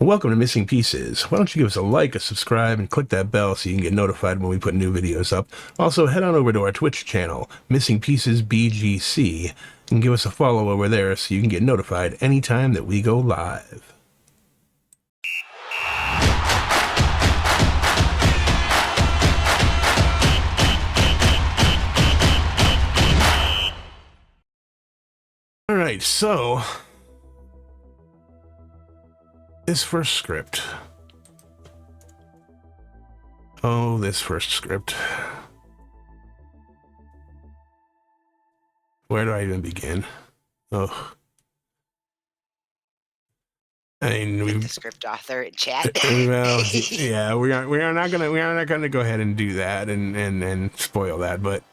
Welcome to Missing Pieces. Why don't you give us a like, a subscribe, and click that bell so you can get notified when we put new videos up. Also, head on over to our Twitch channel, Missing Pieces BGC, and give us a follow over there so you can get notified anytime that we go live. All right, so this first script. Oh, this first script. Where do I even begin? Oh, I mean, With the script author in chat. well, yeah, we are not gonna go ahead and do that and spoil that, but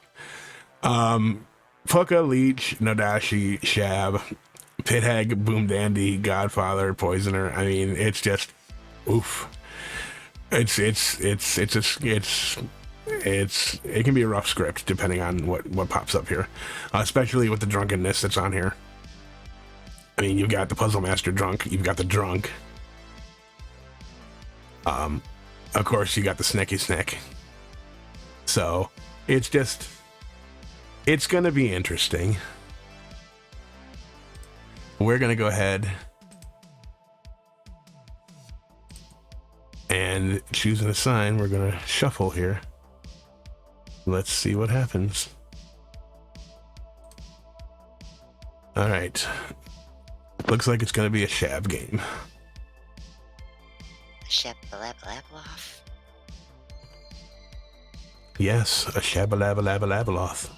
Pucka, Leech, Nadashi, Shab, Pithag, Boom Dandy, Godfather, Poisoner. I mean, it's just oof. It can be a rough script depending on what pops up here, especially with the drunkenness that's on here. I mean, you've got the Puzzle Master drunk, you've got the drunk. Of course, you got the Sneaky Snack. So it's gonna be interesting. We're gonna go ahead and choose an assign. We're gonna shuffle here. Let's see what happens. All right. Looks like it's gonna be a Shab game. Shabalabalabalaf. Yes, a Shabalabalabalabaloth.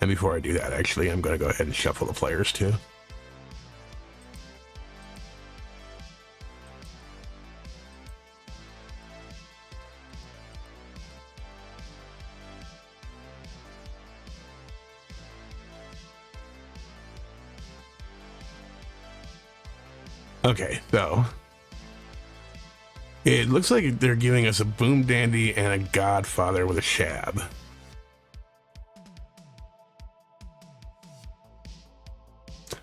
And before I do that, actually, I'm gonna go ahead and shuffle the players too. Okay, so it looks like they're giving us a Boom Dandy and a Godfather with a Shab.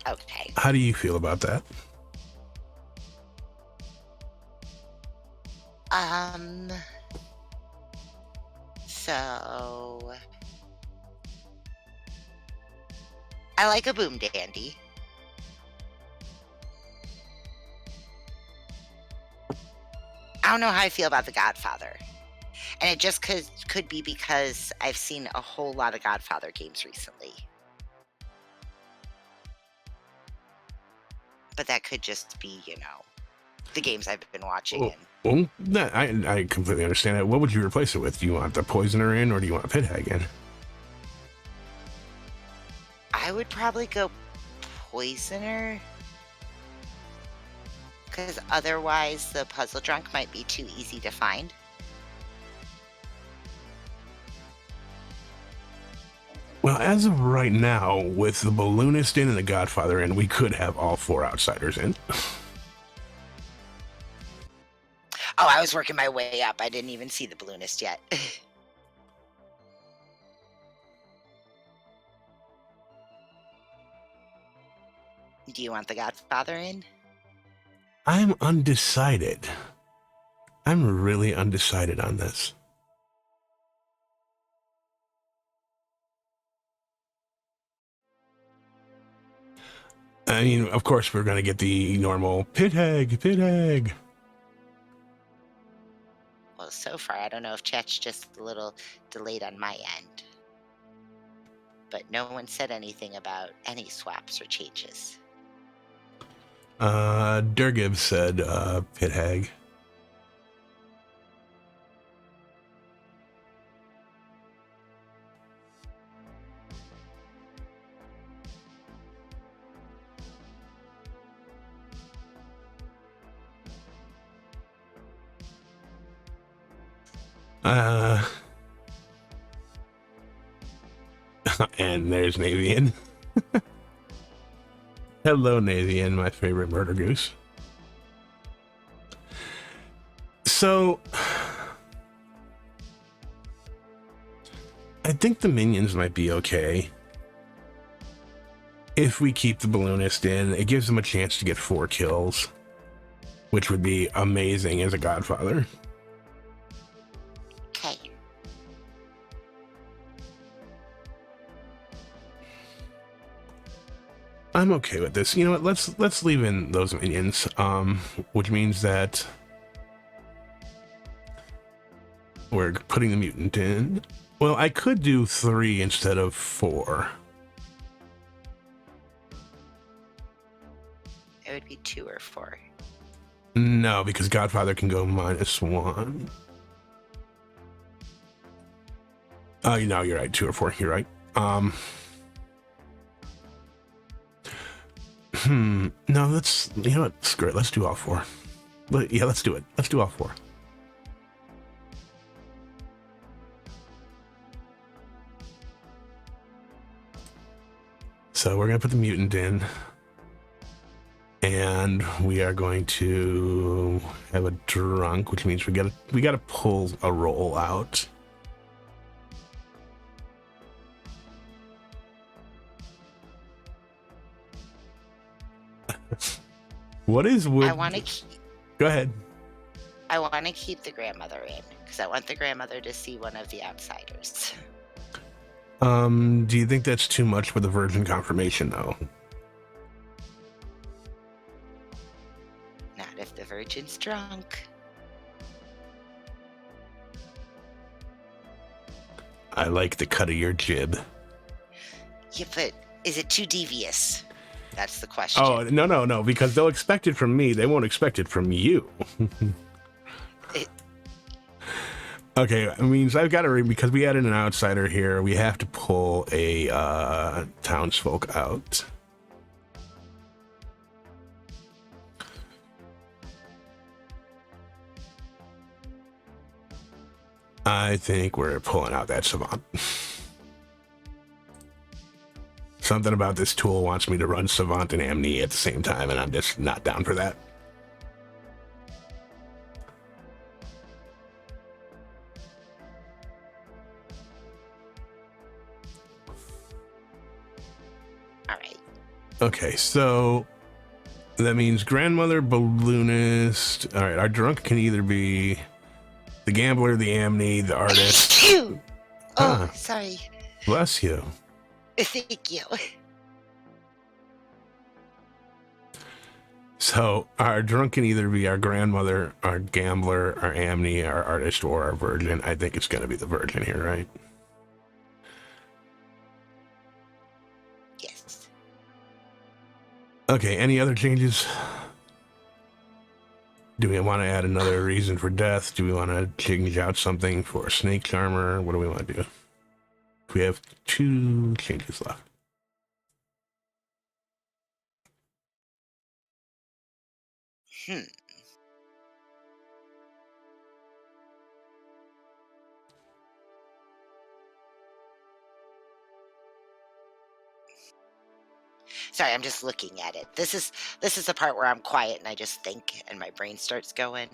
Okay. How do you feel about that? So I like a Boom Dandy. I don't know how I feel about the Godfather. And it just could be because I've seen a whole lot of Godfather games recently. But that could just be, the games I've been watching. Well, I completely understand that. What would you replace it with? Do you want the Poisoner in, or do you want a Pithag in? I would probably go Poisoner. Because otherwise the Puzzle Drunk might be too easy to find. Well, as of right now, with the Balloonist in and the Godfather in, we could have all four outsiders in. Oh, I was working my way up. I didn't even see the Balloonist yet. Do you want the Godfather in? I'm undecided. I'm really undecided on this. I mean, of course, we're going to get the normal Pithag. Well, so far, I don't know if chat's just a little delayed on my end. But no one said anything about any swaps or changes. Durgib said Pithag. And there's Navian. Hello, Navian, my favorite murder goose. So, I think the minions might be okay. if we keep the balloonist in, it gives him a chance to get 4 kills, which would be amazing as a Godfather. Okay. I'm okay with this. You know what? Let's leave in those minions, which means that we're putting the mutant in. Well, I could do 3 instead of 4. It would be 2 or 4. No, because Godfather can go -1. Oh, no, you're right. 2 or 4. You're right. No, let's, you know what? Screw it. Let's do all 4. Yeah, let's do it. Let's do all 4. So we're going to put the mutant in. And we are going to have a drunk, which means we gotta pull a roll out. What is wood? I want to keep. Go ahead. I want to keep the grandmother in because I want the grandmother to see one of the outsiders. Do you think that's too much for the virgin confirmation, though? Not if the virgin's drunk. I like the cut of your jib. Yeah, but is it too devious? That's the question. Oh, no, because they'll expect it from me. They won't expect it from you. Okay, I mean, so I've got to because we added an outsider here, we have to pull a townsfolk out. I think we're pulling out that savant. Something about this tool wants me to run savant and amni at the same time, and I'm just not down for that. All right. Okay, so that means grandmother, balloonist. All right, our drunk can either be the gambler, the amni, the artist. Oh, sorry. Bless you. Thank you. So our drunk can either be our grandmother, our gambler, our amni, our artist, or our virgin. I think it's going to be the virgin here, right? Yes. Okay, any other changes? Do we want to add another reason for death? Do we want to change out something for snake charmer? What do we want to do? We have 2 changes left. Sorry, I'm just looking at it. This is the part where I'm quiet and I just think and my brain starts going.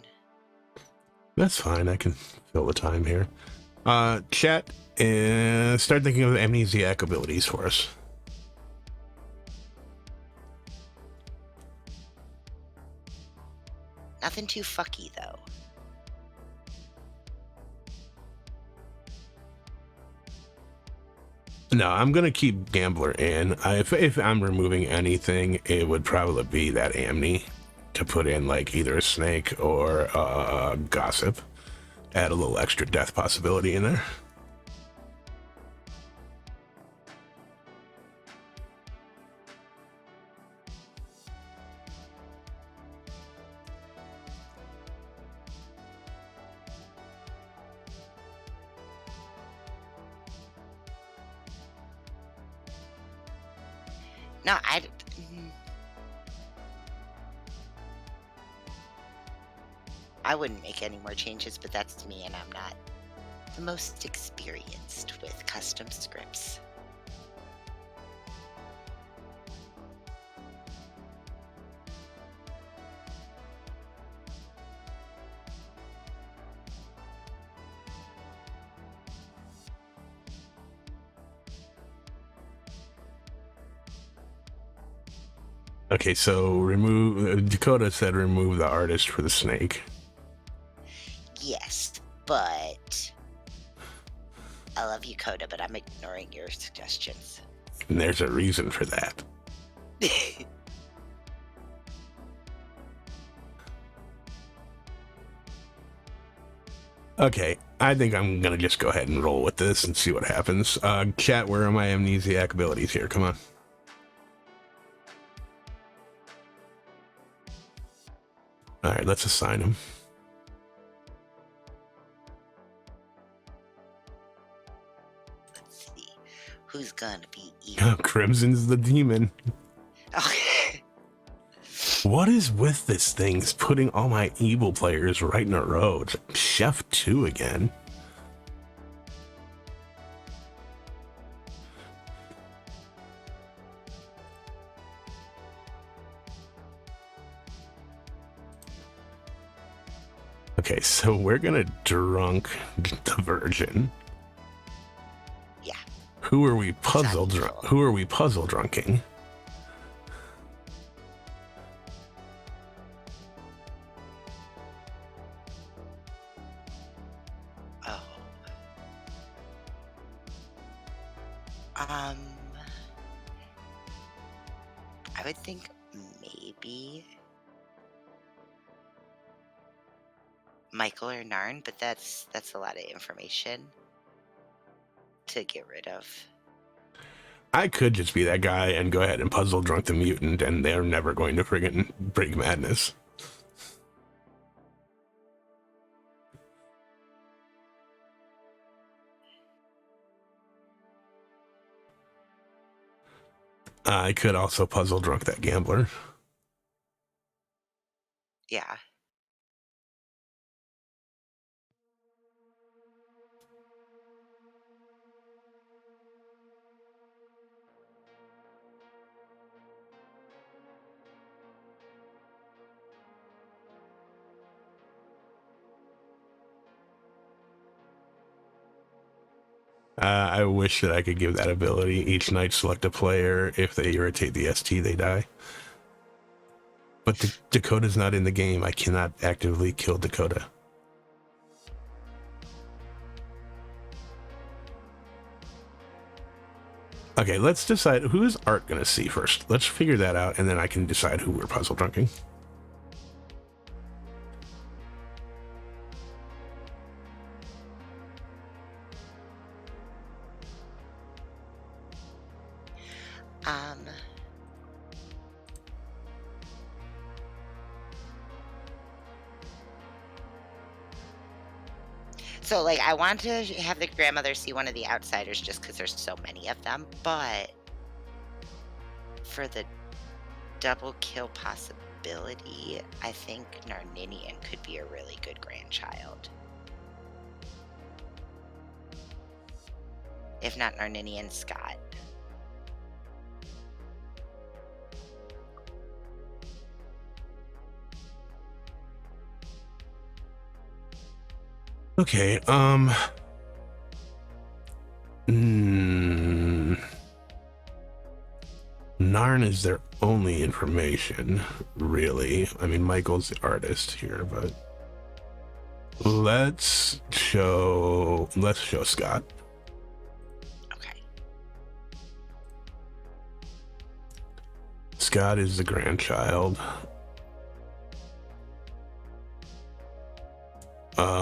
That's fine. I can fill the time here. Chat, start thinking of amnesiac abilities for us. Nothing too fucky though. No, I'm gonna keep gambler in. If I'm removing anything, it would probably be that amni to put in, like either a snake or a gossip. Add a little extra death possibility in there. No, I wouldn't make any more changes, but that's me, and I'm not the most experienced with custom scripts. Okay, so remove. Dakota said remove the artist for the snake. Yes, but I love you, Coda, but I'm ignoring your suggestions. And there's a reason for that. Okay, I think I'm gonna just go ahead and roll with this and see what happens. Chat, where are my amnesiac abilities here? Come on. All right, let's assign him. Let's see. Who's gonna be evil? Crimson's the demon. Okay. What is with this thing? It's putting all my evil players right in a row. It's Chef 2 again. Okay, so we're gonna drunk the virgin. Yeah. Who are we puzzle drunking? Oh. I would think maybe Michael or Narn, but that's a lot of information to get rid of. I could just be that guy and go ahead and puzzle drunk the mutant, and they're never going to friggin' break madness. I could also puzzle drunk that gambler. Yeah. I wish that I could give that ability. Each night select a player. If they irritate the ST, they die. But Dakota's not in the game. I cannot actively kill Dakota. Okay, let's decide who is Art going to see first. Let's figure that out, and then I can decide who we're puzzle drunking. So, like, I want to have the grandmother see one of the outsiders just because there's so many of them, but for the double kill possibility, I think Narninian could be a really good grandchild. If not Narninian, Scott. Okay, Narn is their only information, really. I mean, Michael's the artist here, but let's show Scott. Okay. Scott is the grandchild.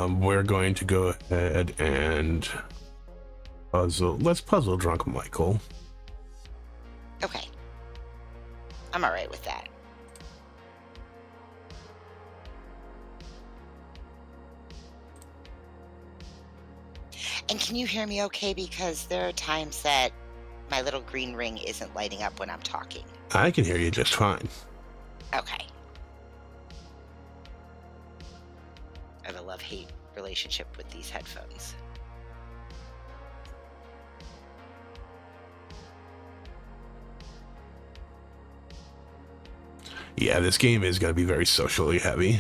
We're going to go ahead and puzzle. Let's puzzle drunk Michael. Okay. I'm all right with that. And can you hear me okay? Because there are times that my little green ring isn't lighting up when I'm talking. I can hear you just fine. Okay. I have a love-hate relationship with these headphones. Yeah, this game is going to be very socially heavy.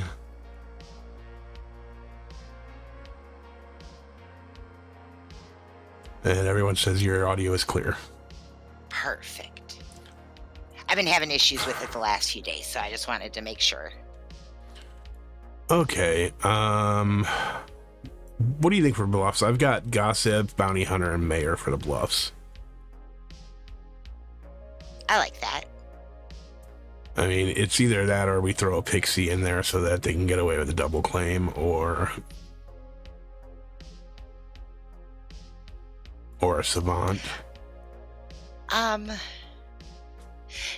And everyone says your audio is clear. Perfect. I I've been having issues with it the last few days, so I just wanted to make sure. Okay. What do you think for bluffs? I've got Gossip, Bounty Hunter, and Mayor for the bluffs. I like that. I mean, it's either that or we throw a Pixie in there so that they can get away with a double claim, or a Savant.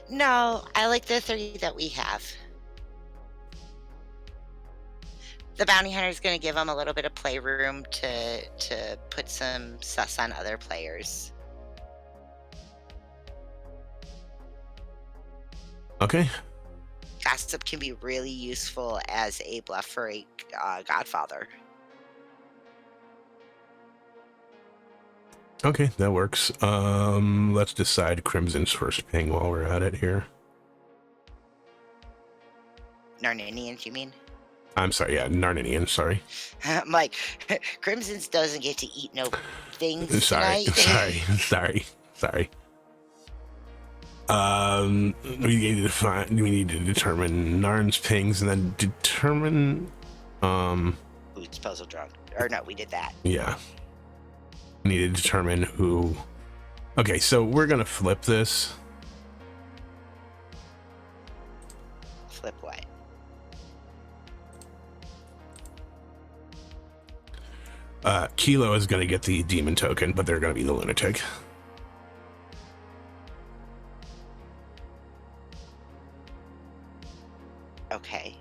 No, I like the 3 that we have. The Bounty Hunter is going to give them a little bit of playroom to put some sus on other players. Okay. Gossip can be really useful as a bluff for a Godfather. Okay, that works. Let's decide Crimson's first ping while we're at it here. Narninians, you mean? I'm sorry, yeah, Narninian, sorry. I'm like, Crimson's doesn't get to eat no things Sorry, tonight. sorry. We need to determine Narn's pings and then determine Who's puzzle drunk? Or no, we did that. Yeah. We need to determine who. Okay, so we're gonna flip this. Flip what? Kilo is gonna get the demon token, but they're gonna be the lunatic. Okay.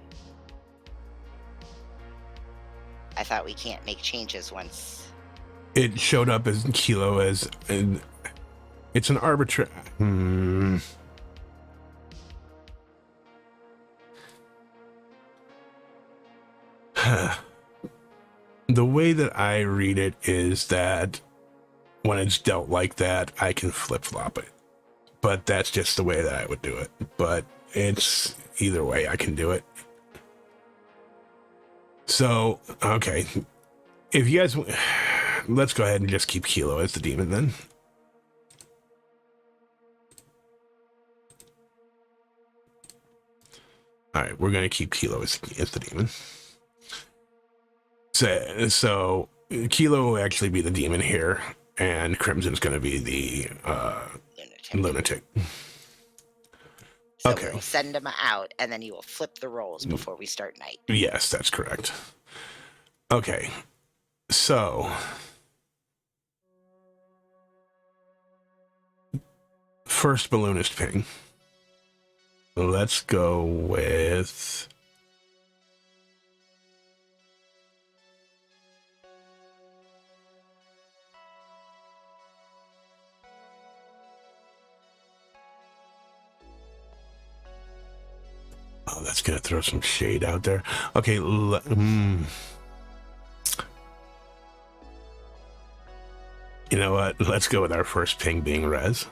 I thought we can't make changes once. It showed up as Kilo as, and it's an arbitrary. The way that I read it is that when it's dealt like that, I can flip-flop it. But that's just the way that I would do it. But it's either way, I can do it. So, okay. If you guys... Let's go ahead and just keep Kilo as the demon then. Alright, we're going to keep Kilo as the demon. So Kilo will actually be the demon here, and Crimson's going to be the lunatic. So Okay. we'll send him out, and then you will flip the roles before we start night. Yes, that's correct. Okay. So... first balloonist ping. Let's go with... Oh, that's going to throw some shade out there. Okay, you know what? Let's go with our first ping being Rez.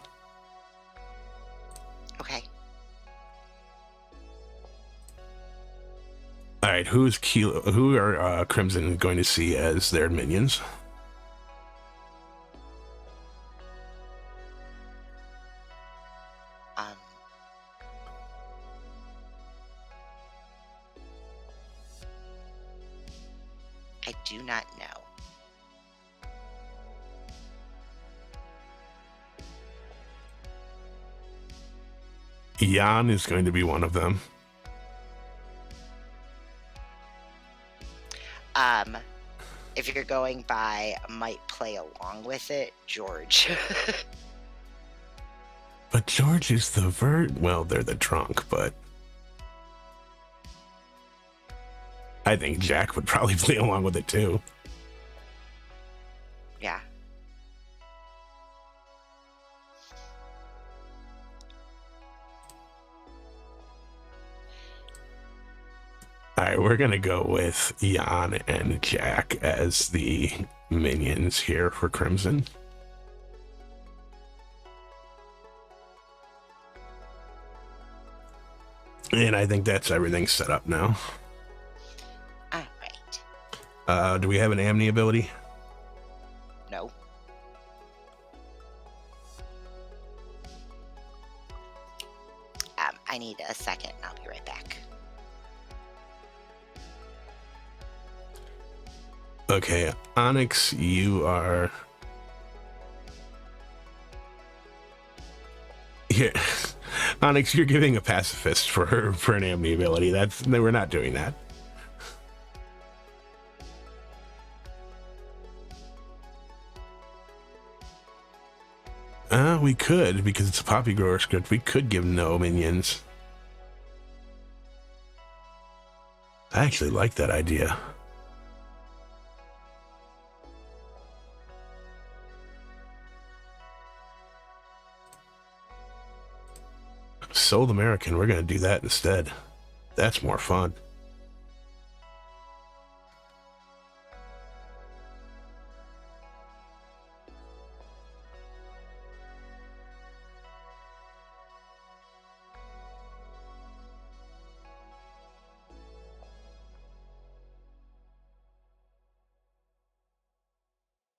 Okay. All right, who are Crimson going to see as their minions? I do not know. Jan is going to be one of them. If you're going by might play along with it, George. But George is the well, they're the drunk, but I think Jack would probably play along with it too. Yeah. All right, we're going to go with Jan and Jack as the minions here for Crimson. And I think that's everything set up now. All right. Do we have an Amni ability? No. Okay, Onyx, you are here. Onyx, you're giving a pacifist for an amni ability. We're not doing that. We could, because it's a poppy grower script. We could give no minions. I actually like that idea. Sold American, we're going to do that instead. That's more fun.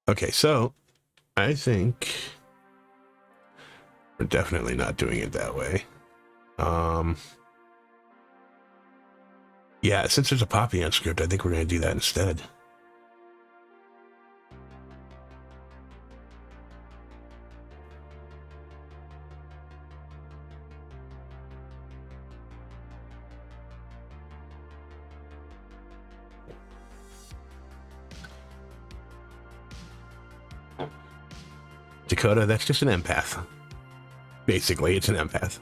Okay, so I think we're definitely not doing it that way. Yeah, since there's a Poppy on script, I think we're going to do that instead. Dakota, that's just an empath. Basically, it's an empath.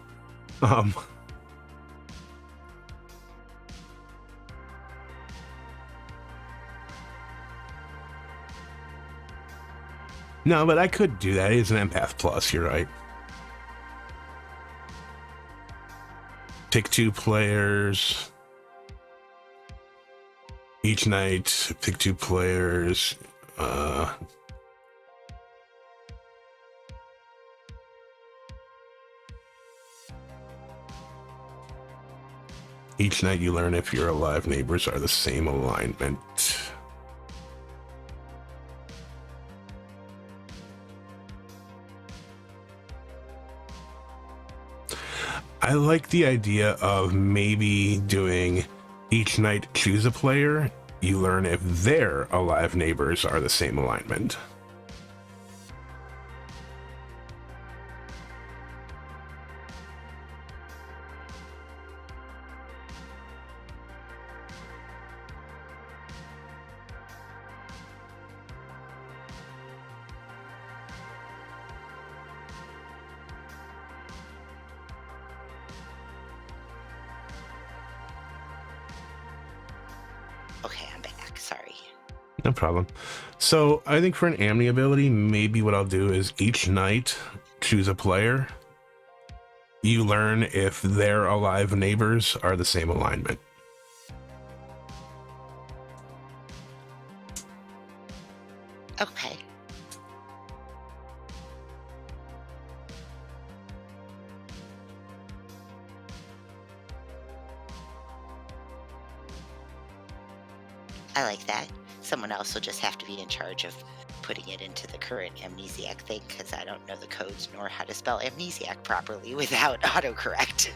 No, but I could do that. It is an empath plus, you're right. Pick 2 players. Each night, pick 2 players. Each night you learn if your alive neighbors are the same alignment. I like the idea of maybe doing each night choose a player. You learn if their alive neighbors are the same alignment. Okay, I'm back. Sorry. No problem. So I think for an Amni ability, maybe what I'll do is each night choose a player. You learn if their alive neighbors are the same alignment. Okay. I like that. Someone else will just have to be in charge of putting it into the current amnesiac thing, because I don't know the codes nor how to spell amnesiac properly without autocorrect.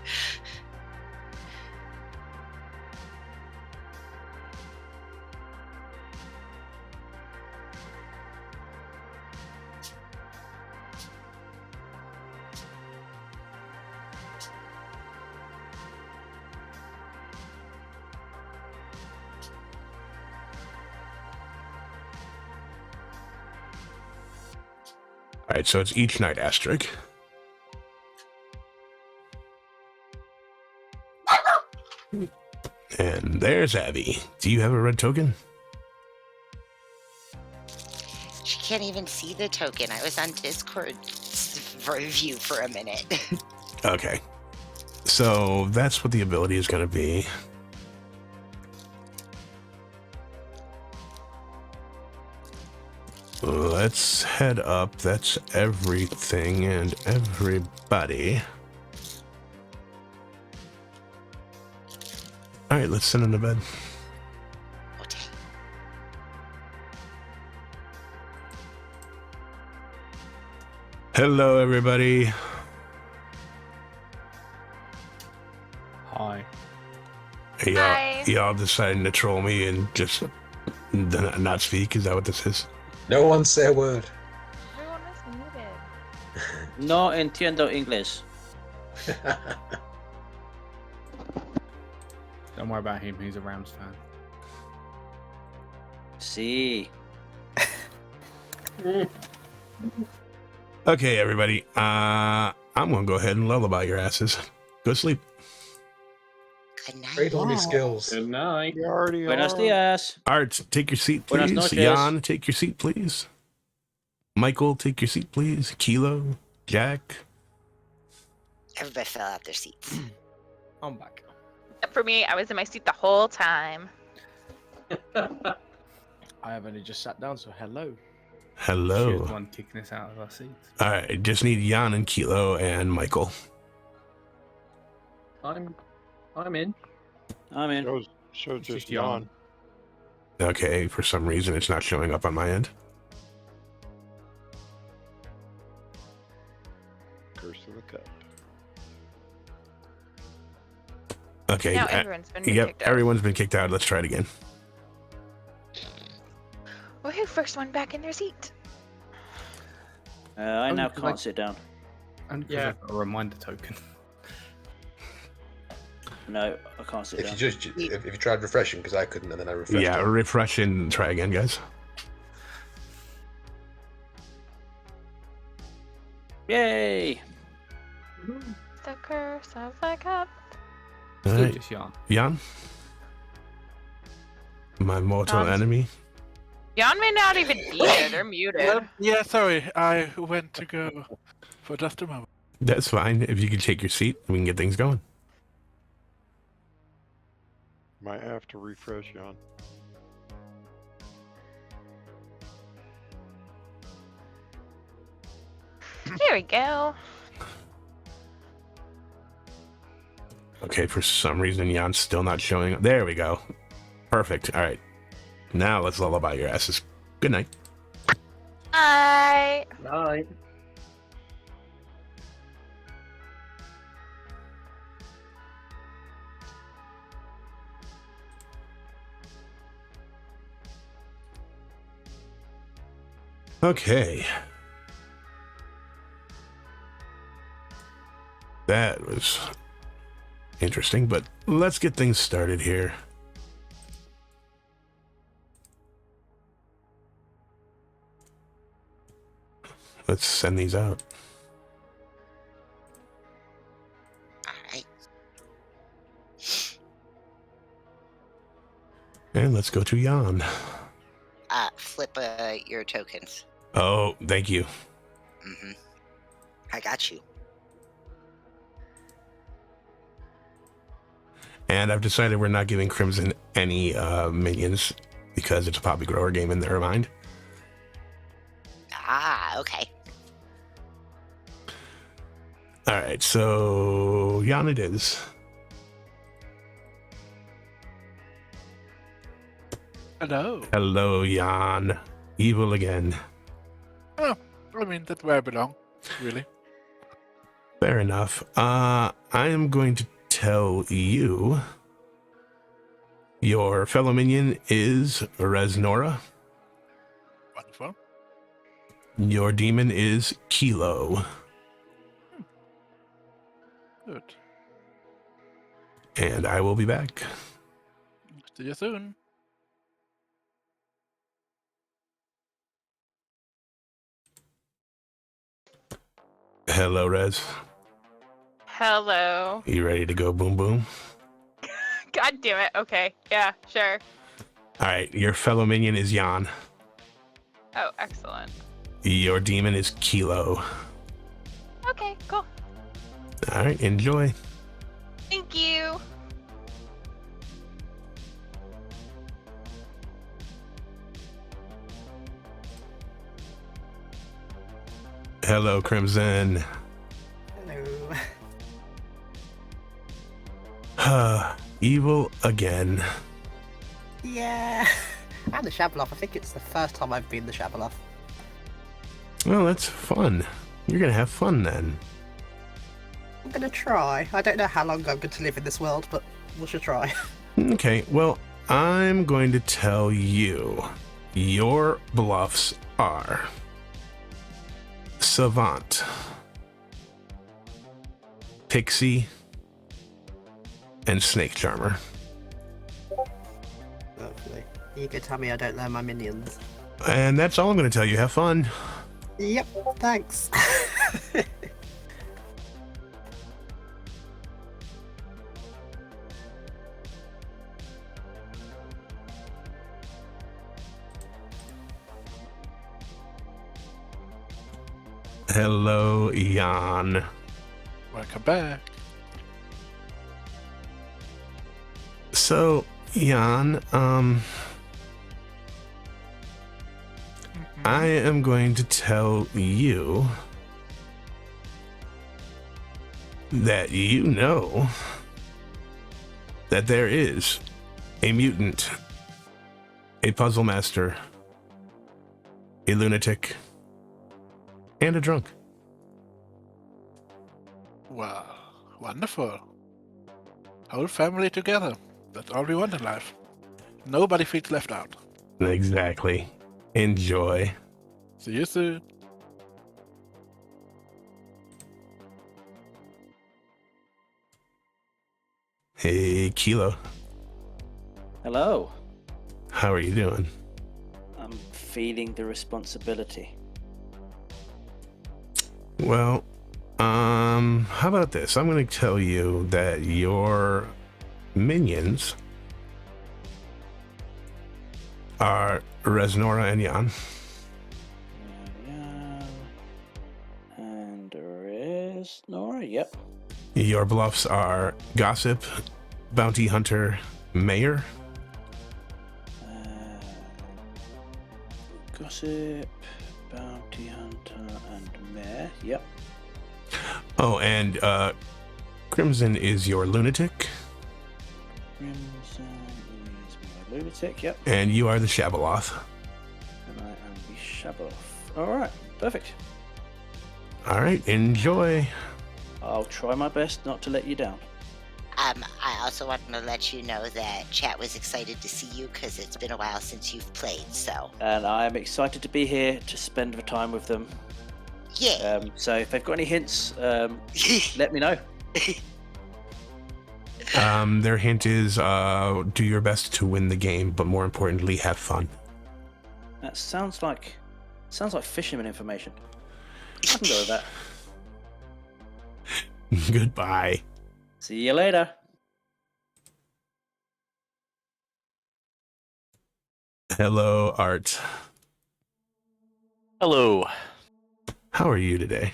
All right, so it's each night asterisk. And there's Abby. Do you have a red token? She can't even see the token. I was on Discord review for a minute. Okay. So that's what the ability is going to be. Let's head up. That's everything and everybody. All right, let's send him to bed. Okay. Hello, everybody. Hi. Y'all deciding to troll me and just Not speak? Is that what this is? No one say a word. Everyone is muted. No entiendo inglés. Don't worry about him. He's a Rams fan. Sí. Okay, everybody. I'm gonna go ahead and lullaby your asses. Go sleep. Good night. Trade all your skills. Good night. We already Buenos are. dias. Art, take your seat, Buenas please. noches. Jan, take your seat, please. Michael, take your seat, please. Kilo, Jack. Everybody fell out their seats. I'm back. For me, I was in my seat the whole time. I have only just sat down, so hello. She was the Hello. one kicking us out of our seats. All right, just need Jan and Kilo and Michael. I'm in. I'm in. Shows It's just just yawn. yawn. Okay, for some reason it's not showing up on my end. Curse of the cup. Okay. Now everyone's been Yep, kicked out. everyone's been kicked out. Let's try it again. Well, who first one back in their seat? I now because can't sit down. And Yeah. I've got a reminder token. No, I can't sit If down. you just if you tried refreshing, because I couldn't, and then I refreshed. Yeah, it. refresh and try again, guys. Yay! The curse of the cup. All Still right, just yawn. Jan, my mortal enemy. Jan may not even be there. They're muted. Yeah, sorry. I went to go for just a moment. That's fine. If you could take your seat, we can get things going. Might have to refresh on. Here we go. Okay, for some reason, Jan's still not showing up. There we go. Perfect. All right. Now let's lullaby your asses. Good night. Hi. Night. Okay. That was interesting, but let's get things started here. Let's send these out. All right. And let's go to Jan. Flip your tokens. Oh, thank you. Mm-hmm. I got you. And I've decided we're not giving Crimson any minions because it's a poppy grower game in their mind. Ah, okay. All right, so Jan it is. Hello. Hello, Jan. Evil again. I mean, that's where I belong, really. Fair enough. I am going to tell you your fellow minion is Resnora. Wonderful. Your demon is Kilo. Good. And I will be back. See you soon. Hello, Rez. Hello. You ready to go boom boom? God damn it. Okay. Yeah, sure. All right, your fellow minion is Jan. Oh, excellent. Your demon is Kilo. Okay, cool. All right, enjoy. Thank you. Hello, Crimson. Hello. Evil again. Yeah. And the Shabeloff. I think it's the first time I've been the Shabeloff. Well, that's fun. You're gonna have fun then. I'm gonna try. I don't know how long I'm going to live in this world, but we should try. Okay, well, I'm going to tell you your bluffs are Savant, Pixie, and Snake Charmer. Lovely. You can tell me I don't learn my minions. And that's all I'm going to tell you. Have fun. Yep, thanks. Hello, Jan. Welcome back. So, Jan, I am going to tell you that you know that there is a mutant, a puzzle master, a lunatic, and a drunk. Wow, wonderful. Whole family together. That's all we want in life. Nobody feels left out. Exactly. Enjoy. See you soon. Hey, Kilo. Hello. How are you doing? I'm feeling the responsibility. Well, how about this? I'm going to tell you that your minions are Resnora and Jan. Yeah. And there is Nora. Yep. Your bluffs are Gossip, Bounty Hunter, Mayor. Gossip, Bounty Hunter, and Mare. Yep. Oh, and Crimson is your lunatic, Crimson is my lunatic. Yep. and you are the Shabaloth. And I am the Shabaloth. Alright, perfect. All right, enjoy. I'll try my best not to let you down. I also wanted to let you know that chat was excited to see you because it's been a while since you've played, so. And I am excited to be here to spend the time with them. Yeah. So if they've got any hints, let me know. Their hint is do your best to win the game, but more importantly, have fun. That sounds like fisherman information. I can go with that. Goodbye. See you later. Hello, Art. Hello. How are you today?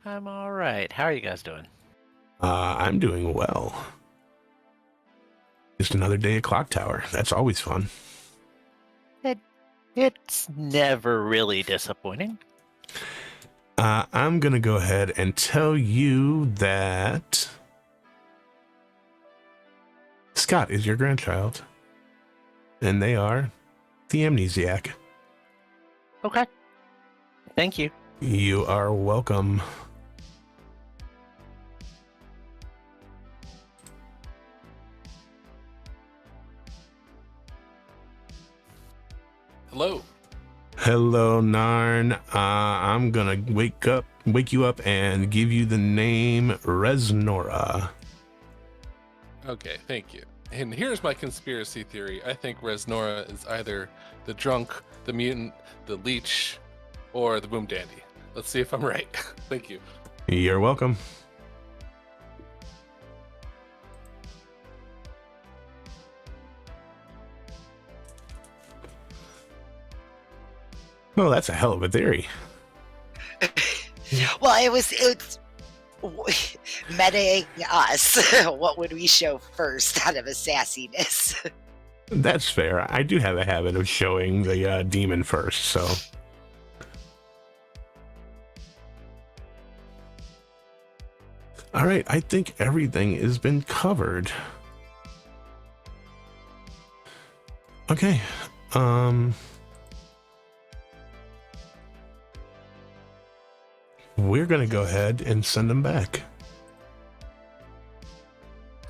I'm all right. How are you guys doing? I'm doing well. Just another day at Clock Tower. That's always fun. It's never really disappointing. I'm going to go ahead and tell you that Scott is your grandchild, and they are the Amnesiac. Okay. Thank you. You are welcome. Hello. Hello, Narn. I'm gonna wake you up, and give you the name Resnora. Okay, thank you. And here's my conspiracy theory. I think Resnora is either the drunk, the mutant, the leech, or the boom dandy. Let's see if I'm right. Thank you. You're welcome. Well, that's a hell of a theory. Well, it's metaing us. What would we show first out of a sassiness? That's fair. I do have a habit of showing the demon first, so. All right, I think everything has been covered. Okay. We're gonna go ahead and send them back.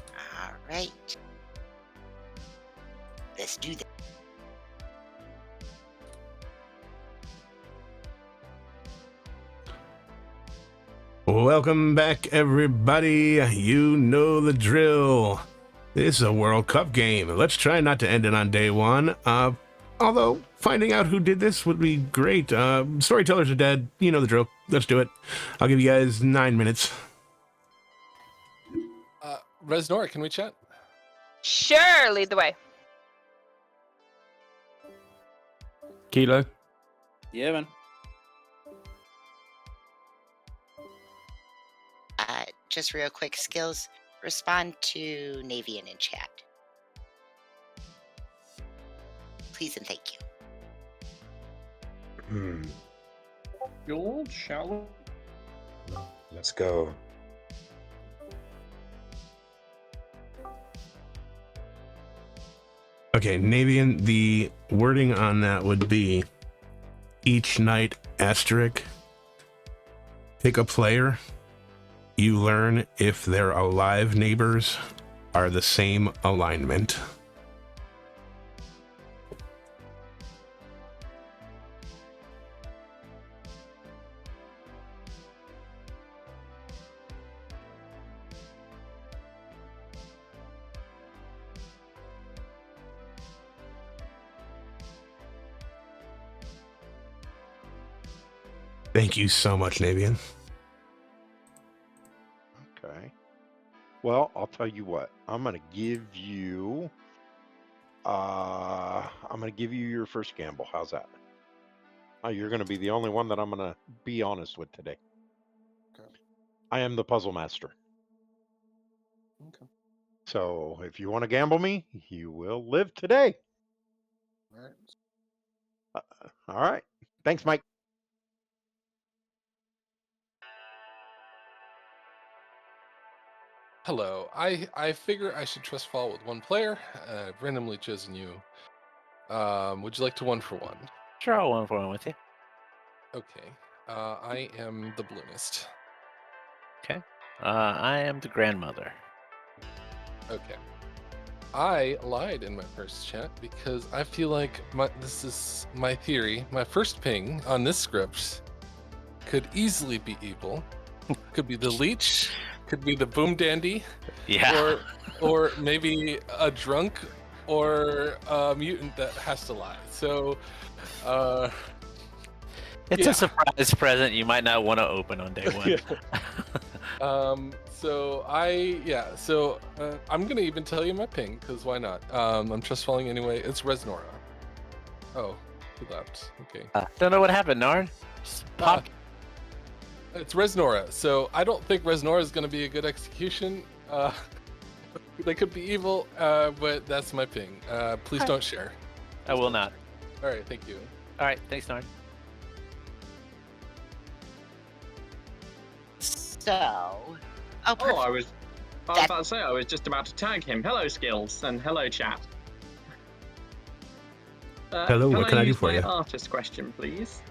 All right. Let's do this. Welcome back, everybody. You know the drill. This is a World Cup game. Let's try not to end it on day one. Although, finding out who did this would be great. Storytellers are dead. You know the drill. Let's do it. I'll give you guys 9 minutes. Resnora, can we chat? Sure, lead the way. Kilo. Yeah, man. Just real quick, skills. Respond to Navian in chat. Please and thank you. George, shall we? Let's go. Okay, Navian, the wording on that would be each night asterisk. Pick a player. You learn if their alive neighbors are the same alignment. Thank you so much, Navian. Okay. Well, I'll tell you what. I'm gonna give you your first gamble. How's that? Oh, you're gonna be the only one that I'm gonna be honest with today. Okay. I am the puzzle master. Okay. So if you want to gamble me, you will live today. All right. All right. Thanks, Mike. Hello. I figure I should trust fall with one player. I've randomly chosen you. Would you like to 1-for-1? Sure, I'll 1-for-1 with you. Okay. I am the balloonist. Okay. I am the grandmother. Okay. I lied in my first chat because I feel like this is my theory. My first ping on this script could easily be evil. Could be the leech. Could be the boom dandy. Yeah. Or maybe a drunk or a mutant that has to lie. So, it's yeah. a surprise present you might not want to open on day one. So I'm gonna even tell you my ping because why not? I'm trust falling anyway. It's Resnora. Oh, he left. Okay. Don't know what happened, Narn. Just pop. It's Resnora. So I don't think Resnora is gonna be a good execution. They could be evil, but that's my ping. Please don't share. I will not. All right, thank you. All right, thanks, Narn. So, I was about to say, I was just about to tag him. Hello, Skills, and hello, chat. Hello, what can I do for you? Artist question, please.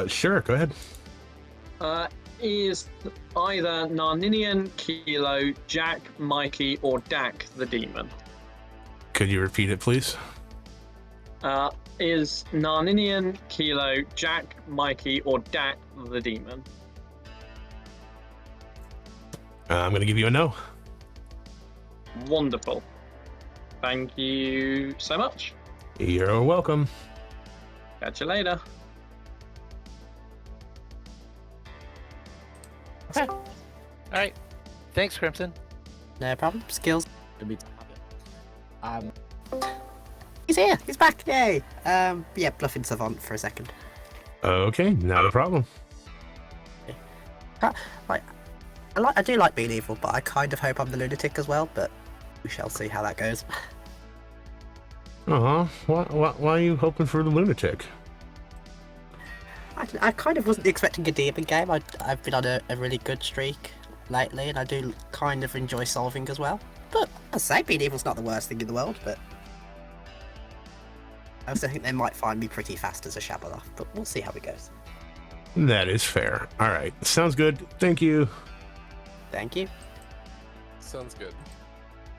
Sure, go ahead. Is either Narninian, Kilo, Jack, Mikey, or Dak the demon? Could you repeat it, please? Is Narninian, Kilo, Jack, Mikey, or Dak the demon? I'm going to give you a no. Wonderful. Thank you so much. You're welcome. Catch you later. Okay. All right. Thanks, Crimson. No problem. Skills. Um, He's here. He's back. Yay. Yeah, bluffing Savant for a second. Okay, not a problem. I do like being evil, but I kind of hope I'm the lunatic as well. But we shall see how that goes. Why are you hoping for the lunatic? I kind of wasn't expecting a demon game. I've been on a really good streak lately, and I do kind of enjoy solving as well. But I say being evil's not the worst thing in the world, but I also think they might find me pretty fast as a Shabaloth, but we'll see how it goes. That is fair. All right, sounds good. Thank you. Thank you. Sounds good.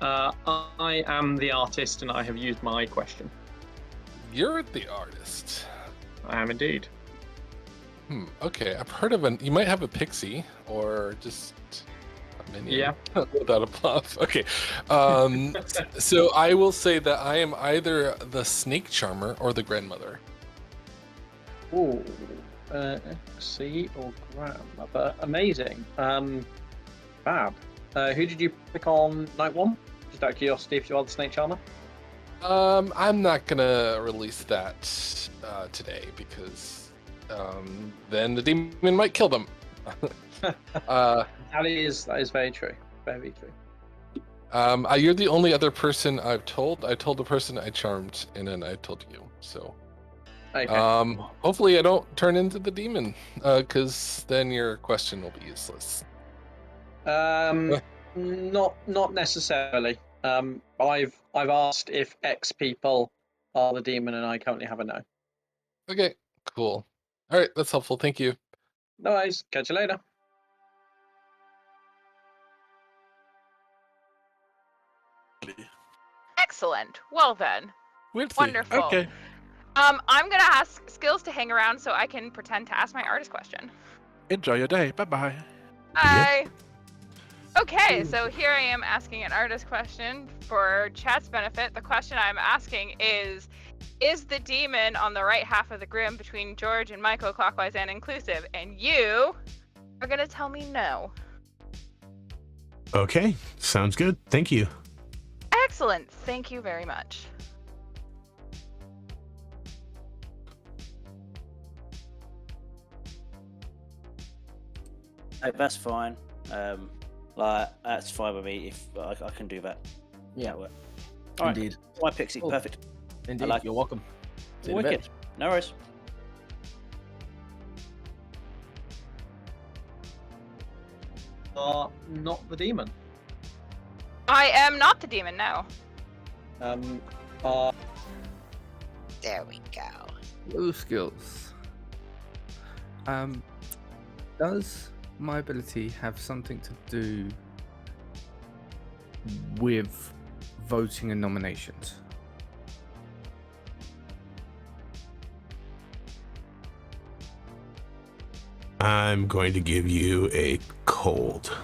I am the artist, and I have used my question. You're the artist. I am indeed. Okay, I've heard of you might have a pixie, or just a minion. Yeah. Without a bluff. Okay. So I will say that I am either the snake charmer or the grandmother. Ooh. XC or grandmother. Amazing. Fab. Who did you pick on night one? Just out of curiosity, if you are the snake charmer. I'm not gonna release that today because then the demon might kill them. That is very true. Very true. You're the only other person I've told. I told the person I charmed, and then I told you. So, Okay. hopefully I don't turn into the demon, because then your question will be useless. Not necessarily. I've asked if X people are the demon, and I currently have a no. Okay, cool. All right, that's helpful. Thank you. No worries. Catch you later. Excellent. Well then. We'll see. Wonderful. Okay. I'm gonna ask Skills to hang around so I can pretend to ask my artist question. Enjoy your day. Bye-bye. Bye. Okay, so here I am asking an artist question for chat's benefit. The question I'm asking is the demon on the right half of the grim between George and Michael, clockwise and inclusive? And you are gonna tell me no. Okay, sounds good. Thank you. Excellent. Thank you very much. That's fine. Like that's fine with me. If I can do that. Yeah. All right. Indeed. My pixie, Cool. perfect. Indeed. like You're welcome. See you in a bit. Wicked. No worries. Are not the demon. I am not the demon, no. There we go. Hello, Skills. Does my ability have something to do with voting and nominations? I'm going to give you a cold.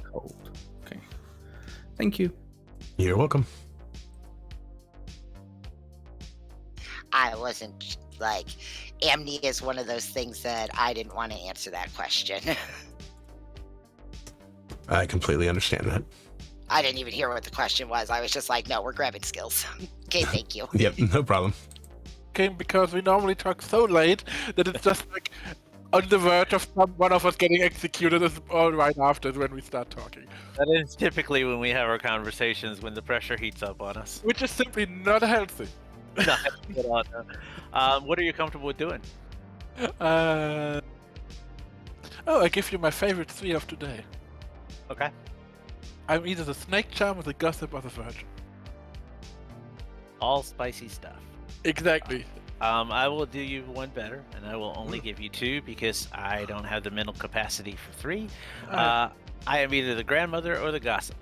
Cold. Okay. Thank you. You're welcome. I wasn't like, amnesia is one of those things that I didn't want to answer that question. I completely understand that. I didn't even hear what the question was. I was just like, no, we're grabbing Skills. Okay, thank you. Yep, no problem. Okay, because we normally talk so late that it's just like on the verge of one of us getting executed is all right after when we start talking. That is typically when we have our conversations when the pressure heats up on us. Which is simply not healthy. Not at all, no. What are you comfortable with doing? Oh, I give you my favorite 3 of today. Okay. I'm either the snake charm or the gossip or the virgin. All spicy stuff. Exactly. I will do you one better, and I will only give you 2 because I don't have the mental capacity for 3. I am either the grandmother or the gossip.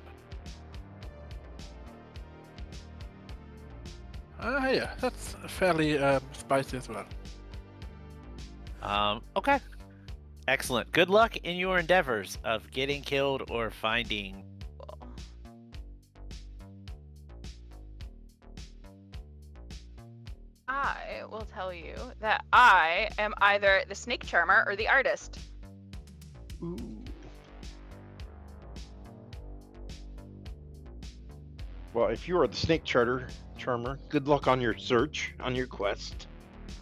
Yeah, that's fairly spicy as well. Okay. Excellent. Good luck in your endeavors of getting killed or finding. I will tell you that I am either the snake charmer or the artist. Ooh. Well, if you are the snake charmer, good luck on your search, on your quest.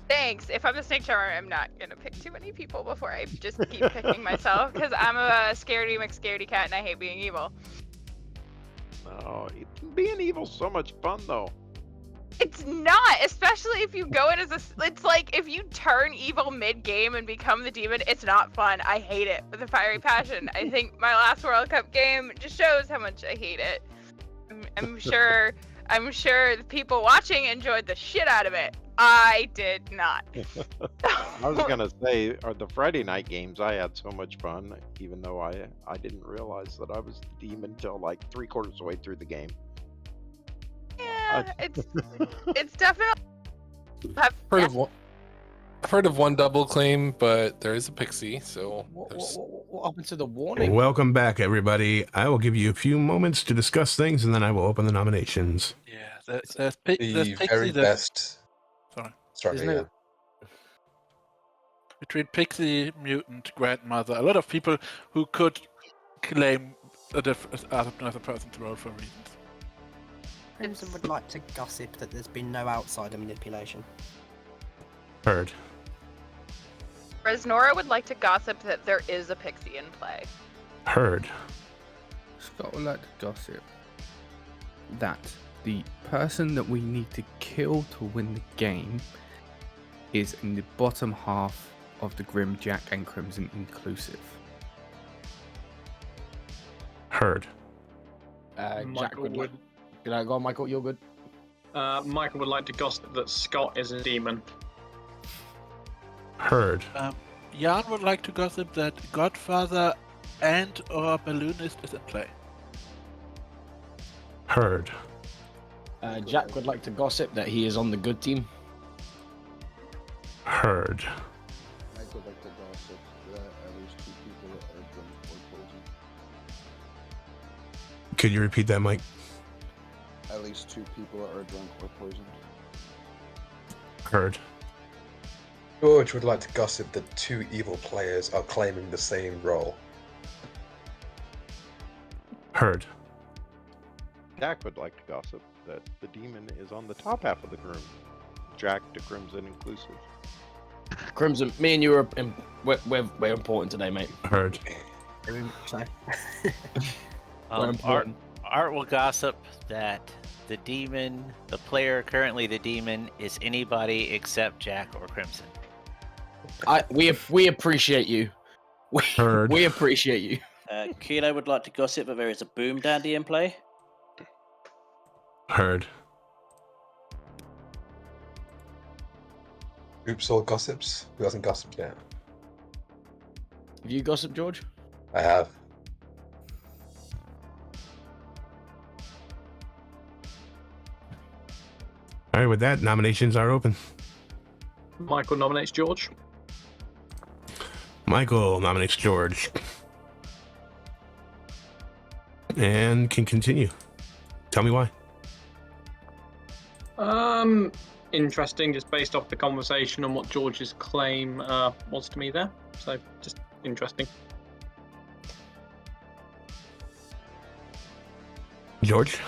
Thanks. If I'm the snake charmer, I'm not gonna pick too many people before I just keep picking myself, because I'm a scaredy McScaredy cat and I hate being evil. Oh, being evil's so much fun, though. It's not, especially if you go in as a. It's like if you turn evil mid-game and become the demon, it's not fun. I hate it with a fiery passion. I think my last World Cup game just shows how much I hate it. I'm sure the people watching enjoyed the shit out of it. I did not. I was gonna say, the Friday night games, I had so much fun, even though I didn't realize that I was the demon until like 3/4 of the way through the game. Yeah, it's definitely. I've heard of one double claim, but there is a pixie, so What happened to the warning? Welcome back, everybody. I will give you a few moments to discuss things, and then I will open the nominations. Yeah, there's The Pixie very that. best. Sorry. Sorry, There's no- yeah. Between Pixie, Mutant, Grandmother, a lot of people who could claim another person's role for reasons. Crimson would like to gossip that there's been no outsider manipulation. Heard. Resnora would like to gossip that there is a pixie in play. Heard. Scott would like to gossip that the person that we need to kill to win the game is in the bottom half of the Grim Jack and Crimson inclusive. Heard. Jack Michael would. would. Can I go, Michael? You're good. Michael would like to gossip that Scott is a demon. Heard. Jan would like to gossip that Godfather and or Balloonist is in play. Heard. Jack would like to gossip that he is on the good team. Heard. I would like to gossip that at least 2 people are drunk or poisoned. Could you repeat that, Mike? At least 2 people are drunk or poisoned. Heard. George would like to gossip that 2 evil players are claiming the same role. Heard. Jack would like to gossip that the demon is on the top half of the room. Jack to Crimson inclusive. Crimson, me and you are we're important today, mate. Heard. So. Art will gossip that the demon, the player currently the demon, is anybody except Jack or Crimson. We appreciate you. Heard. We appreciate you. Kilo would like to gossip that there is a boom dandy in play. Heard. Oops, all gossips. Who hasn't gossiped yet? Have you gossiped, George? I have. All right, with that, nominations are open. Michael nominates George. Michael nominates George. And can continue. Tell me why. Interesting, just based off the conversation and what George's claim was to me there. So, just interesting. George?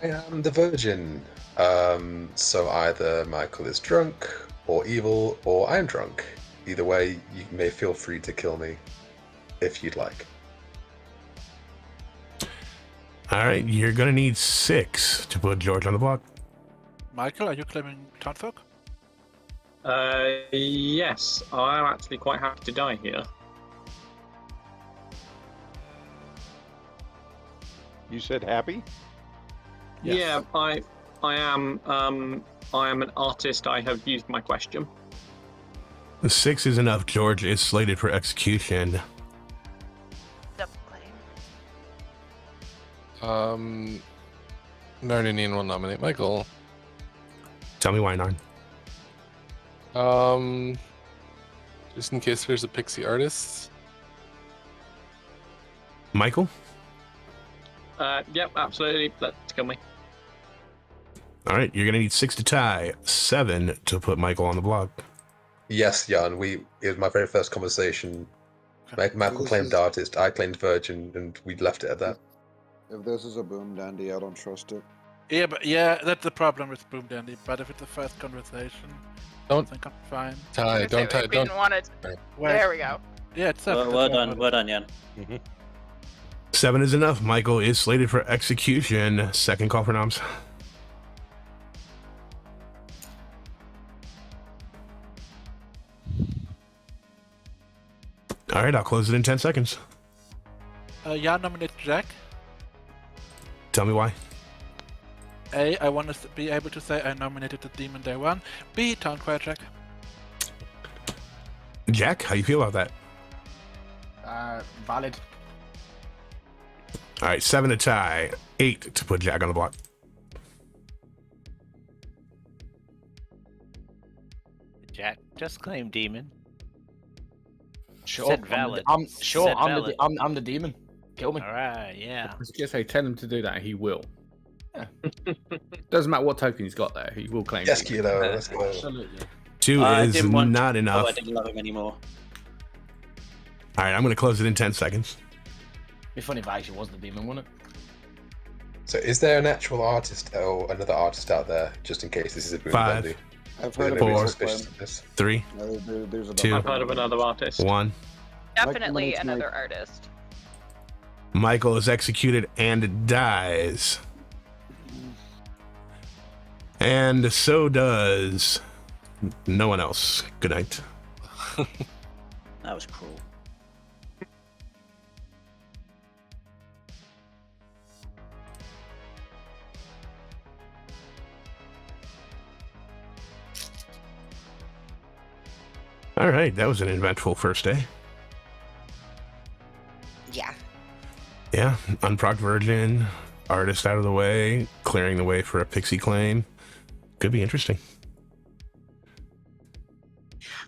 I am the Virgin. So either Michael is drunk, or evil, or I'm drunk. Either way, you may feel free to kill me if you'd like. All right, you're going to need 6 to put George on the block. Michael, are you claiming Tonsok? Yes, I'm actually quite happy to die here. You said happy? Yes. Yeah, I am. I am an artist. I have used my question. 6 is enough. George is slated for execution. Double claim. Narninian will nominate Michael. Tell me why, Narn. Just in case there's a pixie artist. Michael? Yep, absolutely. Let's kill me. All right, you're going to need 6 to tie, 7 to put Michael on the block. Yes, Jan. It was my very first conversation. Michael claimed artist, I claimed virgin, and we left it at that. If this is a boom dandy, I don't trust it. Yeah, but that's the problem with Boom Dandy. But if it's the first conversation, I think I'm fine. Tie, don't tie, We don't. didn't want it. There we go. Yeah, it's 7. Well done, Jan. 7 is enough. Michael is slated for execution. Second call for noms. All right, I'll close it in 10 seconds. Jan nominates Jack. Tell me why. A, I want to be able to say I nominated the demon day one. B, town crier check. Jack, how you feel about that? Valid. All right, 7 to tie, 8 to put Jack on the block. Jack just claim demon. Sure. Said valid. I'm sure. Said valid. I'm the demon. Kill me. All right, yeah. I was gonna say, tell him to do that. He will. Doesn't matter what token he's got there. He will claim. Yes, it. Kilo. Let's go. Absolutely. 2 is not enough. I didn't love him anymore. All right, I'm going to close it in 10 seconds. Be funny if I actually was the demon, wouldn't it? So, is there an actual artist or another artist out there, just in case this is a boom 5, bendy? I've heard of 4, suspicious of this. 3, there's a 2, I've heard of another artist. 1. Definitely Mike- another artist. Michael is executed and dies. And so does no one else. Good night. That was cruel. All right, that was an eventful first day. Yeah. Yeah, unprocced virgin, artist out of the way, clearing the way for a pixie claim. Could be interesting.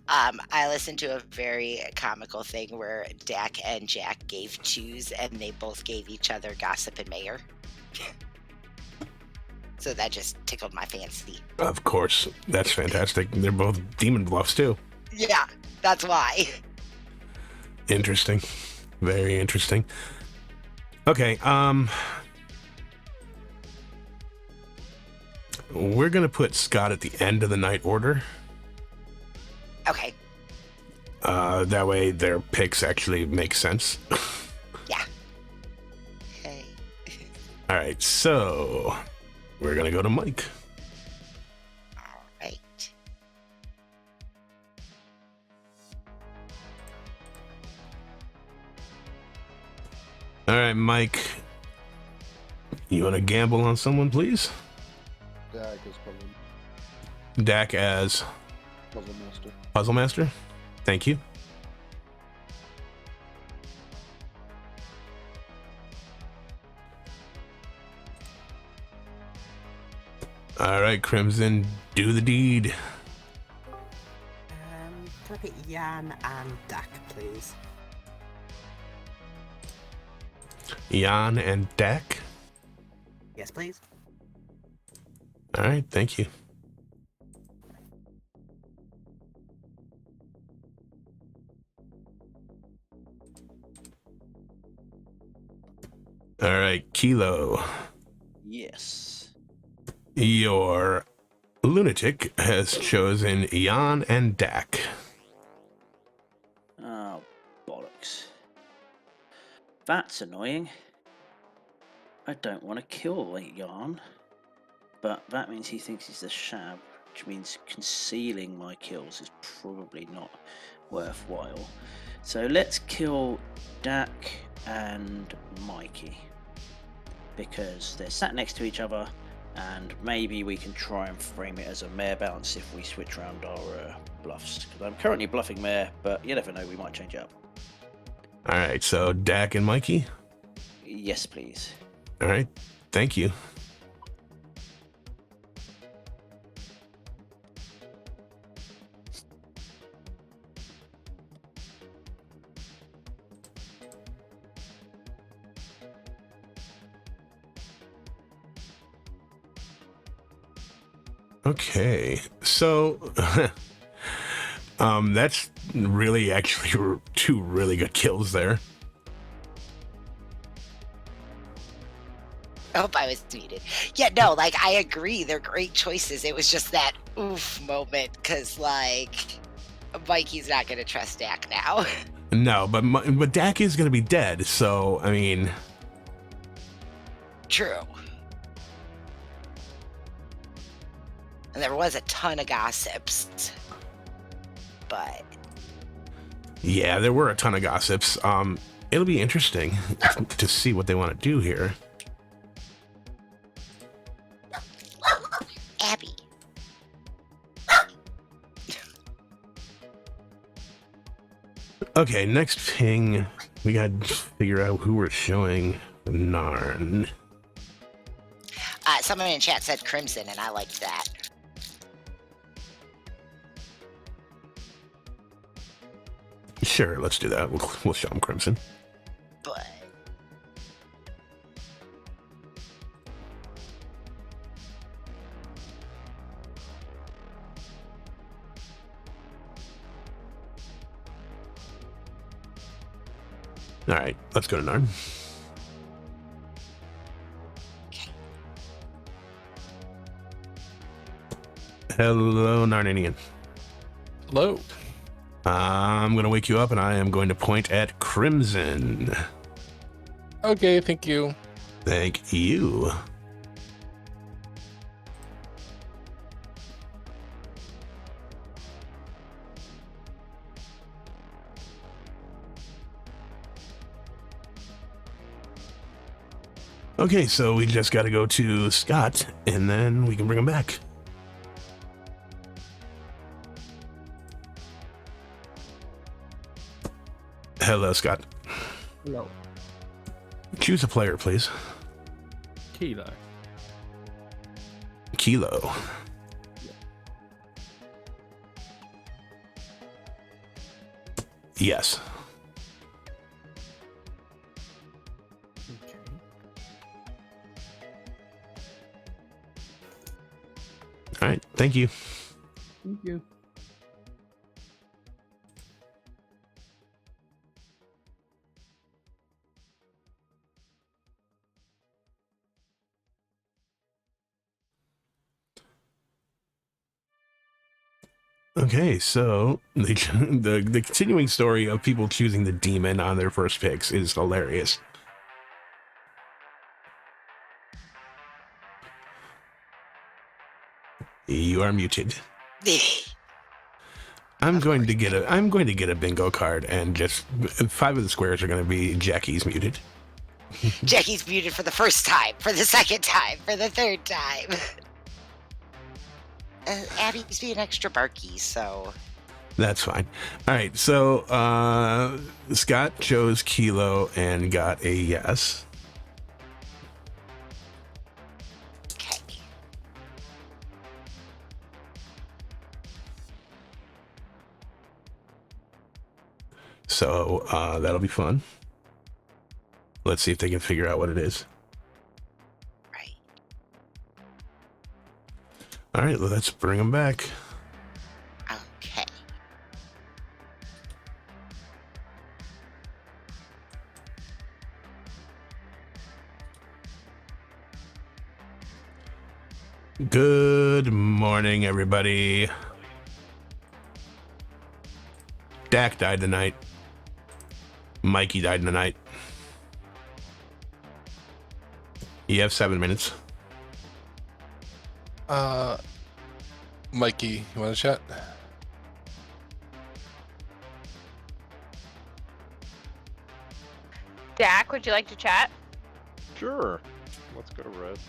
I listened to a very comical thing where Dak and Jack gave chews and they both gave each other gossip and mayor. So that just tickled my fancy. Of course, that's fantastic. They're both demon bluffs too. Yeah, that's why. Interesting. Very interesting. Okay, we're gonna put Scott at the end of the night order. Okay. That way their picks actually make sense. Yeah. Hey. All right, so we're gonna go to Mike. All right. All right, Mike. You want to gamble on someone, please? Dak is probably Dak as Puzzle Master. Puzzle Master. Thank you. All right, Crimson, do the deed. Can I pick Jan and Dak, please? Jan and Dak. Yes, please. All right, thank you. All right, Kilo. Yes. Your lunatic has chosen Jan and Dak. Oh, bollocks. That's annoying. I don't want to kill Jan, but that means he thinks he's a shab, which means concealing my kills is probably not worthwhile. So let's kill Dak and Mikey, because they're sat next to each other, and maybe we can try and frame it as a mare bounce if we switch around our bluffs. Because I'm currently bluffing mare, but you never know, we might change it up. All right, so Dak and Mikey. Yes, please. All right, thank you. Okay, so that's really actually two really good kills there. I hope I was muted. Yeah, no, like, I agree. They're great choices. It was just that oof moment, because, like, Mikey's not going to trust Dak now. No, but Dak is going to be dead, so, I mean... True. And there was a ton of gossips, but... Yeah, there were a ton of gossips. It'll be interesting to see what they want to do here. Okay, next thing, we got to figure out who we're showing Narn. Someone in chat said Crimson, and I liked that. Sure, let's do that. We'll show him Crimson. But All right, let's go to Narn. Hello, Narninian. Hello. I'm going to wake you up, and I am going to point at Crimson. Okay, thank you. Thank you. Okay, so we just got to go to Scott, and then we can bring him back. Hello, Scott. Hello. Choose a player, please. Kilo. Kilo. Yes. Okay. All right, thank you. Thank you. Okay, so the continuing story of people choosing the demon on their first picks is hilarious. You are muted. I'm going to get a bingo card, and just 5 of the squares are going to be Jackie's muted. Jackie's muted for the first time, for the second time, for the third time. Abby's being extra barky, so That's fine. All right, so Scott chose Kilo and got a yes. okay. So that'll be fun. Let's see if they can figure out what it is. Right. All right, let's bring them back. Okay. Good morning, everybody. Dak died tonight. Mikey died tonight. You have 7 minutes. Mikey, you want to chat? Dak, would you like to chat? Sure. Let's go to red.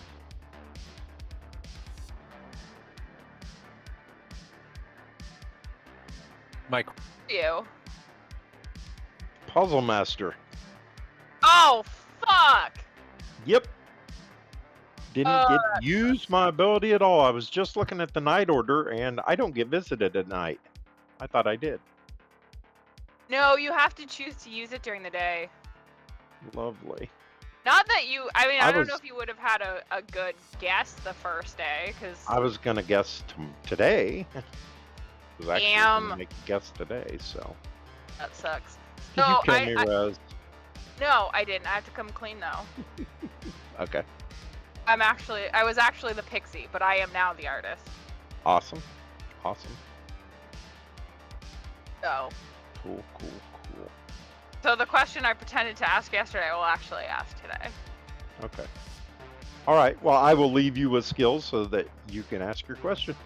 Mike. You. Puzzle Master. Oh, fuck! Yep. Didn't get to use my ability at all. I was just looking at the night order, and I don't get visited at night. I thought I did. No, you have to choose to use it during the day. Lovely. Not that you, I mean, I don't know was- if you would have had a good guess the first day, because... I was gonna guess today. I was actually Damn. gonna make a guess today, so. That sucks. Did No, you kill me, Rez? No, I didn't. I have to come clean, though. Okay. I was actually the pixie, but I am now the artist. Awesome. Awesome. So... Cool. So the question I pretended to ask yesterday, I will actually ask today. Okay. All right. Well, I will leave you with skills so that you can ask your question.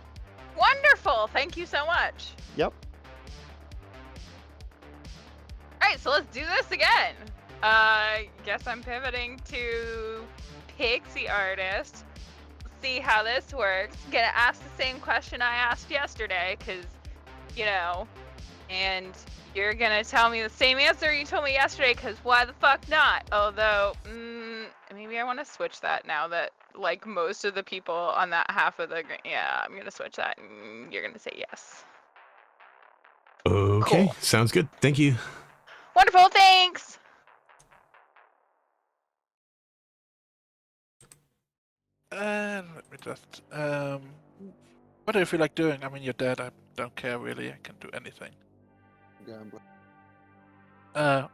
Wonderful! Thank you so much. Yep. Alright, so let's do this again. Guess I'm pivoting to Pixie Artist. See how this works. Gonna ask the same question I asked yesterday, because, you know, and You're gonna tell me the same answer you told me yesterday, because why the fuck not? Although, maybe I want to switch that now that, like, most of the people on that half of the... Yeah, I'm gonna switch that, and you're gonna say yes. Okay, Cool. sounds good. Thank you. Wonderful, thanks! And let me just. What do you feel like doing? I mean, you're dead. I don't care really. I can do anything. Gambler.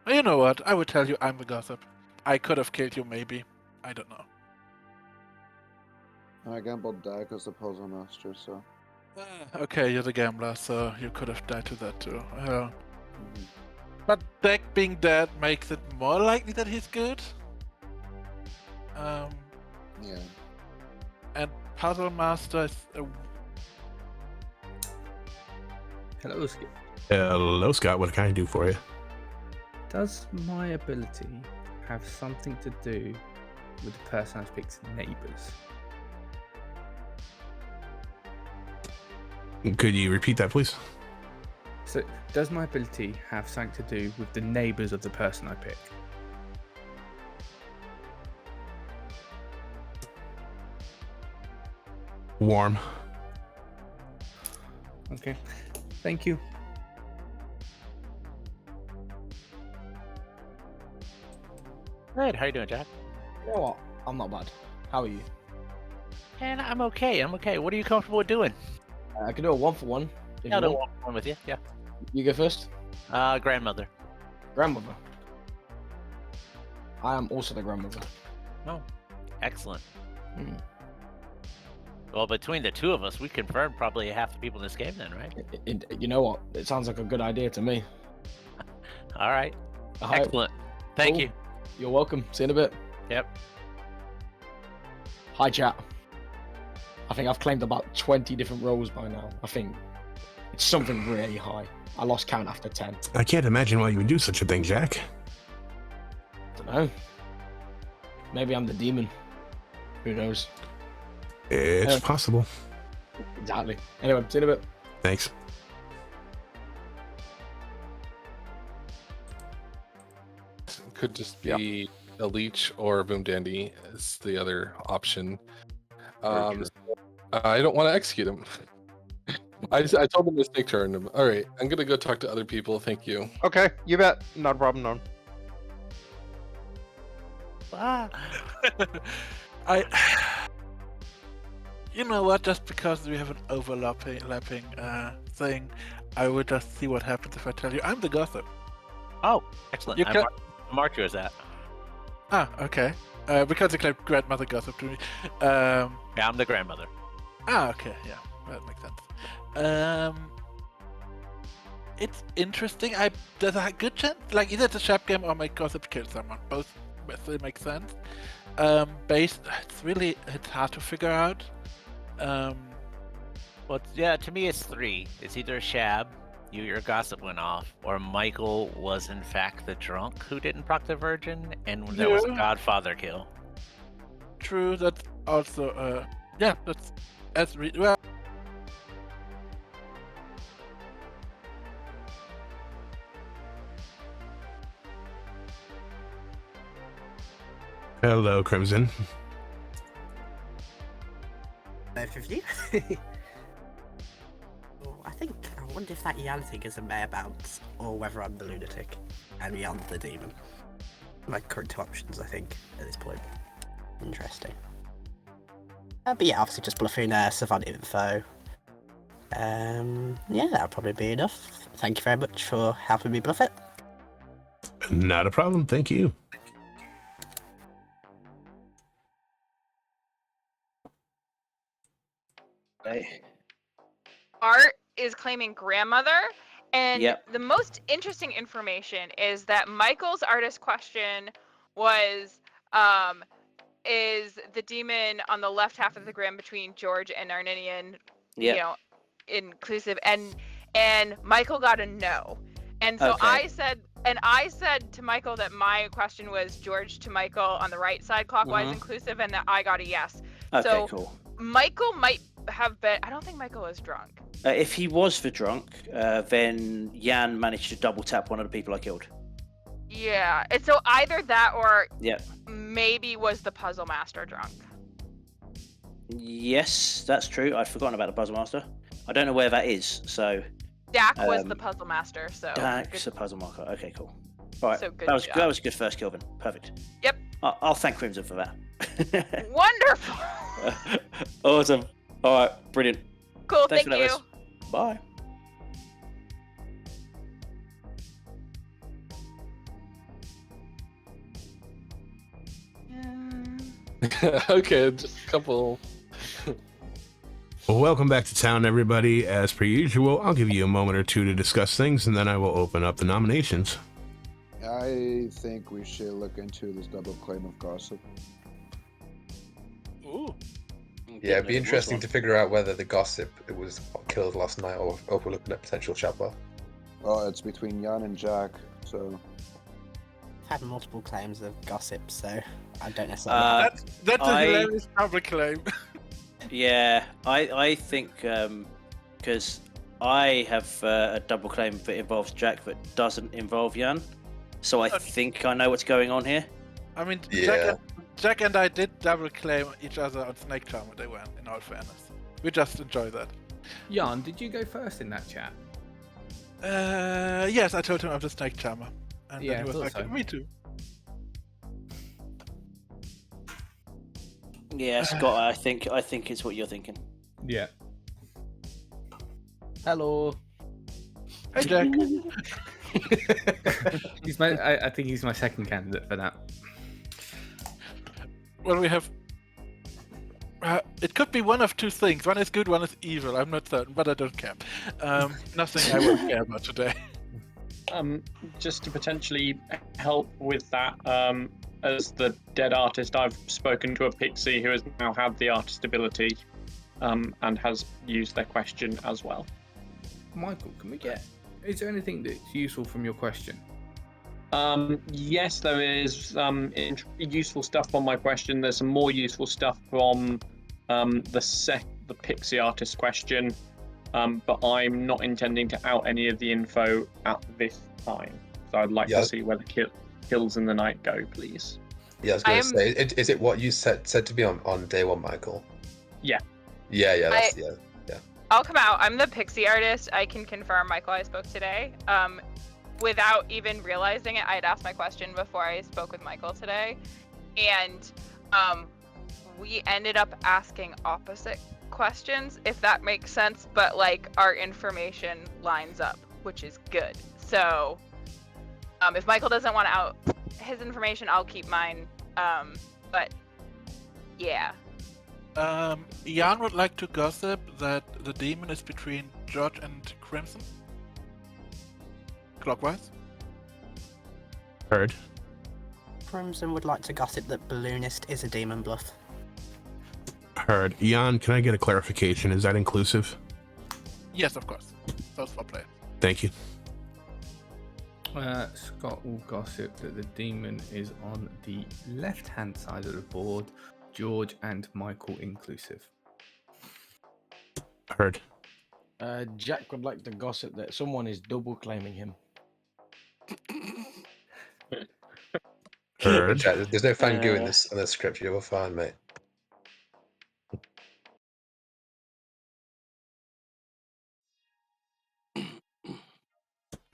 You know what? I would tell you I'm the gossip. I could have killed you, maybe. I don't know. I gambled die because the puzzle master, so. Okay, you're the gambler, so you could have died to that too. But Deck being dead makes it more likely that he's good. Yeah. And Puzzle Master is Hello, Skip. Hello, Scott. What can I do for you? Does my ability have something to do with the person I've picked's neighbours? Could you repeat that, please? So, does my ability have something to do with the neighbours of the person I pick? Warm. Okay. Thank you. Good. How you doing, Jack? You know what? I'm not bad. How are you? And I'm okay. I'm okay. What are you comfortable with doing? I can do a 1-for-1. if I'll you do want. one with you. Yeah. You go first. Grandmother. Grandmother. I am also the grandmother. Oh, excellent. Hmm. Well, between the two of us, we confirmed probably half the people in this game then, right? You know what? It sounds like a good idea to me. All right. All right. Excellent. Thank Cool. you. You're welcome. See you in a bit. Yep. Hi, chat. I think I've claimed about 20 different roles by now. I think it's something really high. I lost count after 10. I can't imagine why you would do such a thing, Jack. Don't know. Maybe I'm the demon. Who knows? It's possible. Exactly. Anyway, see you in a bit. Thanks. Could just be a leech or a boom dandy is the other option. I don't want to execute him. I told him to take turn him. All right, I'm gonna go talk to other people. Thank you. Okay, you bet. Not a problem, Norm. You know what? Just because we have an overlapping thing, I would just see what happens if I tell you I'm the gossip. Oh, excellent. You I can- mark you as that. Ah, okay. Because you claimed grandmother gossip to me. Yeah, I'm the grandmother. Ah, okay. Yeah, that makes sense. It's interesting. There's a good chance, like either it's a trap game or my gossip kill someone. Both still make sense. It's hard to figure out. Well, yeah, to me it's three. It's either Shab, your gossip went off, or Michael was in fact the drunk who didn't proc the virgin, and there was a Yeah. Godfather kill. True. That's also yeah. Well. Hello, Crimson. Both of you. I wonder if that Yan thing is a mare bounce or whether I'm the lunatic and Yan's the demon. My current two options, I think, at this point. Interesting. But yeah, obviously just bluffing savant info. Yeah, that'll probably be enough. Thank you very much for helping me bluff it. Not a problem. Thank you. Hey. Art is claiming grandmother, and Yep. the most interesting information is that Michael's artist question was, is the demon on the left half of the grim between George and Arninian, you Yep. know, inclusive, and Michael got a no. And so Okay. I said to Michael that my question was George to Michael on the right side clockwise Mhm. inclusive, and that I got a yes. Okay, So cool. Michael might have been, I don't think Michael is drunk. If he was the drunk, then Jan managed to double tap one of the people I killed. Yeah. And so either that or Yeah. maybe was the puzzle master drunk. Yes, that's true. I'd forgotten about the puzzle master. I don't know where that is, so. Dak was the puzzle master, so. Dak's a puzzle marker. Okay, cool. All right, So good that job. was a good first kill then. Perfect. Yep. I'll thank Crimson for that. Wonderful. Awesome. All right, brilliant. Cool. Thanks Thank for that, you. Rez. Bye. Okay, just a couple. Well, welcome back to town, everybody. As per usual, I'll give you a moment or two to discuss things, and then I will open up the nominations. I think we should look into this double claim of gossip. Ooh. Yeah, it'd be interesting to figure out whether the gossip it was killed last night or if we're looking at potential chapter. Oh, it's between Jan and Jack, so. I've had multiple claims of gossip, so I don't necessarily. That's a hilarious double claim. Yeah, I think because I have a double claim that involves Jack that doesn't involve Jan, so I think I know what's going on here. I mean, Yeah. Jack and I did double claim each other on Snake Charmer. They were, in all fairness. We just enjoy that. Jan, did you go first in that chat? Yes, I told him I'm the Snake Charmer, and Yeah, then he was I like, thought so. "Me too." Yeah, Scott, I think it's what you're thinking. Yeah. Hello. Hey, Jack. I think he's my second candidate for that. Well, we have. It could be one of two things. One is good, one is evil. I'm not certain, but I don't care. Nothing I would care about today. Just to potentially help with that, as the dead artist, I've spoken to a pixie who has now had the artist ability, and has used their question as well. Michael, is there anything that's useful from your question? Yes, there is useful stuff on my question. There's some more useful stuff from the pixie artist question, but I'm not intending to out any of the info at this time. So I'd like to see where the kills in the night go, please. Yeah, I was going to say, is it what you said to be on day one, Michael? Yeah. Yeah, that's, yeah. I'll come out. I'm the pixie artist. I can confirm Michael I spoke today. Without even realizing it, I had asked my question before I spoke with Michael today. And we ended up asking opposite questions, if that makes sense. But like our information lines up, which is good. So if Michael doesn't want to out his information, I'll keep mine. But yeah. Jan would like to gossip that the demon is between George and Crimson. Clockwise. Heard. Crimson would like to gossip that Balloonist is a demon bluff. Heard. Jan, can I get a clarification? Is that inclusive? Yes, of course. Those four players. Thank you. Scott will gossip that the demon is on the left-hand side of the board, George and Michael inclusive. Heard. Jack would like to gossip that someone is double claiming him. Heard. There's no fangoo in the script. You're fine, mate.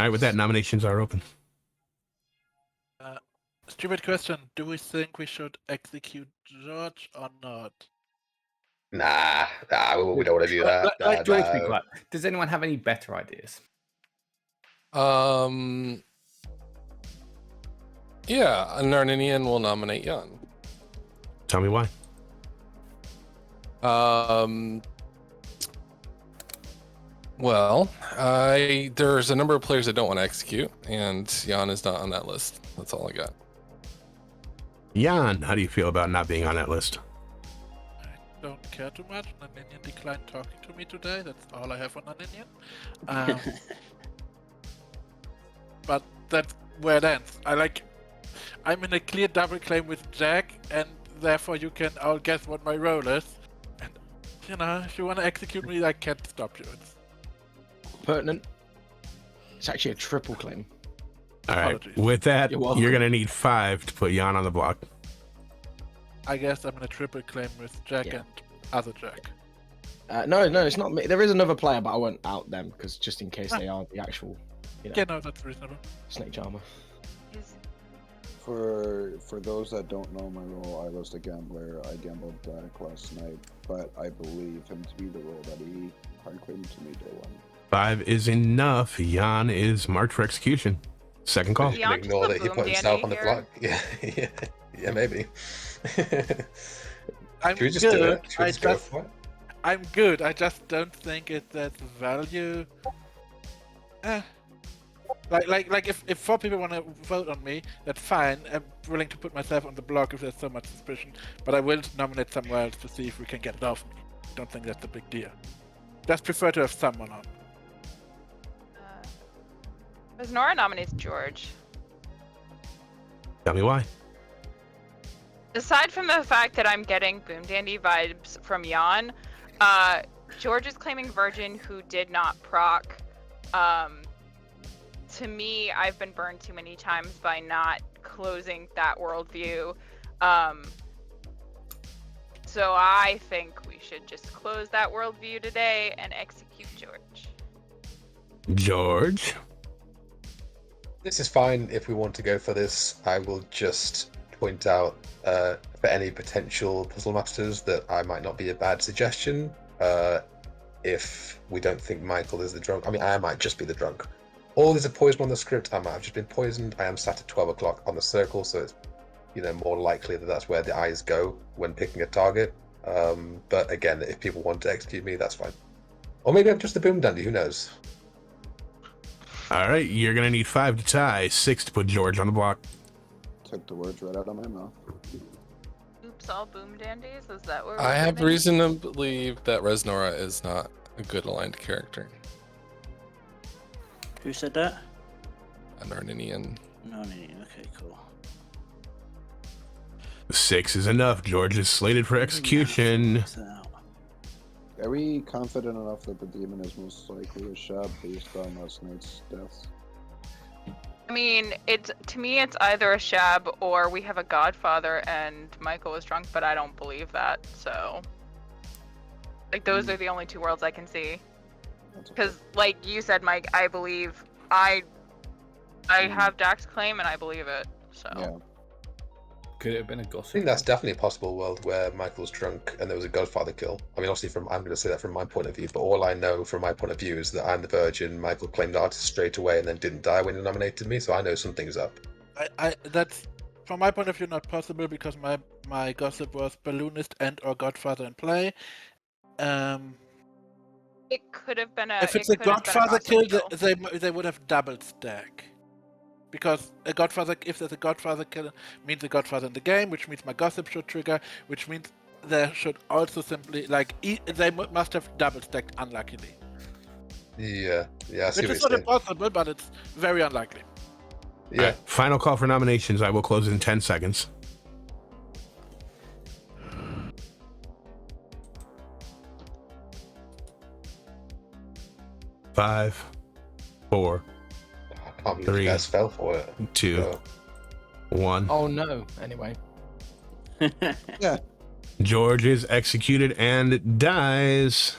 All right, with that, nominations are open. Stupid question. Do we think we should execute George or not? Nah, we don't want to do that. Nah. Does anyone have any better ideas? Yeah, an Arninian will nominate Jan. Tell me why. Well, there's a number of players that don't want to execute, and Jan is not on that list. That's all I got. Jan, how do you feel about not being on that list? I don't care too much. Naninian declined talking to me today. That's all I have on Naninian. But that's where it ends. I'm in a clear double claim with Jack, and therefore you can all guess what my role is. And, if you want to execute me, I can't stop you. pertinent. It's actually a triple claim. All right. Apologies. With that, You're welcome. you're gonna need 5 to put Jan on the block. I guess I'm gonna triple claim with Jack Yeah. and other Jack. No, it's not me. There is another player, but I won't out them because just in case they are the actual, Yeah, no, that's reasonable. snake charmer. For those that don't know my role, I was the gambler. I gambled black last night, but I believe him to be the role that he hard claimed to me day one. 5 is enough. Jan is marked for execution. Second call. Jan Ignore just that he the put boom himself dandy on the here. block. Yeah, maybe. I'm Should we just do good. it? Should we just go for it? I'm good. I just don't think it has value. Like if 4 people want to vote on me, that's fine. I'm willing to put myself on the block if there's so much suspicion. But I will nominate somewhere else to see if we can get it off me. Don't think that's a big deal. Just prefer to have someone on. As Nora nominates George. Tell me why. Aside from the fact that I'm getting Boom Dandy vibes from Jan, George is claiming Virgin who did not proc. To me, I've been burned too many times by not closing that worldview. So I think we should just close that worldview today and execute George. George. This is fine if we want to go for this. I will just point out for any potential puzzle masters that I might not be a bad suggestion. If we don't think Michael is the drunk, I mean, I might just be the drunk. Or there's a poison on the script. I might have just been poisoned. I am sat at 12 o'clock on the circle, so it's more likely that that's where the eyes go when picking a target. But again, if people want to execute me, that's fine. Or maybe I'm just the boom dandy. Who knows? All right, you're gonna need 5 to tie, 6 to put George on the block. Took the words right out of my mouth. Oops, all Boom Dandies? Is that where I we're have heading? reason to believe that Resnora is not a good aligned character. Who said that? An Arninian. No, okay, cool. 6 is enough. George is slated for execution. Are we confident enough that the demon is most likely a Shab based on last night's deaths? I mean, to me, it's either a Shab or we have a Godfather and Michael was drunk, but I don't believe that. So, like, those are the only 2 worlds I can see. Because, like you said, Mike, I believe I have Dax's claim and I believe it. So. Yeah. Could it have been a gossip? I think that's definitely a possible world where Michael's drunk and there was a Godfather kill. I mean, obviously, I'm going to say that from my point of view, but all I know from my point of view is that I'm the virgin. Michael claimed artist straight away and then didn't die when he nominated me, so I know something's up. That's from my point of view not possible because my gossip was balloonist and or Godfather in play. It could have been a. If it's a Godfather kill, they would have double stack. Because if there's a Godfather kill, means a Godfather in the game, which means my gossip should trigger, which means there should also simply they must have double stacked unluckily. Yeah, I see Which what is you're not saying. impossible, but it's very unlikely. Yeah. All right, final call for nominations. I will close in 10 seconds. Five, 4, I can't believe 3, you guys fell for it. 2, No. 1. Oh no. Anyway. Yeah. George is executed and dies.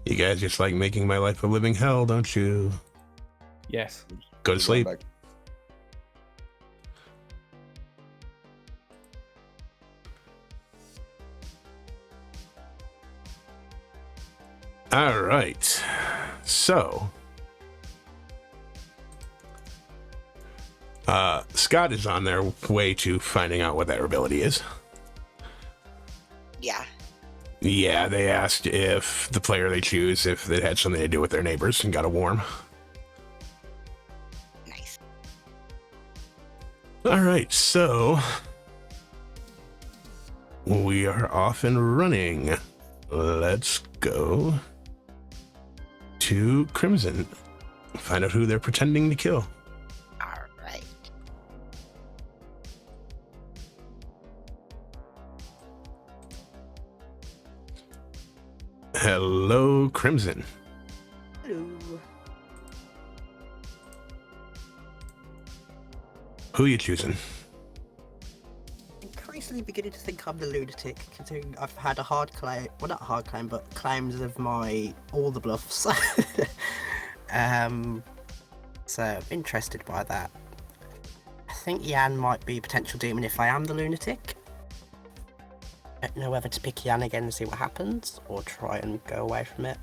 You guys just like making my life a living hell, don't you? Yes. Go to sleep. Back. All right. So, Scott is on their way to finding out what their ability is. Yeah. Yeah, they asked if the player they choose, if it had something to do with their neighbors, and got a warm. Nice. All right, so we are off and running. Let's go to Crimson. Find out who they're pretending to kill. All right. Hello, Crimson. Who are you choosing? Increasingly beginning to think I'm the lunatic, considering I've had a hard claim, well not a hard claim, but claims of all the bluffs. So I'm interested by that. I think Yan might be a potential demon if I am the lunatic. I don't know whether to pick Yan again and see what happens, or try and go away from it.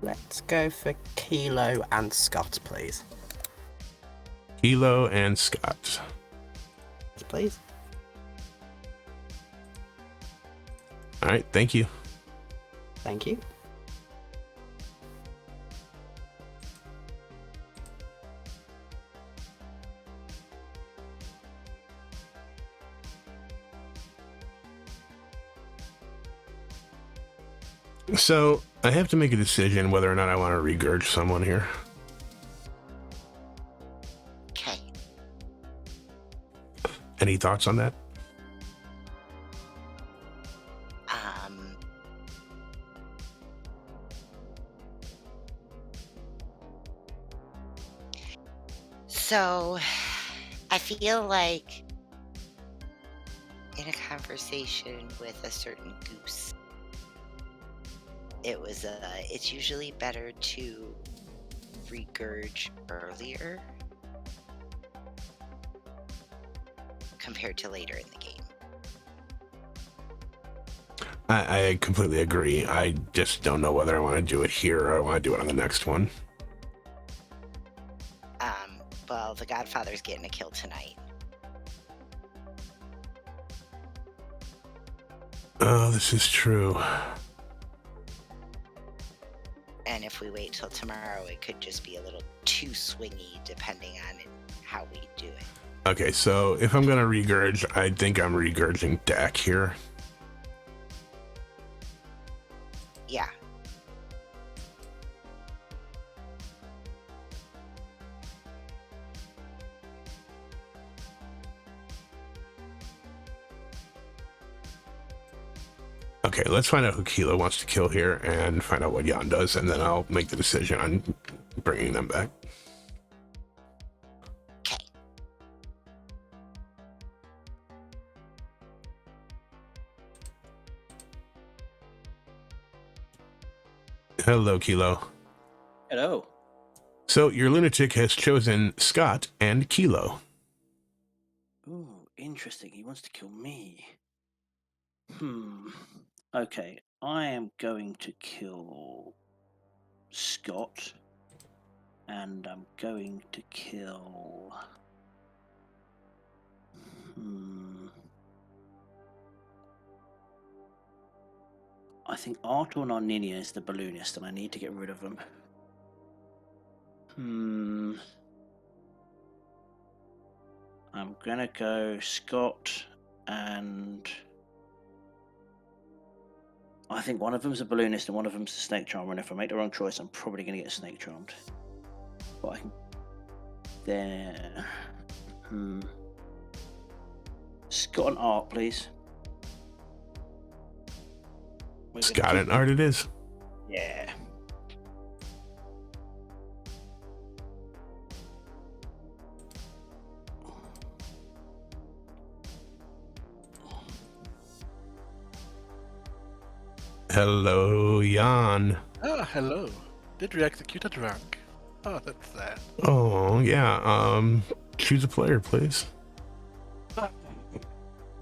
Let's go for Kilo and Scott, please. Kilo and Scott. Please. All right, thank you. Thank you. So I have to make a decision whether or not I want to regurge someone here. Okay. Any thoughts on that? So I feel like in a conversation with a certain Goose, it's usually better to regurge earlier compared to later in the game. I completely agree. I just don't know whether I want to do it here or I want to do it on the next one. Well, the Godfather's getting a kill tonight. Oh, this is true. And if we wait till tomorrow, it could just be a little too swingy depending on how we do it. Okay, so if I'm going to regurge, I think I'm regurging Dak here. Yeah. Okay, let's find out who Kilo wants to kill here and find out what Jan does, and then I'll make the decision on bringing them back. Okay. Hello, Kilo. Hello. So your lunatic has chosen Scott and Kilo. Ooh, interesting. He wants to kill me. Okay, I am going to kill Scott, and I'm going to kill. I think Artur Narninia is the balloonist, and I need to get rid of him. I'm gonna go Scott, and I think one of them's a balloonist and one of them's a snake charmer, and if I make the wrong choice, I'm probably gonna get snake charmed. But I can. There. Scott and Art, please. Scott and Art it is. Yeah. Hello, Jan. Oh, hello. Did you execute a drunk? Oh, that's sad. Oh, yeah. Choose a player, please.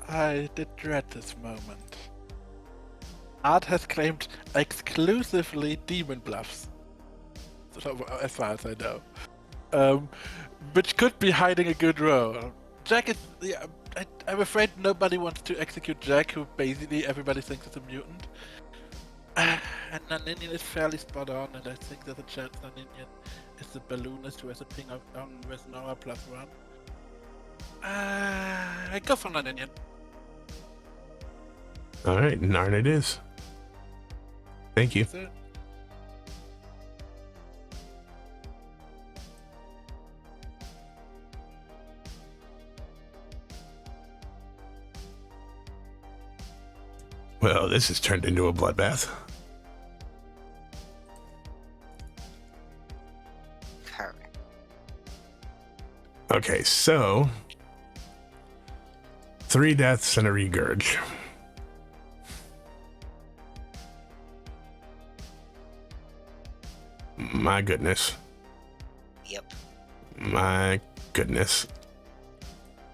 I did dread this moment. Art has claimed exclusively demon bluffs, as far as I know, which could be hiding a good roll. Jack is, yeah, I'm afraid nobody wants to execute Jack, who basically everybody thinks is a mutant. And Naninian is fairly spot on, and I think there's a chance Naninian is the balloonist who has a ping on Resnora +1. I go for Naninian. All right, Narn it is. Thank you. Well, this has turned into a bloodbath. Okay, so 3 deaths and a regurge. My goodness. Yep. My goodness.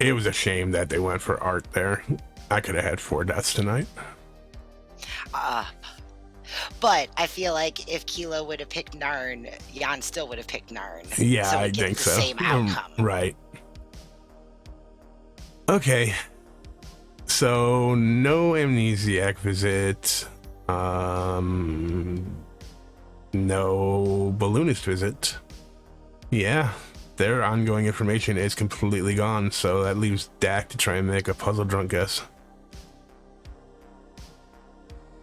It was a shame that they went for art there. I could have had 4 deaths tonight. But I feel like if Kilo would have picked Narn, Jan still would have picked Narn. Yeah, so I think the so. Same outcome. Right. Okay. So no amnesiac visit. No balloonist visit. Yeah. Their ongoing information is completely gone, so that leaves Dak to try and make a puzzle drunk guess.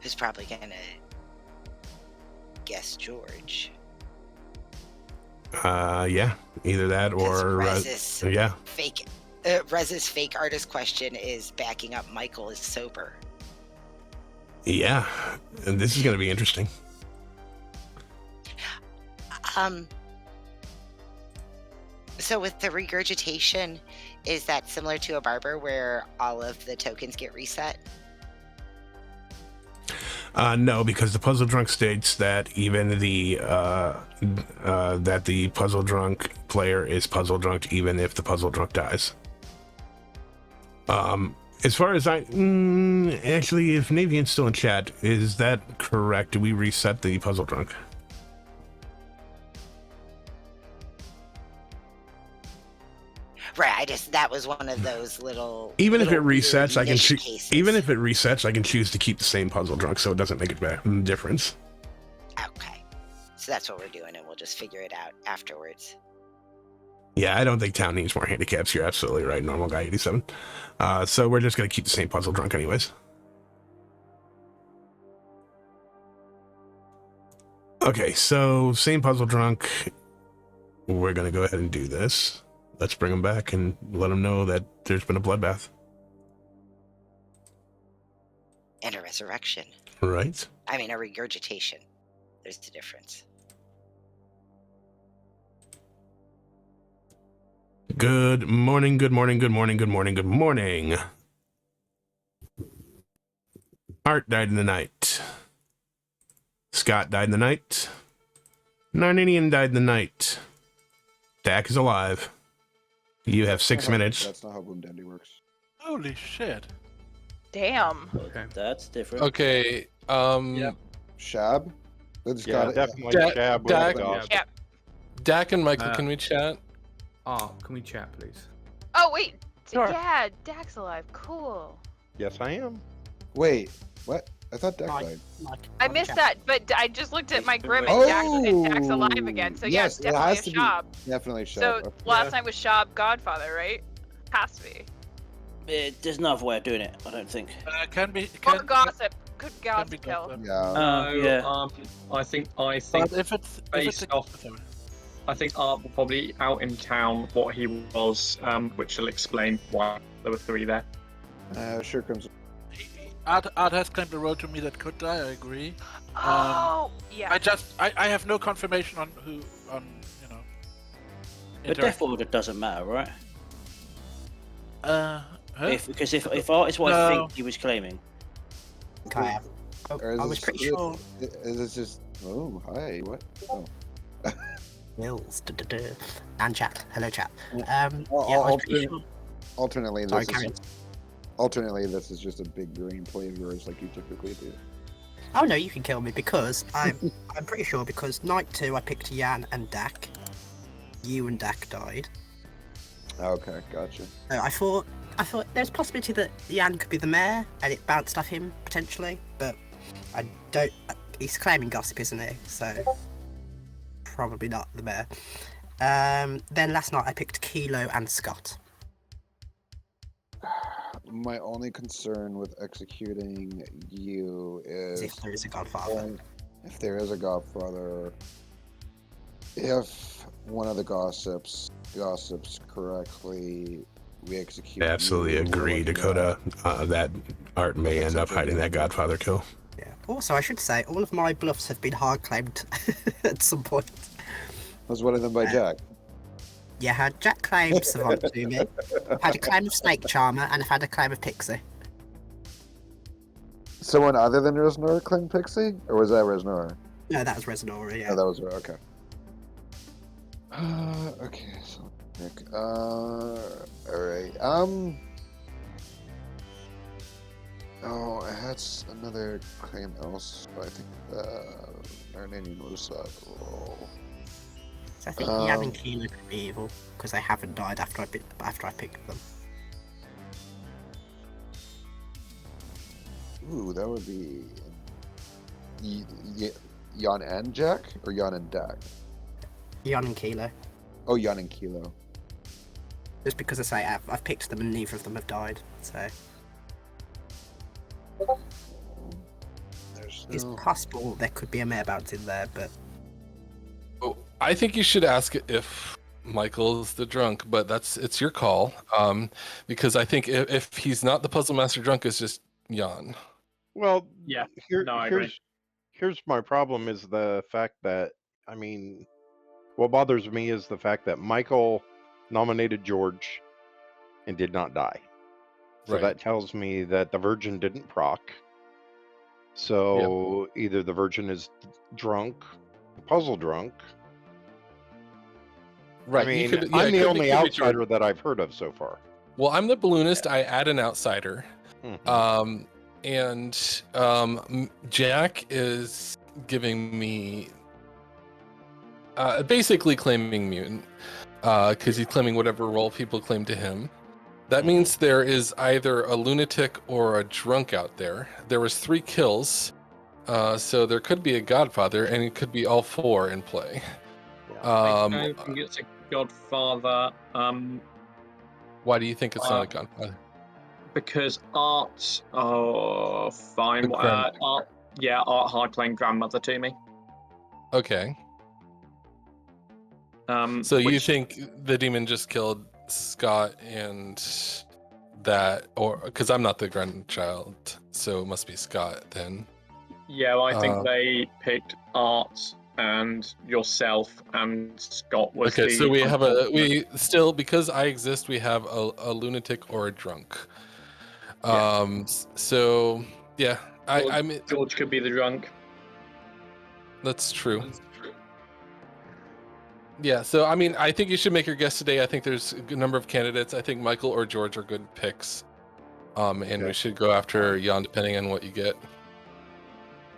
Who's probably gonna guess George? Yeah, either that or Rez's yeah. Rez's fake artist question is backing up Michael is sober. Yeah, and this is going to be interesting. So with the regurgitation, is that similar to a barber where all of the tokens get reset? No, because the puzzle drunk states that even the that the puzzle drunk player is puzzle drunk even if the puzzle drunk dies. As far as actually, if Navian's still in chat, is that correct? Do we reset the puzzle drunk? Right. That was one of those little. Even if it little resets, weird I can niche choose. cases. Even if it resets, I can choose to keep the same puzzle drunk, so it doesn't make a difference. Okay. So that's what we're doing, and we'll just figure it out afterwards. Yeah, I don't think town needs more handicaps. You're absolutely right, normal guy 87. So we're just gonna keep the same puzzle drunk, anyways. Okay, so same puzzle drunk. We're gonna go ahead and do this. Let's bring him back and let him know that there's been a bloodbath. And a resurrection. Right. I mean, a regurgitation. There's the difference. Good morning, good morning, good morning, good morning, good morning. Art died in the night. Scott died in the night. Narninian died in the night. Dak is alive. You have 6 minutes. That's not how Boom Dandy works. Holy shit. Damn. Okay. That's different. Okay. Shab? That's Yeah, got definitely Dak- Shab with Dak- the Goss. Yep. Dak and Michael, Uh, can we chat? Oh, can we chat, please? Oh wait. Sure. Yeah, Dak's alive. Cool. Yes, I am. Wait, what? I thought Dak Mike, died. I missed that, but I just looked at my grim and, Oh! Dak's alive again. So Yes, yeah, it definitely has a to be. Shab. Definitely Shab. So Okay. last time was Shab Godfather, right? Has to be. There's no other way of doing it, I don't think. Can be. Or Can, gossip. Could be gossip kill. gossip. Yeah. No, yeah. I think But if it's based off- I think Art will probably out in town what he was, which will explain why there were 3 there. Sure comes. Art has claimed a role to me that could die. I agree. Oh, yeah. I have no confirmation on who on you know. But death order doesn't matter, right? Huh? Because if Art is what I No. think he was claiming. Okay. Or is I this- was pretty sure. Is this just? Oh, hi. What? Oh. Mills. And chat. Hello, chat. Well, Yeah, I was pretty sure. Alternately, Sorry, this carry is this is just a big green play of yours, like you typically do. Oh no, you can kill me because I'm pretty sure because night 2 I picked Jan and Dak. You and Dak died. Okay, gotcha. So I thought there's a possibility that Jan could be the mayor and it bounced off him potentially, but I don't. He's claiming gossip, isn't he? So probably not the mayor. Then last night I picked Kilo and Scott. My only concern with executing you is If there is a godfather. If there is a godfather, if one of the gossips correctly, we execute. Absolutely you, agree, Dakota. That Art may end up hiding that Godfather kill. Yeah. Also, I should say all of my bluffs have been hard claimed at some point. Was one of them by Jack? Yeah, Jack claimed Savant to me. I've had a claim of Snake Charmer, and I've had a claim of Pixie. Someone other than Resnora claimed Pixie? Or was that Resnora? No, that was Resnora, yeah. Oh, that was her, okay. Okay, so Nick. Alright. Oh, I had another claim else, but I think Narnanian was that role. So I think Yan and Keela could be evil, because they haven't died after I picked them. Ooh, that would be Jan and Jack, or Jan and Dak? Yan and Kilo. Oh, Jan and Kilo. Just because I say I've picked them and neither of them have died, so it's possible there could be a mare bounce in there, but I think you should ask if Michael's the drunk, but it's your call. Because I think if he's not the puzzle master drunk, it's just Jan. Well, yeah. I agree. Here's my problem is the fact that, I mean, what bothers me is the fact that Michael nominated George and did not die. So Right. that tells me that the Virgin didn't proc. So either the Virgin is drunk, puzzle drunk. Right. I mean, Could, I'm the only could be outsider that I've heard of so far. Well, I'm the balloonist. I add an outsider. Mhm. Jack is giving me basically claiming mutant because he's claiming whatever role people claim to him. That means there is either a lunatic or a drunk out there. There was 3 kills, so there could be a Godfather, and it could be all 4 in play. I don't think it's a Godfather. Why do you think it's not a Godfather? Because Art, fine. Art hard playing grandmother to me. Okay. So you think the demon just killed Scott and that, or because I'm not the grandchild, so it must be Scott then. Yeah, well, I think they picked Art and yourself, and Scott was okay. the So we have because I exist, we have a lunatic or a drunk. So yeah, I mean George could be the drunk. That's true. Yeah, so I mean, I think you should make your guess today. I think there's a good number of candidates. I think Michael or George are good picks. And we should go after Jan depending on what you get.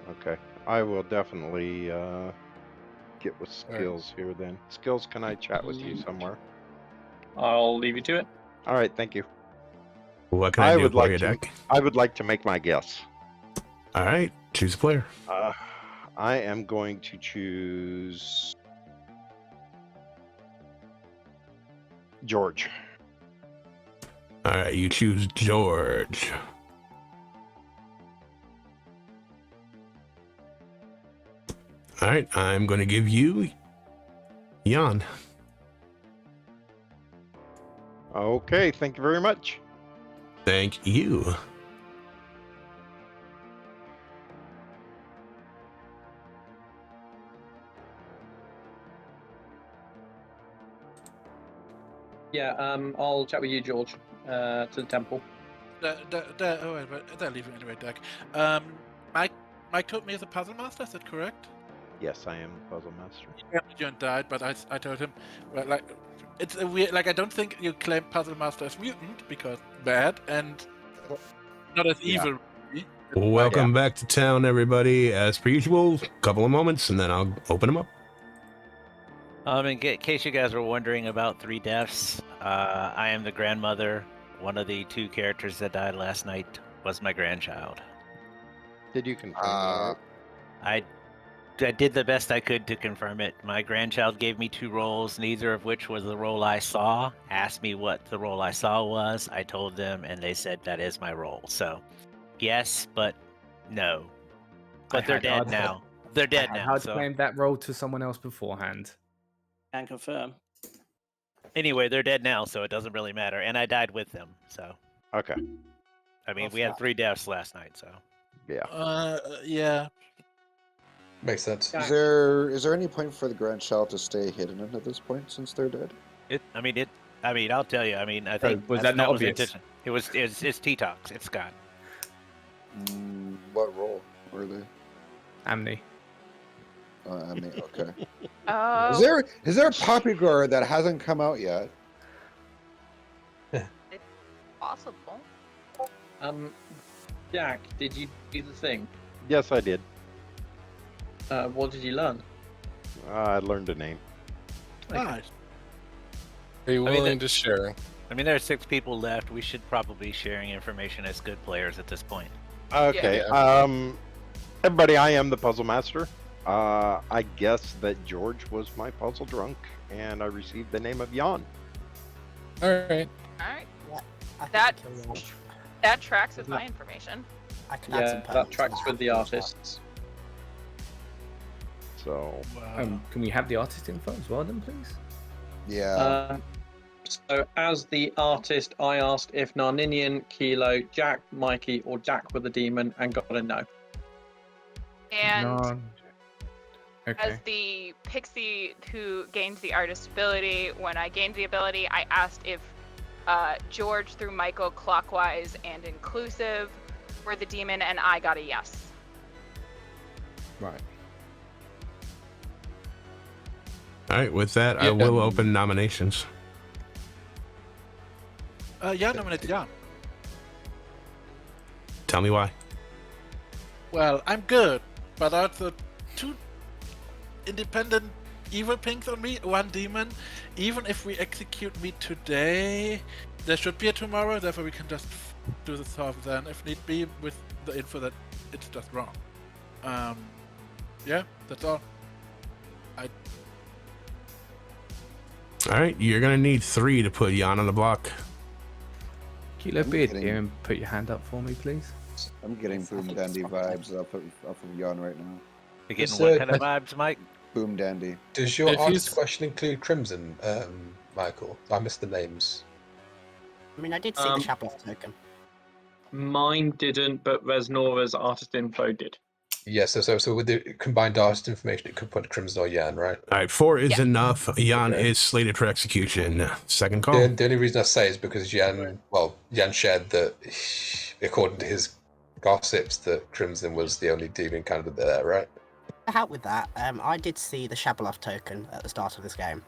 Okay. I will definitely get with Skills here then. Skills, can I chat with you somewhere? I'll leave you to it. All right, thank you. What can I do for you, Deck? I would like to make my guess. All right, choose a player. I am going to choose George. All right, you choose George. All right, I'm going to give you Jan. Okay, thank you very much. Thank you. Yeah, I'll chat with you, George, to the temple. They're leaving anyway, Doug. Mike told me as a puzzle master, is that correct? Yes, I am the puzzle master. John died, but I told him, well, like, it's a weird, like, I don't think you claim puzzle master as mutant because bad and not as evil. Welcome back to town, everybody. As per usual, couple of moments, and then I'll open them up. In case you guys were wondering about 3 deaths, I am the grandmother. One of the 2 characters that died last night was my grandchild. Did you confirm that? I did the best I could to confirm it. My grandchild gave me 2 roles, neither of which was the role I saw. Asked me what the role I saw was. I told them, and they said that is my role. So, yes, but no. But they're dead now. They're dead now. I'd claimed that role to someone else beforehand. Can confirm. Anyway, they're dead now, so it doesn't really matter. And I died with them, so. Okay. I mean, we had 3 deaths last night, so. Yeah. Yeah. Makes sense. Is there any point for the grandchild to stay hidden at this point since they're dead? I mean, I'll tell you. I mean, I think was that not obvious? intention. It's T-Tox. It's Scott. What role were they? Amni. I mean, okay. Oh, Is there a Poppy Grower that hasn't come out yet? it's possible. Jack, did you do the thing? Yes, I did. What did you learn? I learned a name. Nice. Are you I mean, willing to share? I mean, there are 6 people left. We should probably be sharing information as good players at this point. Okay. Everybody, I am the puzzle master. I guess that George was my puzzle drunk, and I received the name of Jan. All right. All right. I think That I killed one. that tracks with my information. I can add some Yeah, that permanents tracks to with the artists. So, Can we have the artist info as well, then, please? Yeah. So as the artist, I asked if Narninian, Kilo, Jack, Mikey, or Jack were the demon, and got a no. And No. Okay. as the pixie who gained the artist ability, when I gained the ability, I asked if George through Michael clockwise and inclusive were the demon, and I got a yes. Right. All right, with that, I will open nominations. Yeah, nominated Jan. Tell me why. Well, I'm good, but are the 2 independent evil pinks on me, 1 demon. Even if we execute me today, there should be a tomorrow, therefore we can just do the solve then, if need be, with the info that it's just wrong. Yeah, that's all. All right, you're going to need 3 to put Jan on the block. Kilo I'm Beard kidding. here and put your hand up for me, please. I'm getting Boom Dandy vibes off of Jan right now. You're getting what kind of vibes, Mike? Boom Dandy. Does your If artist he's- question include Crimson, Michael? I missed the names. I mean, I did see the Shabloff token. Mine didn't, but Resnora's artist info did. Yes, so with the combined artist information, it could put Crimson or Yan, right? All right, 4 is Yeah. enough. Jan Okay. is slated for execution. Second call. The only reason I say is because Yan shared that, according to his gossips, that Crimson was the only demon candidate there, right? To help with that, I did see the Shabloff token at the start of this game.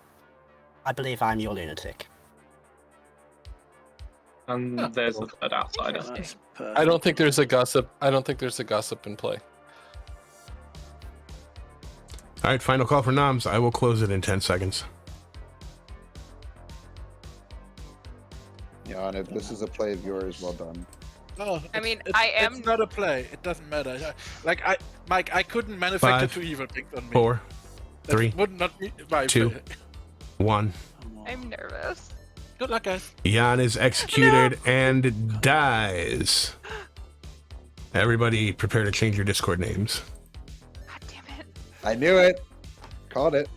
I believe I'm your lunatic. And there's the third outsider. That's I don't think there's a gossip. I don't think there's a gossip in play. All right, final call for noms. I will close it in 10 seconds. Jan, if this is a play of yours, well done. Oh, I mean, It's not a play. It doesn't matter. Mike, I couldn't manufacture 5, 2 evil pinks on me. 4, That 3, would not be my 2, play. 1. I'm nervous. Good luck, guys. Jan is executed and dies. Everybody prepare to change your Discord names. God damn it. I knew it. Called it.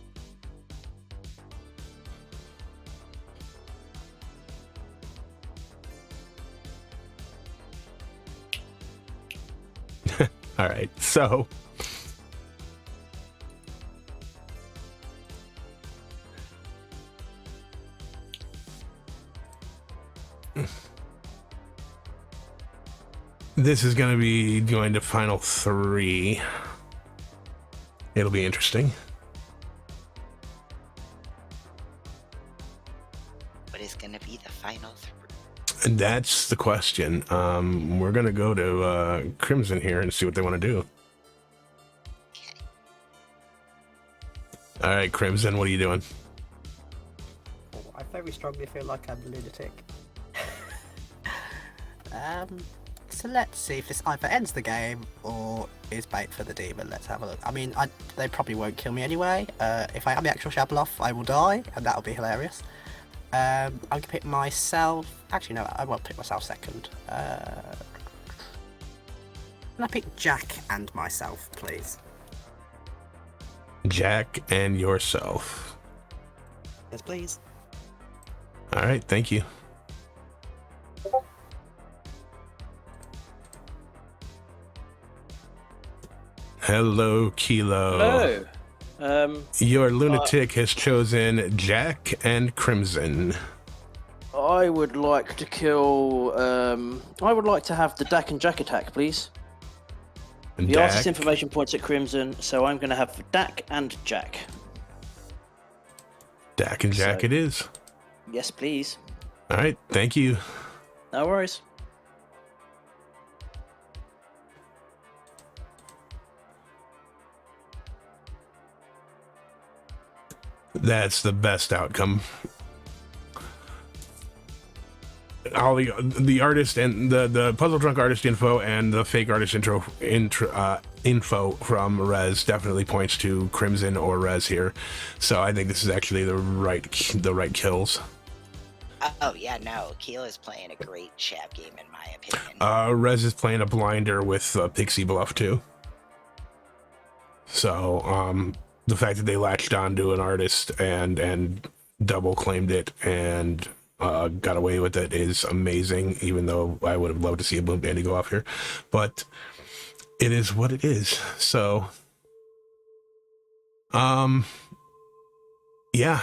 All right, so this is going to be going to final 3. It'll be interesting. What is going to be the final 3? And that's the question. We're going to go to Crimson here and see what they want to do. All right, Crimson, what are you doing? Oh, I very strongly feel like I'm a lunatic. So let's see if this either ends the game or is bait for the demon. Let's have a look. I mean, they probably won't kill me anyway. If I am the actual Shabloff, I will die, and that'll be hilarious. I'm gonna pick myself. Actually, no, I won't pick myself second. Can I pick Jack and myself, please? Jack and yourself. Yes, please. All right, thank you. Hello, Kilo. Hello. Your lunatic has chosen Jack and Crimson. I would like to kill. I would like to have the Dak and Jack attack, please. The Dak. artist information points at Crimson, so I'm going to have Dak and Jack. Dak and Jack it is. Yes, please. All right, thank you. No worries. That's the best outcome. All the artist and the puzzle drunk artist info and the fake artist info from Rez definitely points to Crimson or Rez here. So I think this is actually the right kills. Oh yeah, no, Keela's playing a great Shab game in my opinion. Rez is playing a blinder with Pixie Bluff too. So the fact that they latched on to an artist and double claimed it and got away with it is amazing, even though I would have loved to see a Boom Dandy go off here. But it is what it is. So, yeah.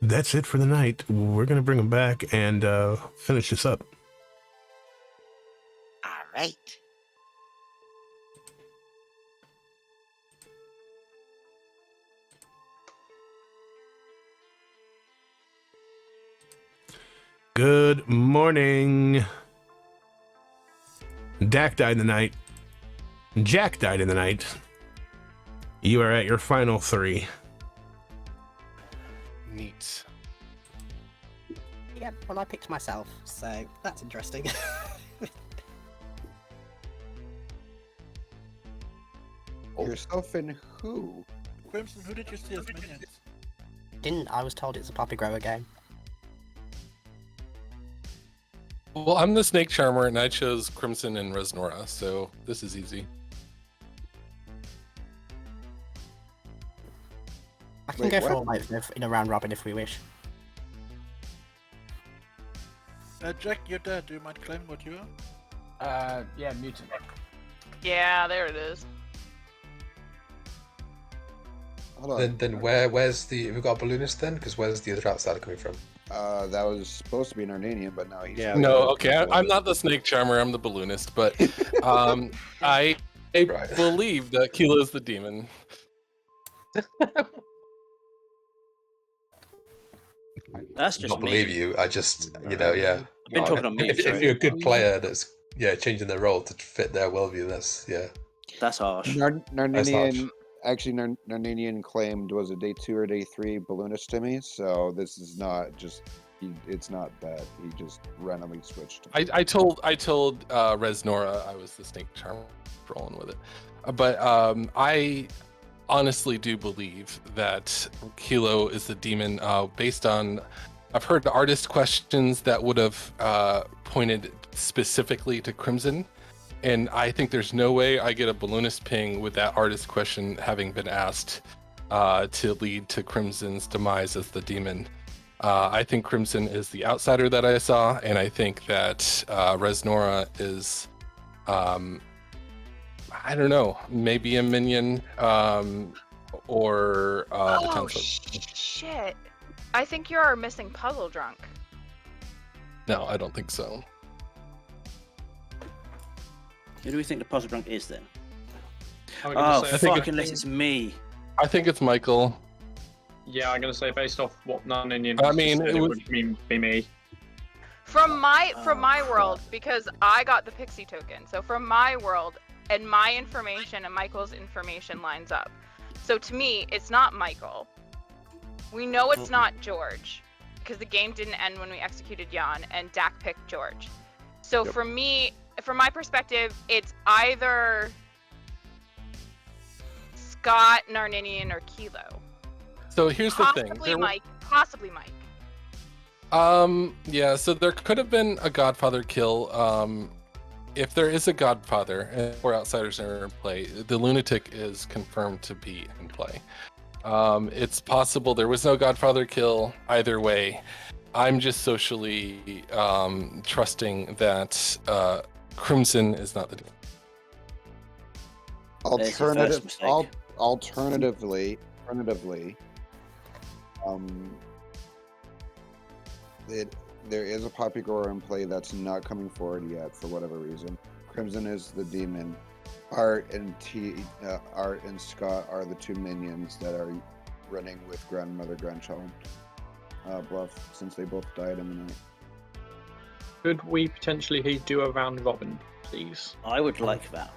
That's it for the night. We're going to bring them back and finish this up. All right. Good morning. Dak died in the night. Jack died in the night. You are at your final 3. Neat. Yeah, well, I picked myself, so that's interesting. Yourself and who? Crimson, who did you see as minions? I was told it's a Poppy Grower game. Well, I'm the Snake Charmer, and I chose Crimson and Resnora, so this is easy. I can go for all in a round robin if we wish. Jack, you're dead. Do you mind claiming what you are? Yeah, mutant. Yeah, there it is. Hold on. Then where's the... We've got a balloonist then? Because where's the other outsider coming from? That was supposed to be an Arnanian, but now he's... Yeah. No, okay, I'm not the Snake Charmer, I'm the balloonist, but I believe that Keela is the demon. That's I just don't me. believe you. I just, yeah. I've been talking on me. If you're a good player that's, changing their role to fit their worldview, that's, That's harsh. Narninian... Actually, Narninian claimed, was it day 2 or day 3 balloonist to me, so this is not just... It's not that. He just randomly switched. I told Resnora I was the Snake Charmer rolling with it. But I honestly do believe that Kilo is the demon based on... I've heard artist questions that would have pointed specifically to Crimson. And I think there's no way I get a balloonist ping with that artist question having been asked to lead to Crimson's demise as the demon. I think Crimson is the outsider that I saw, and I think that Resnora is, I don't know, maybe a minion or the town Shit. I think you're missing Puzzle Drunk. No, I don't think so. Who do we think the puzzle drunk is then? Oh, fuck, unless it's me. I think it's Michael. Yeah, I'm gonna say based off what Noninian. I mean, it would be me. From my world, because I got the pixie token. So from my world and my information and Michael's information lines up. So to me, it's not Michael. We know it's not George, because the game didn't end when we executed Jan, and Dak picked George. So for me, from my perspective, it's either Scott, Narninian, or Kilo. So here's the thing. Possibly Mike. Yeah, so there could have been a Godfather kill. If there is a Godfather and 4 outsiders are in play, the lunatic is confirmed to be in play. It's possible there was no Godfather kill. Either way, I'm just socially trusting that Crimson is not the demon. Alternatively, there is a Poppygore in play that's not coming forward yet for whatever reason. Crimson is the demon. Art and Scott are the two minions that are running with grandchild bluff, since they both died in the night. Could we potentially do a round robin, please? I would like that.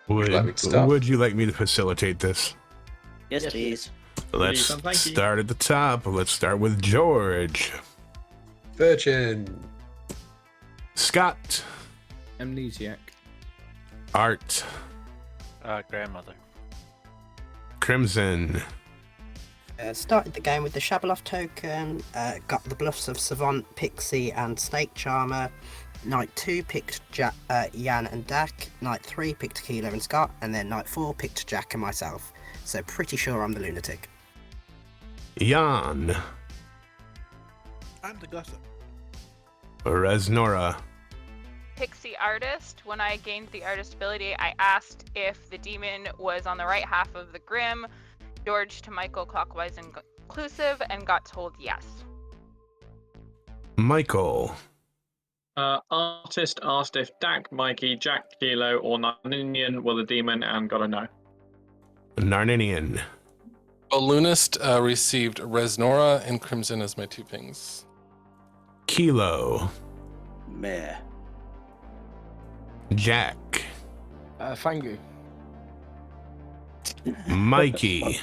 Would you like me to facilitate this? Yes, please. Let's Please, and thank you. start at the top. Let's start with George. Virgin. Scott. Amnesiac. Art. Grandmother. Crimson. Started the game with the Shabalov token, got the bluffs of Savant, Pixie, and Snake Charmer. Night 2 picked Jan and Dak. Night 3 picked Kilo and Scott, and then Night 4 picked Jack and myself. So pretty sure I'm the lunatic. Jan. I'm the gossip. Resnora. Pixie Artist. When I gained the artist ability, I asked if the demon was on the right half of the Grim, George to Michael clockwise inclusive, and got told yes. Michael. Artist asked if Dak, Mikey, Jack, Kilo, or Narninian were the demon and got a no. Narninian. Balloonist received Resnora and Crimson as my two pings. Kilo. Meh. Jack. Fangu. Mikey.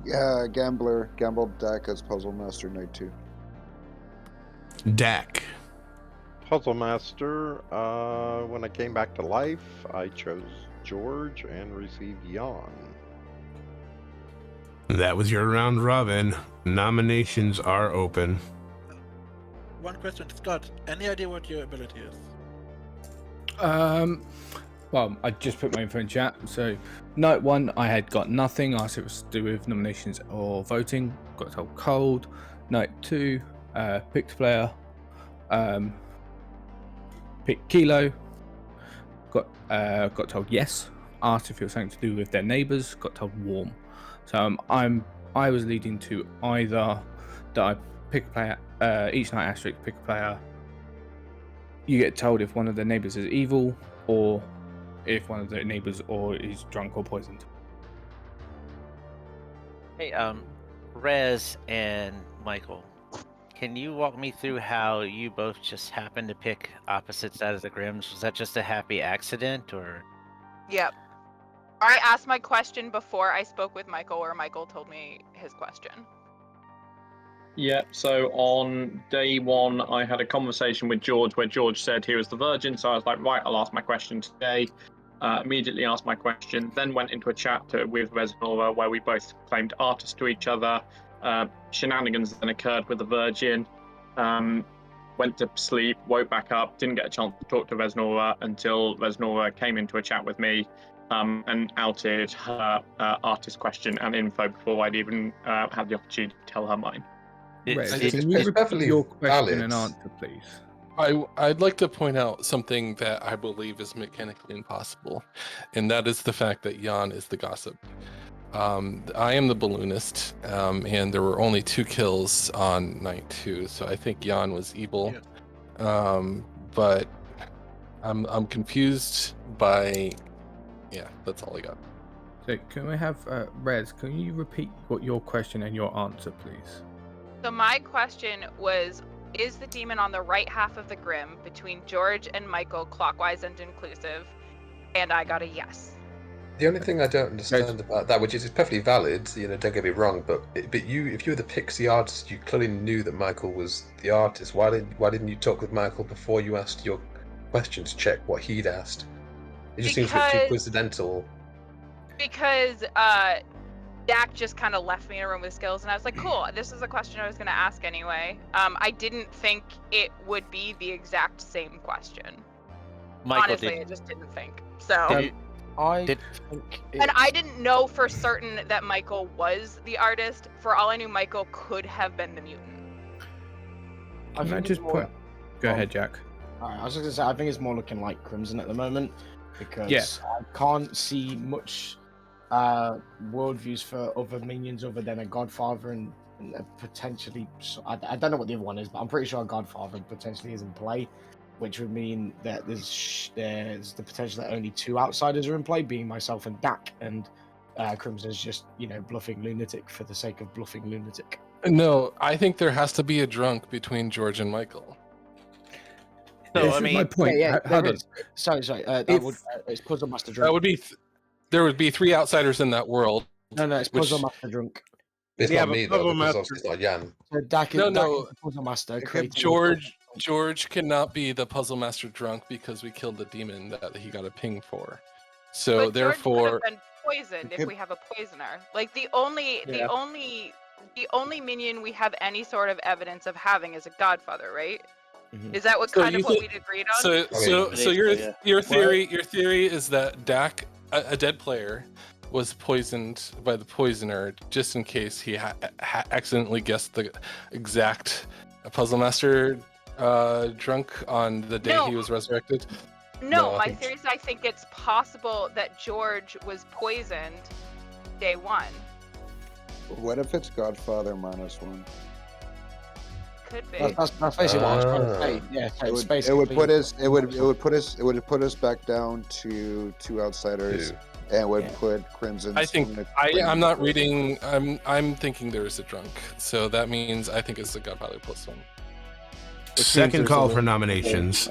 Yeah, gambled Dak as Puzzle Master Night 2. Dak. Puzzle Master, when I came back to life, I chose George and received Jan. That was your round robin. Nominations are open. One question, Scott. Any idea what your ability is? Well, I just put my info in chat. So, night 1, I had got nothing. Asked if it was to do with nominations or voting. Got told cold. Night 2, picked player. Picked Kilo. Got told yes. Asked if it was something to do with their neighbours. Got told warm. So I was leading to either that I pick a player each night. Asterisk pick a player. You get told if one of their neighbours is evil, or if one of their neighbours or is drunk or poisoned. Hey, Rez and Michael, can you walk me through how you both just happened to pick opposite sides of the Grims? Was that just a happy accident, or? Yep. I asked my question before I spoke with Michael, or Michael told me his question. Yeah, so on day 1, I had a conversation with George where George said he was the virgin, so I was like, right, I'll ask my question today. Immediately asked my question, then went into a chat with Resnora where we both claimed artist to each other. Shenanigans then occurred with the virgin. Went to sleep, woke back up, didn't get a chance to talk to Resnora until Resnora came into a chat with me. And outed her artist question and info before I'd even had the opportunity to tell her mine. Can you repeat your question and answer, please? I'd like to point out something that I believe is mechanically impossible, and that is the fact that Jan is the gossip. I am the balloonist, and there were only 2 kills on night 2, so I think Jan was evil. Yeah. But I'm confused by. Yeah, that's all I got. So can we have Rez? Can you repeat what your question and your answer, please? So my question was, is the demon on the right half of the Grim between George and Michael clockwise and inclusive? And I got a yes. The only thing I don't understand about that, which is perfectly valid, don't get me wrong, but if you were the Pixie artist, you clearly knew that Michael was the artist. Why didn't you talk with Michael before you asked your question to check what he'd asked? It just seems a bit too coincidental. Because Dak just kind of left me in a room with skills, and I was like, cool, this is a question I was going to ask anyway. I didn't think it would be the exact same question. Honestly, I just didn't think. So. I didn't know for certain that Michael was the artist. For all I knew, Michael could have been the mutant. Go ahead, Jack. Alright, I was just gonna say, I think it's more looking like Crimson at the moment because Yeah. I can't see much worldviews for other minions other than a Godfather and potentially. I don't know what the other one is, but I'm pretty sure a Godfather potentially is in play, which would mean that there's the potential that only 2 outsiders are in play, being myself and Dak, and Crimson's just bluffing lunatic for the sake of bluffing lunatic. No, I think there has to be a drunk between George and Michael. So This I is mean, my point. Yeah, Hold there on. is. Sorry. If- It's Puzzle Master That Drunk. would be there would be 3 outsiders in that world. No, it's which- Puzzle Master Drunk. It's Yeah, not but me though, Puzzle because Master- obviously it's not Jan. So Dak is No, Dak no. is the Puzzle Master. It could- Creating George cannot be the puzzle master drunk because we killed the demon that he got a ping for. So But therefore, George could have been poisoned Okay. if we have a poisoner. Like the only minion we have any sort of evidence of having is a Godfather, right? Mhm. Is that what So kind you of what think- we'd agreed on? so your yeah. your theory is that Dak, a dead player, was poisoned by the poisoner just in case he accidentally guessed the exact puzzle master drunk on the day he No. was resurrected. No, No, I my think- theory is I think it's possible that George was poisoned day 1. What if it's Godfather -1? Could be. That's basically what I was trying to Ah. say. Yeah, so It it's would, basically. it would put us back down to 2 outsiders, and would Yeah. put Crimson. I think I'm not reading. I'm thinking there is a drunk, so that means I think it's the Godfather +1. Which means Second there's call a for little- nominations.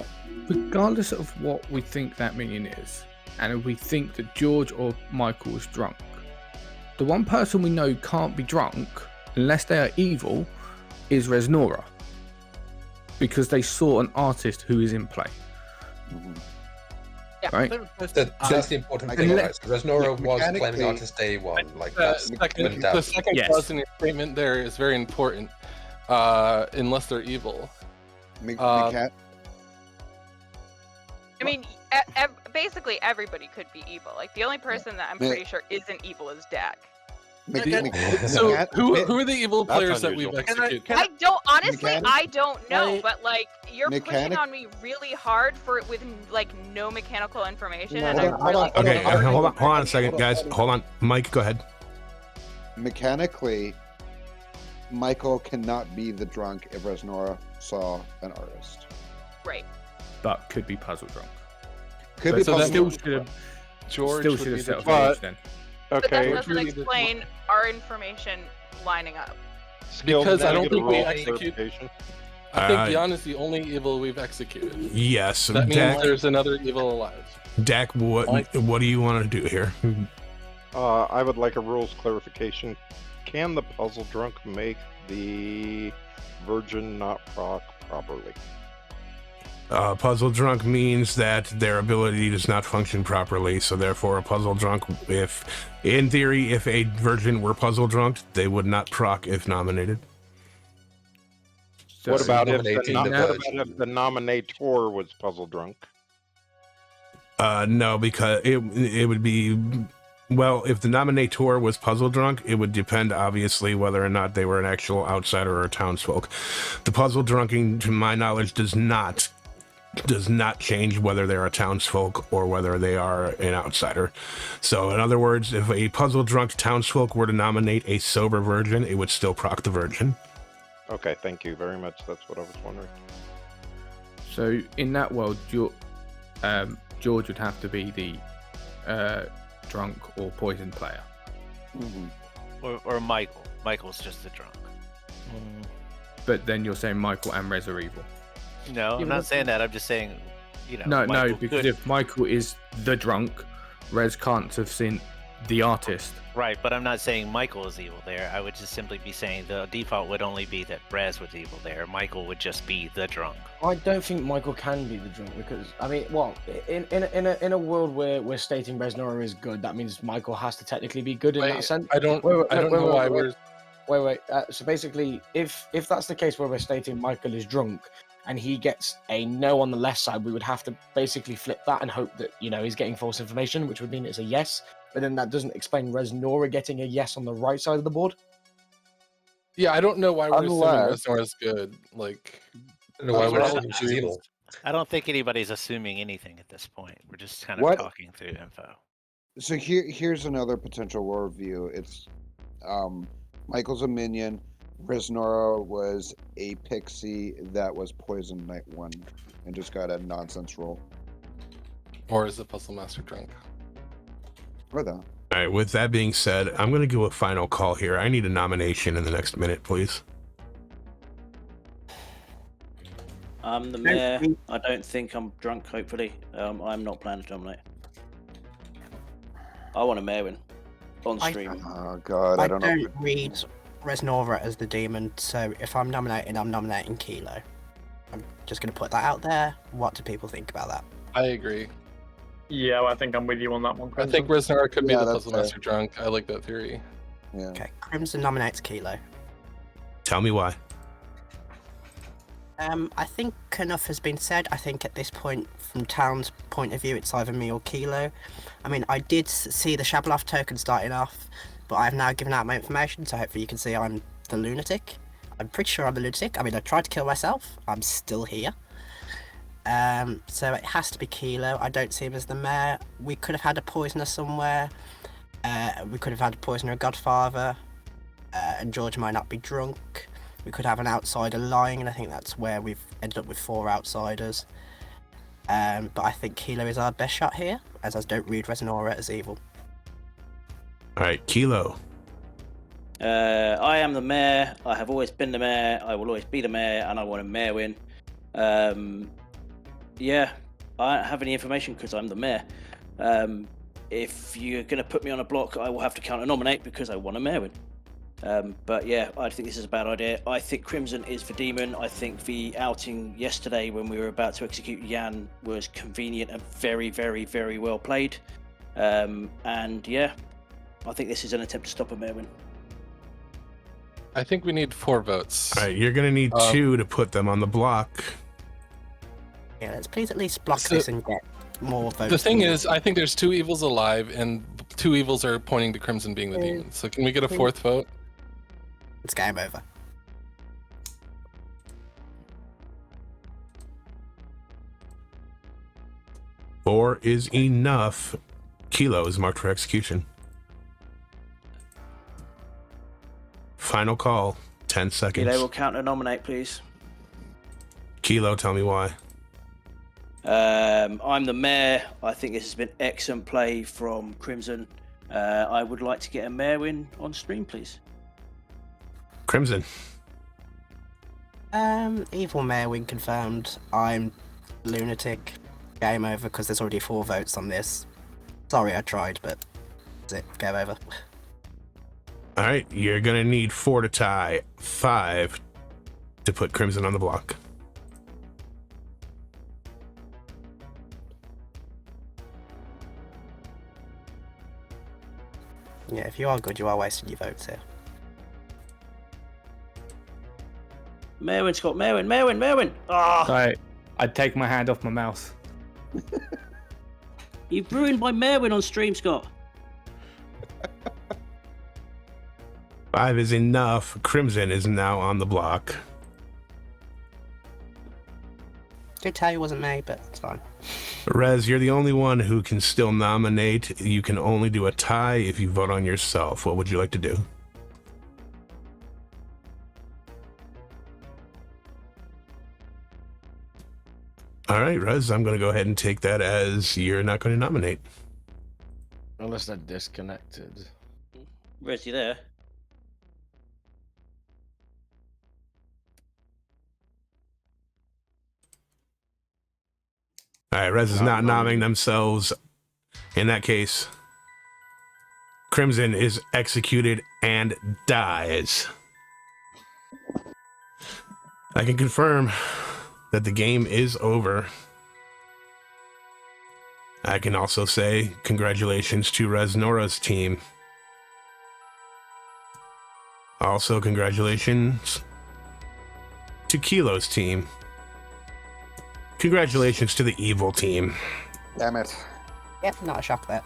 Regardless of what we think that minion is, and if we think that George or Michael is drunk, the one person we know can't be drunk unless they are evil is Resnora, because they saw an artist who is in play. Yeah. Right? That's the important thing, Unless- right? So Resnora was mechanically- claiming artist day 1. Like The that's second, down. the second Yes. clause in your statement there is very important. Unless they're evil. I mean, basically everybody could be evil. Like the only person that I'm Yeah. pretty sure isn't evil is Dak. So who are the evil That's players that we've unusual. executed? I don't honestly. Mechanic- I don't know, Right. but like you're pushing Mechanic- on me really hard with like no mechanical information, No, and hold I on, really hold on, Okay, hold on, hold on a second, guys. Hold on. Mike, go ahead. Mechanically, Michael cannot be the drunk if Resnora saw an artist. right. But could be puzzle drunk. Could But be so so that puzzle still drunk. should have George still would should be have the settled But- for George then. But that Okay. doesn't explain our information lining up. Skilled Because I don't negative think we roll execute- clarification. I think Uh, Jan is the only evil we've executed. Yes. That means Dak, there's another evil alive. Dak, what do you want to do here? I would like a rules clarification. Can the puzzle drunk make the virgin not proc properly? Puzzle drunk means that their ability does not function properly, so therefore a puzzle drunk, in theory, if a virgin were puzzle drunk, they would not proc if nominated. So What about if nominating the, the what virgin. about if the nominator was puzzle drunk? No, because it would be, well, if the nominator was puzzle drunk, it would depend obviously whether or not they were an actual outsider or a townsfolk. The puzzle drunking, to my knowledge, does not change whether they're a townsfolk or whether they are an outsider. So in other words, if a puzzle drunk townsfolk were to nominate a sober virgin, it would still proc the virgin. Okay, thank you very much. That's what I was wondering. So in that world, George would have to be the drunk or poison player. Or Michael. Michael's just the drunk. But then you're saying Michael and Rez are evil. No, I'm not saying that. I'm just saying, No, Michael because could- if Michael is the drunk, Rez can't have seen the artist. Right, but I'm not saying Michael is evil there. I would just simply be saying the default would only be that Brez was evil there. Michael would just be the drunk. I don't think Michael can be the drunk because I mean, well, in a world where we're stating Resnora is good, that means Michael has to technically be good in that sense. I don't know why we're. Wait. So basically, if that's the case where we're stating Michael is drunk and he gets a no on the left side, we would have to basically flip that and hope that he's getting false information, which would mean it's a yes. But then that doesn't explain Resnora getting a yes on the right side of the board. Yeah, I don't know why we're assuming Unless- Resnora's good. Like, I don't know why we're Unless- assuming she's evil. I don't think anybody's assuming anything at this point. We're just kind of What? talking through info. So here's another potential worldview. It's Michael's a minion. Riznora was a pixie that was poisoned night 1 and just got a nonsense roll. Or is the Puzzle Master drunk? Or that. All right, with that being said, I'm going to do a final call here. I need a nomination in the next minute, please. I'm the mayor. I don't think I'm drunk, hopefully. I'm not planning to nominate. I want a mayor win on stream. Oh, God, I don't know. read Resnora as the demon, so if I'm nominating, I'm nominating Kilo. I'm just going to put that out there. What do people think about that? I agree. Yeah, well, I think I'm with you on that one, I Crimson. think Riznora could be Yeah, the that's Puzzle fair. Master drunk. I like that theory. Yeah. Okay, Crimson nominates Kilo. Tell me why. I think enough has been said. I think at this point, from Town's point of view, it's either me or Kilo. I mean, I did see the Shabaloff token starting off, but I've now given out my information, so hopefully you can see I'm the lunatic. I'm pretty sure I'm the lunatic. I mean, I tried to kill myself. I'm still here. So it has to be Kilo. I don't see him as the mayor. We could have had a poisoner somewhere. We could have had a poisoner, a godfather. And George might not be drunk. We could have an outsider lying, and I think that's where we've ended up with 4 outsiders. But I think Kilo is our best shot here, as I don't read Resnora as evil. All right, Kilo. I am the mayor. I have always been the mayor. I will always be the mayor, and I want a mayor win. Yeah, I don't have any information because I'm the mayor. If you're going to put me on a block, I will have to counter nominate because I want a mayor win. But yeah, I think this is a bad idea. I think Crimson is the demon. I think the outing yesterday when we were about to execute Jan was convenient and very, very, very well played. And yeah, I think this is an attempt to stop a mayor win. I think we need 4 votes. All right, you're going to need 2 to put them on the block. Yeah, let's please at least block So- this and get more votes. The thing is, I think there's 2 evils alive, and 2 evils are pointing to Crimson being the demon. So can we get a 4th vote? It's game over. Four is enough. Kilo is marked for execution. Final call. 10 seconds. They will counter nominate, please. Kilo, tell me why. I'm the mayor. I think this has been excellent play from Crimson. I would like to get a mayor win on stream, please. Crimson. Evil mayor win confirmed. I'm lunatic. Game over because there's already 4 votes on this. Sorry, I tried, but that's it. Game over. All right, you're gonna need 4 to tie, 5 to put Crimson on the block. Yeah, if you are good, you are wasting your votes here. Mayor Scott, Mayor win. Ah, Sorry, I'd take my hand off my mouse. you've ruined my mayor win on stream, Scott. 5 is enough. Crimson is now on the block. Did tell you it wasn't me, but it's fine. Rez, you're the only one who can still nominate. You can only do a tie if you vote on yourself. What would you like to do? All right, Rez, I'm going to go ahead and take that as you're not going to nominate. Unless they're disconnected. Where's he there? All right, Rez is not nominating themselves. In that case, Crimson is executed and dies. I can confirm that the game is over. I can also say congratulations to Resnora's team. Also, congratulations to Kilo's team. Congratulations to the evil team. Damn it. Yep, not a shock there.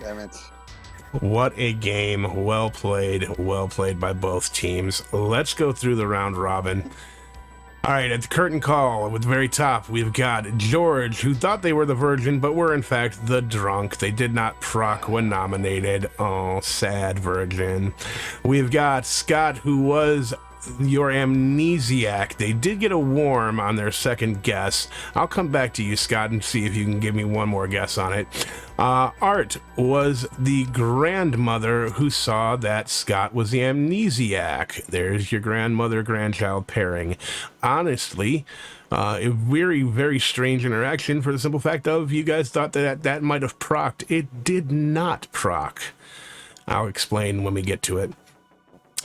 Damn it. What a game. Well played by both teams. Let's go through the round robin. All right, at the curtain call, with the very top, we've got George, who thought they were the virgin, but were in fact the drunk. They did not proc when nominated. Oh, sad virgin. We've got Scott, who was your amnesiac. They did get a warm on their second guess. I'll come back to you, Scott, and see if you can give me one more guess on it. Art was the grandmother who saw that Scott was the amnesiac. There's your grandmother-grandchild pairing. Honestly, a very, very strange interaction for the simple fact of you guys thought that might have procced. It did not proc. I'll explain when we get to it.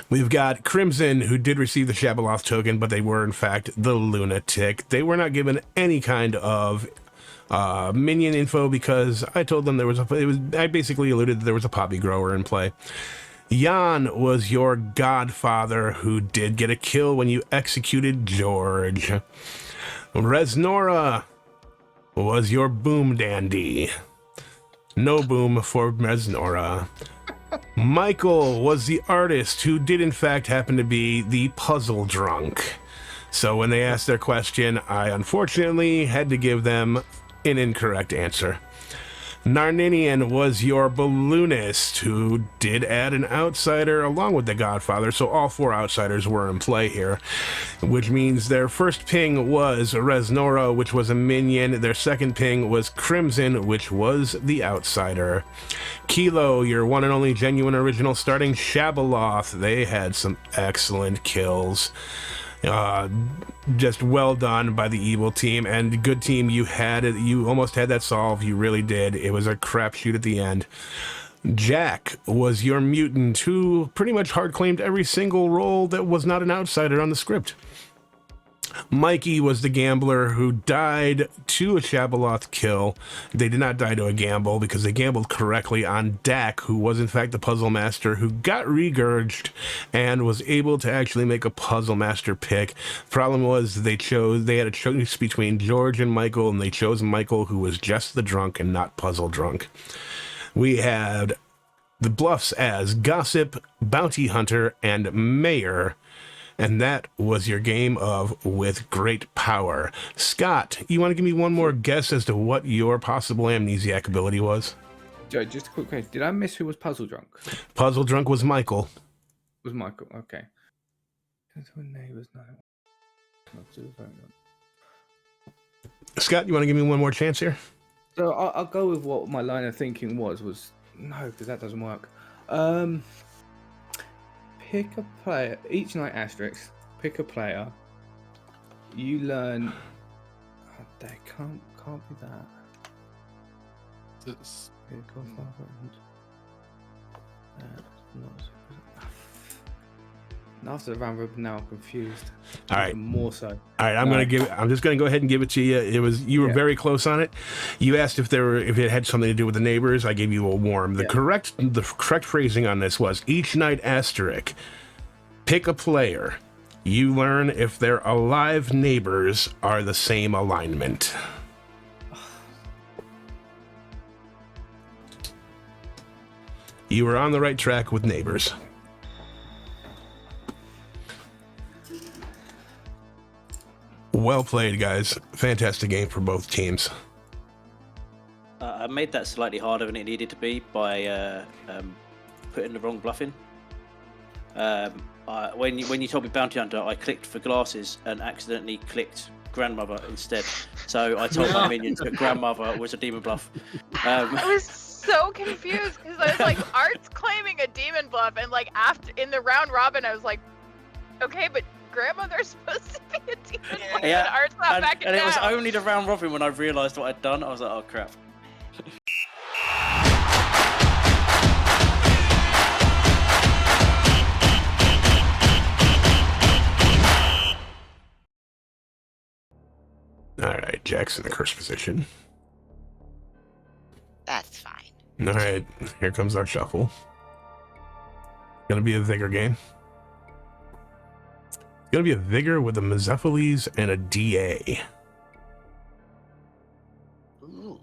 We've got Crimson, who did receive the Shabaloth token, but they were, in fact, the Lunatic. They were not given any kind of minion info because I told them I basically alluded that there was a poppy grower in play. Jan was your godfather, who did get a kill when you executed George. Resnora was your boom dandy. No boom for Resnora. Michael was the artist who did in fact happen to be the puzzle drunk. So when they asked their question, I unfortunately had to give them an incorrect answer. Narninian was your balloonist who did add an outsider along with the Godfather, so all 4 outsiders were in play here, which means their first ping was Resnora, which was a minion. Their second ping was Crimson, which was the outsider. Kilo, your one and only genuine original starting Shabaloth. They had some excellent kills. Just well done by the evil team, and good team. You had it. You almost had that solved. You really did. It was a crapshoot at the end. Jack was your mutant who pretty much hard claimed every single role that was not an outsider on the script. Mikey was the gambler who died to a Shabaloth kill. They did not die to a gamble because they gambled correctly on Dak, who was in fact the puzzle master who got regurged and was able to actually make a puzzle master pick. Problem was they had a choice between George and Michael, and they chose Michael, who was just the drunk and not puzzle drunk. We had the bluffs as Gossip, Bounty Hunter, and Mayor. And that was your game of With Great Power. Scott, you want to give me one more guess as to what your possible amnesiac ability was? Joe, just a quick question. Did I miss who was Puzzle Drunk? Puzzle Drunk was Michael. Was Michael, okay. Scott, you want to give me one more chance here? So I'll go with what my line of thinking was no, because that doesn't work. Pick a player, each night asterisk, pick a player. You learn. Oh, that can't be that. This. After the round robin, now I'm confused. All right. More so. All right, I'm just gonna go ahead and give it to you. You were very close on it. You asked if it had something to do with the neighbors. I gave you a warm. The correct phrasing on this was each night asterisk. Pick a player. You learn if their alive neighbors are the same alignment. You were on the right track with neighbors. Well played, guys. Fantastic game for both teams. I made that slightly harder than it needed to be by putting the wrong bluff in. When you told me Bounty Hunter, I clicked for glasses and accidentally clicked Grandmother instead. So I told my minions that Grandmother was a demon bluff. I was so confused because I was like, Art's claiming a demon bluff, and like after in the round robin, I was like, okay, but Grandmother's supposed to be a demon bluff, and Art's not backing down. And it was only the round robin when I realised what I'd done. I was like, oh crap. All right, Jack's in the curse position. That's fine. All right, here comes our shuffle. Gonna be a vigor game. It's gonna be a vigor with a Mezephiles and a DA. Ooh.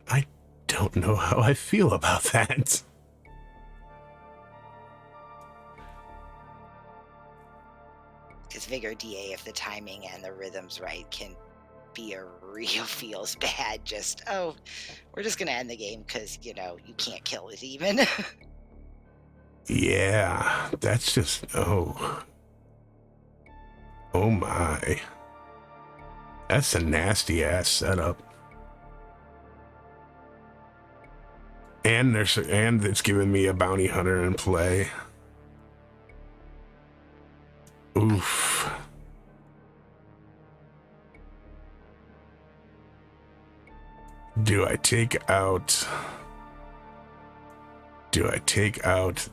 I don't know how I feel about that. Because Vigor DA, if the timing and the rhythm's right, can be a real feels bad. Just, oh, we're just going to end the game because, you know, you can't kill it even. Yeah, that's just, oh my. That's a nasty ass setup. And it's giving me a bounty hunter in play. Oof. Do I take out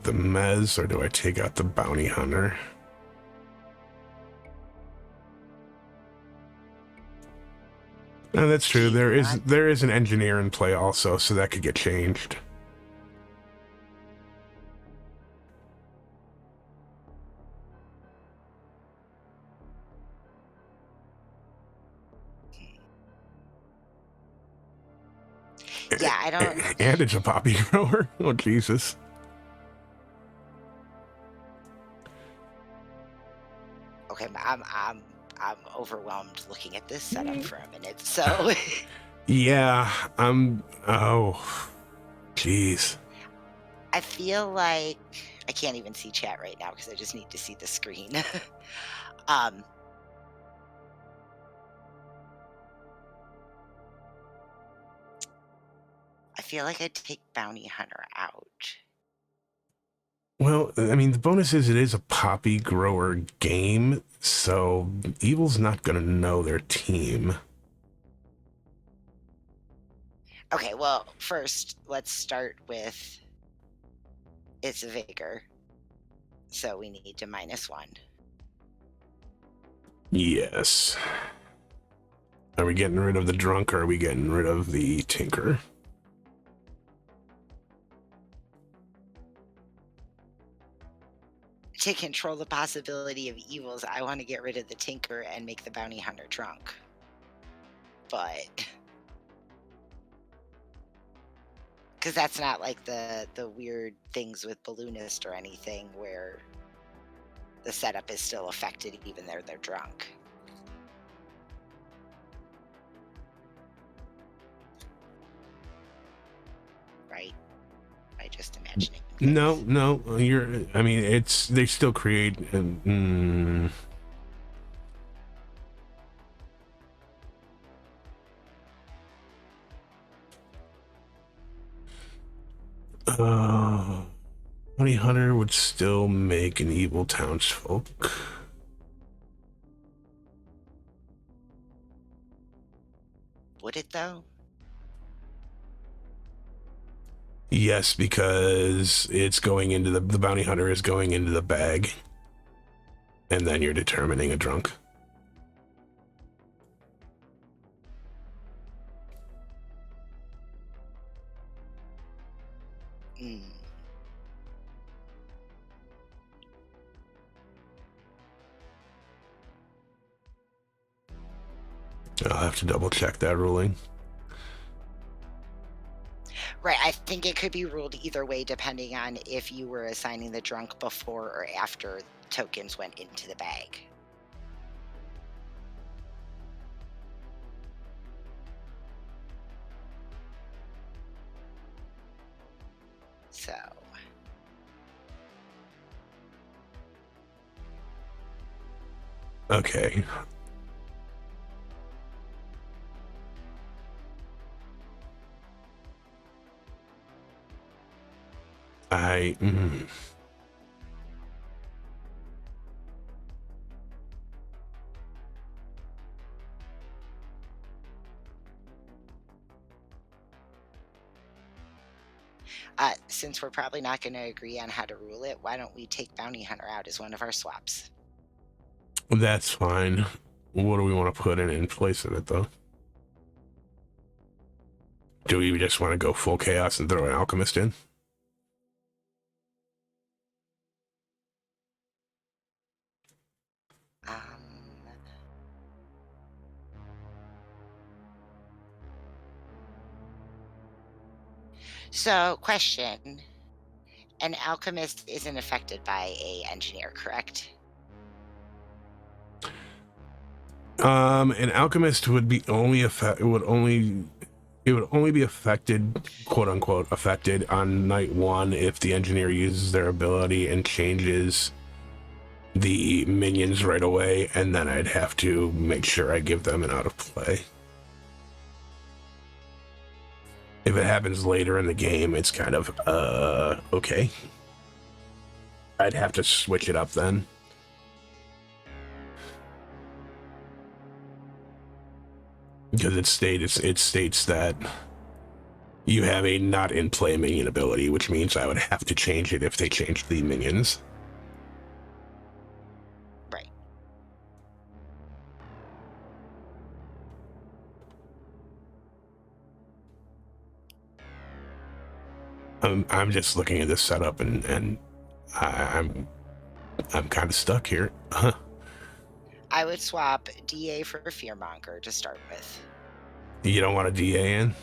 the Mez or do I take out the bounty hunter? No, that's true. There is an engineer in play also, so that could get changed. Yeah, I don't. And it's a poppy grower. Oh Jesus. Okay, I'm overwhelmed looking at this setup for a minute. So. Yeah, oh, jeez. I feel like I can't even see chat right now because I just need to see the screen. I feel like I'd take Bounty Hunter out. Well, I mean, the bonus is it is a poppy grower game, so Evil's not going to know their team. Okay, well, first, let's start with its Vigor. So we need to -1. Yes. Are we getting rid of the drunk or are we getting rid of the tinker? To control the possibility of evils, I want to get rid of the tinker and make the bounty hunter drunk. But because that's not like the weird things with balloonist or anything where the setup is still affected even though they're drunk. Right? I just imagining. No, I mean, they still create, Honey Hunter would still make an evil townsfolk. Would it though? Yes, because it's going into the bounty hunter is going into the bag. And then you're determining a drunk. I'll have to double check that ruling. Right, I think it could be ruled either way depending on if you were assigning the drunk before or after tokens went into the bag. So. Okay. Since we're probably not going to agree on how to rule it, why don't we take Bounty Hunter out as one of our swaps? That's fine. What do we want to put in place of it, though? Do we just want to go full chaos and throw an alchemist in? So, question. An alchemist isn't affected by a engineer, correct? An alchemist would be only it would only be affected, quote unquote, affected on night 1 if the engineer uses their ability and changes the minions right away, and then I'd have to make sure I give them an out of play. If it happens later in the game, it's kind of okay. I'd have to switch it up then. Because it states that you have a not in play minion ability, which means I would have to change it if they change the minions. Right. I'm just looking at this setup and I'm kind of stuck here. I would swap DA for Fearmonger to start with. You don't want a DA in?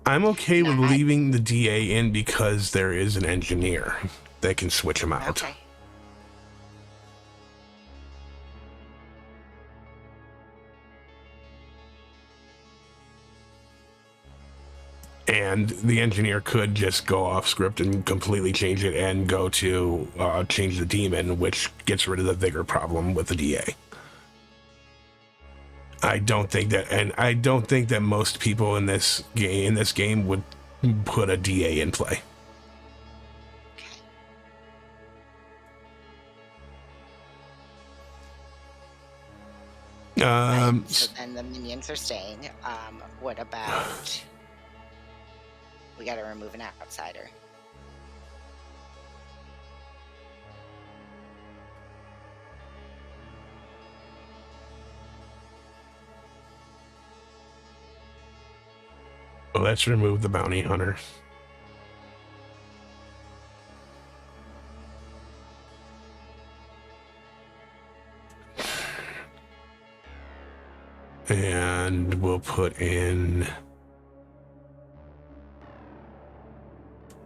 I'm okay with leaving the DA in because there is an engineer that can switch them out. Okay. And the engineer could just go off script and completely change it and go to change the demon, which gets rid of the vigor problem with the DA. I don't think that most people in this game would put a DA in play. So then the minions are staying. What about... We got to remove an outsider. Let's remove the bounty hunter. And we'll put in...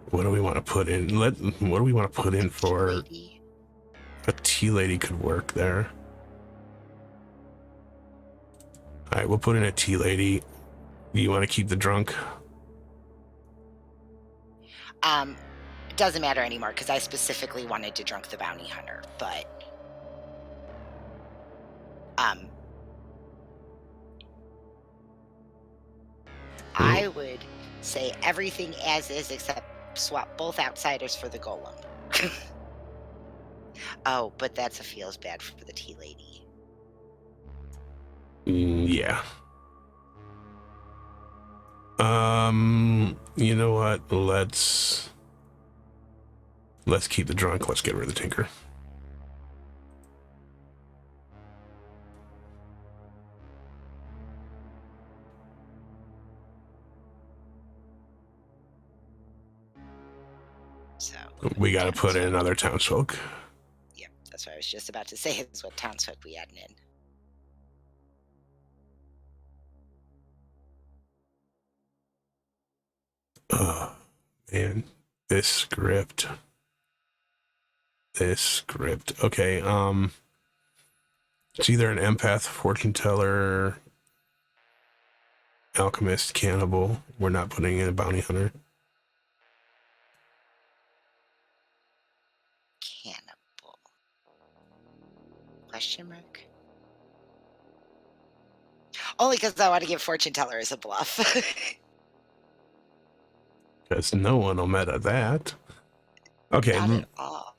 What do we want to put in? What do we want to put in for... A tea lady could work there. Alright, we'll put in a tea lady. You want to keep the drunk? It doesn't matter anymore because I specifically wanted to drunk the bounty hunter, but I would say everything as is except swap both outsiders for the golem. Oh, but that's a feels bad for the tea lady. Yeah. You know what? Let's keep the drunk. Let's get rid of the tinker. So we got to put in another townsfolk. Yep, that's what I was just about to say. Is what townsfolk we adding in. Oh, man, this script. Okay, it's either an empath, fortune teller, alchemist, cannibal. We're not putting in a bounty hunter. Cannibal. Question mark? Only because I want to give fortune teller as a bluff. Because no one will meta that. Okay. Not at all.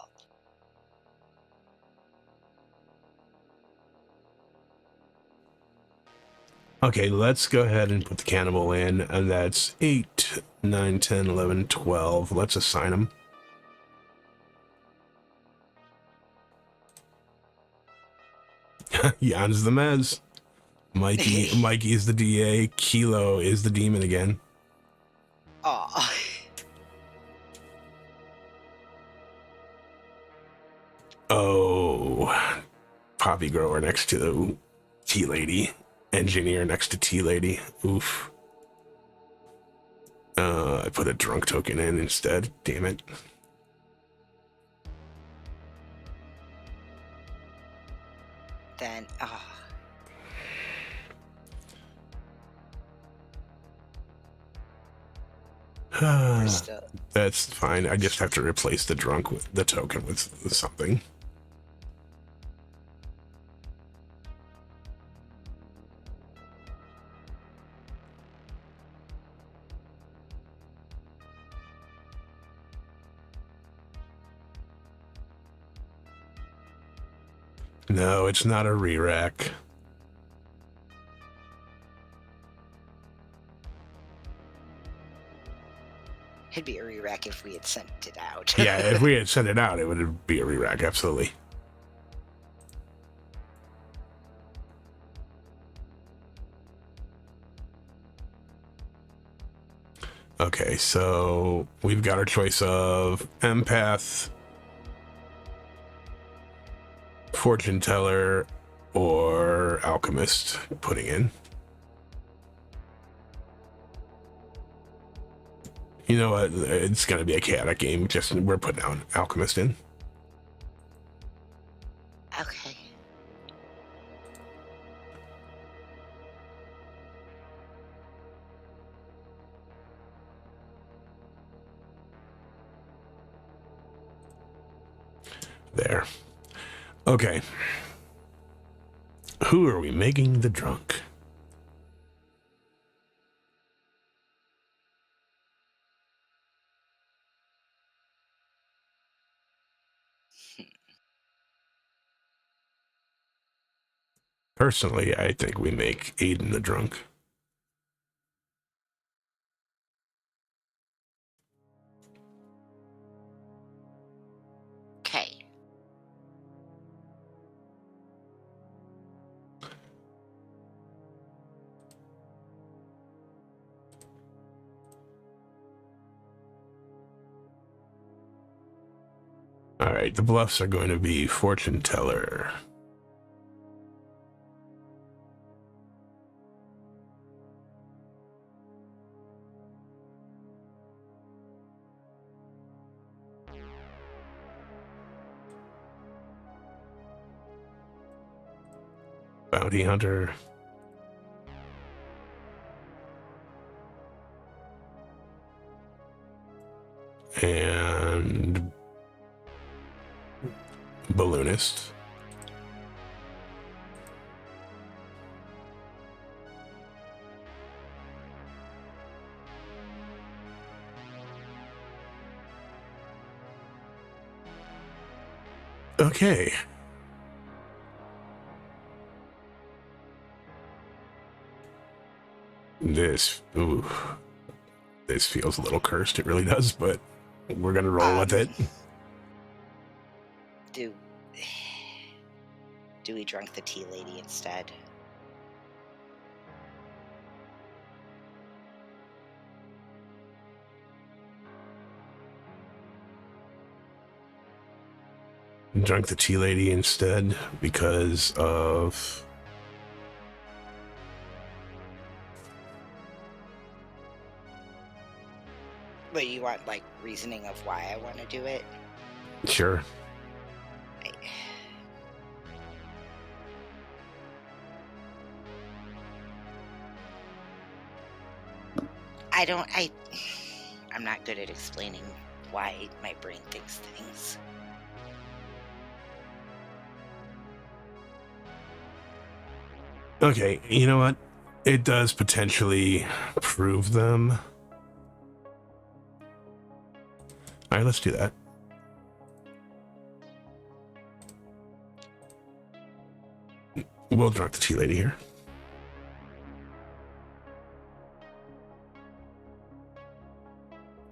Okay, let's go ahead and put the cannibal in, and that's 8, 9, 10, 11, 12. Let's assign them. Jan's the Mez. Mikey is the DA. Kilo is the demon again. Oh. Oh. Poppy grower next to the tea lady. Engineer next to tea lady. Oof. I put a drunk token in instead. Damn it. We're still. That's fine. I just have to replace the drunk with the token with something. No, it's not a re-rack. It'd be a re-rack if we had sent it out. Yeah, if we had sent it out, it would be a re-rack, absolutely. Okay, so we've got our choice of empath, fortune teller, or alchemist putting in. You know what? It's going to be a chaotic game. Just we're putting out alchemist in. Okay. There. Okay. Who are we making the drunk? Personally, I think we make Aiden the drunk. Okay. All right, the bluffs are going to be fortune teller. Bounty hunter. And balloonist. Okay. This feels a little cursed. It really does, but we're gonna roll with it. Do we drunk the tea lady instead? Drunk the tea lady instead because of But you want like reasoning of why I want to do it? sure. I'm not good at explaining why my brain thinks things. Okay, you know what? It does potentially prove them. All right, let's do that. We'll drunk the tea lady here.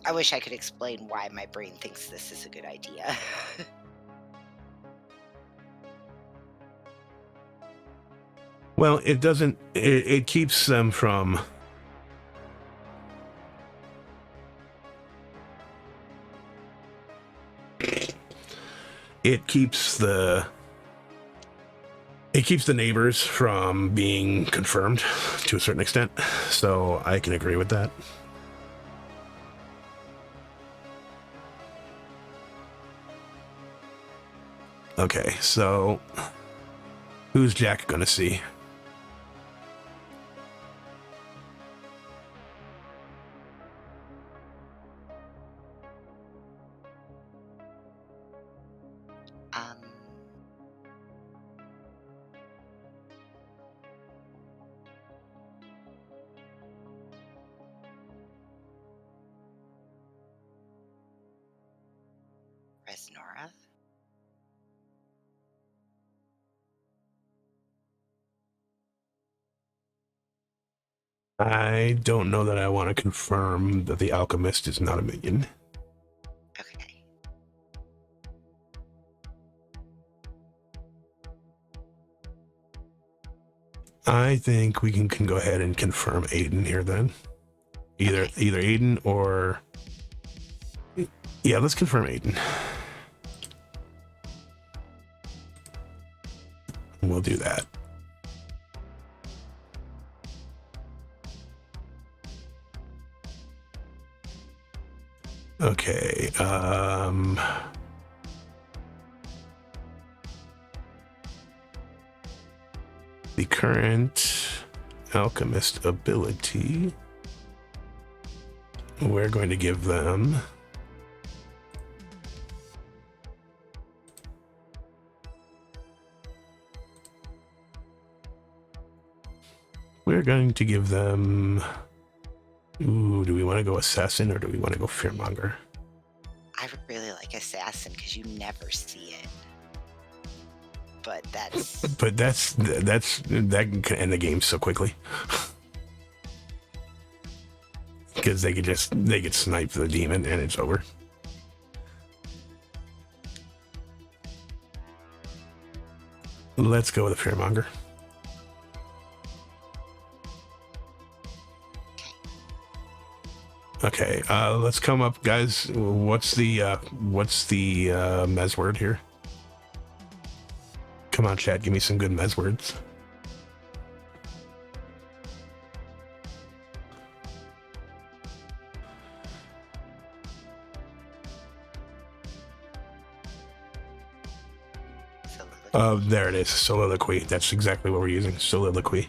I wish I could explain why my brain thinks this is a good idea. Well, it doesn't. It keeps them from. It keeps the neighbors from being confirmed to a certain extent, so I can agree with that. Okay, so who's Jack gonna see? Resnora. I don't know that I want to confirm that the alchemist is not a minion. Okay. I think we can go ahead and confirm Aiden here then. Either Aiden or... Yeah, let's confirm Aiden. We'll do that. Okay, the current alchemist ability, we're going to give them ooh, do we want to go assassin or do we want to go fearmonger? I really like assassin because you never see it. But that's that can end the game so quickly. Because they could snipe the demon and it's over. Let's go with a fearmonger. Okay, let's come up, guys. What's the mez word here? Come on, chat, give me some good mez words. There it is, soliloquy. That's exactly what we're using, soliloquy.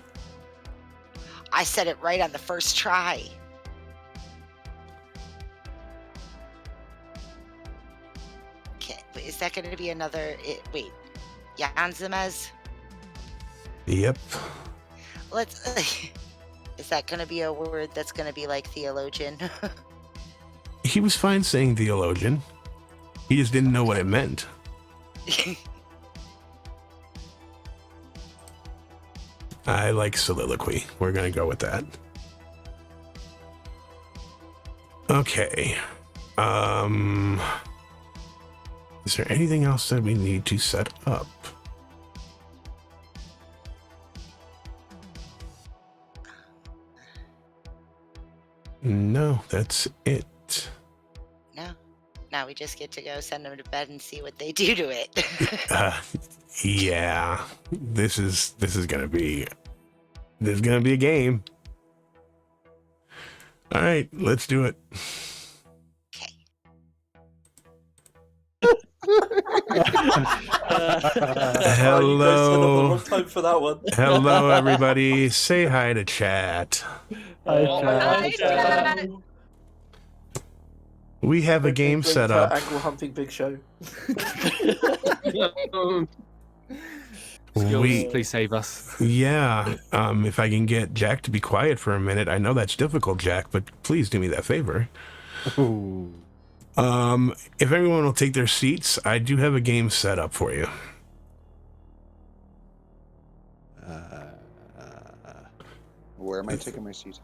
I said it right on the first try. Okay, but is that going to be another? Wait, Yanzamez? Yep. Let's. Is that going to be a word that's going to be like theologian? He was fine saying theologian. He just didn't know what it meant. I like soliloquy. We're going to go with that. Okay. Is there anything else that we need to set up? No, that's it. No. Now we just get to go send them to bed and see what they do to it. Yeah. This is gonna be a game. All right, let's do it. Hello. Time for that one. Hello, everybody. Say hi to chat. Hi, Chat. We have a game set up. Angle hunting big show. Please save us. Yeah. If I can get Jack to be quiet for a minute. I know that's difficult, Jack, but please do me that favor. Ooh. If everyone will take their seats, I do have a game set up for you. Where am I taking my seat?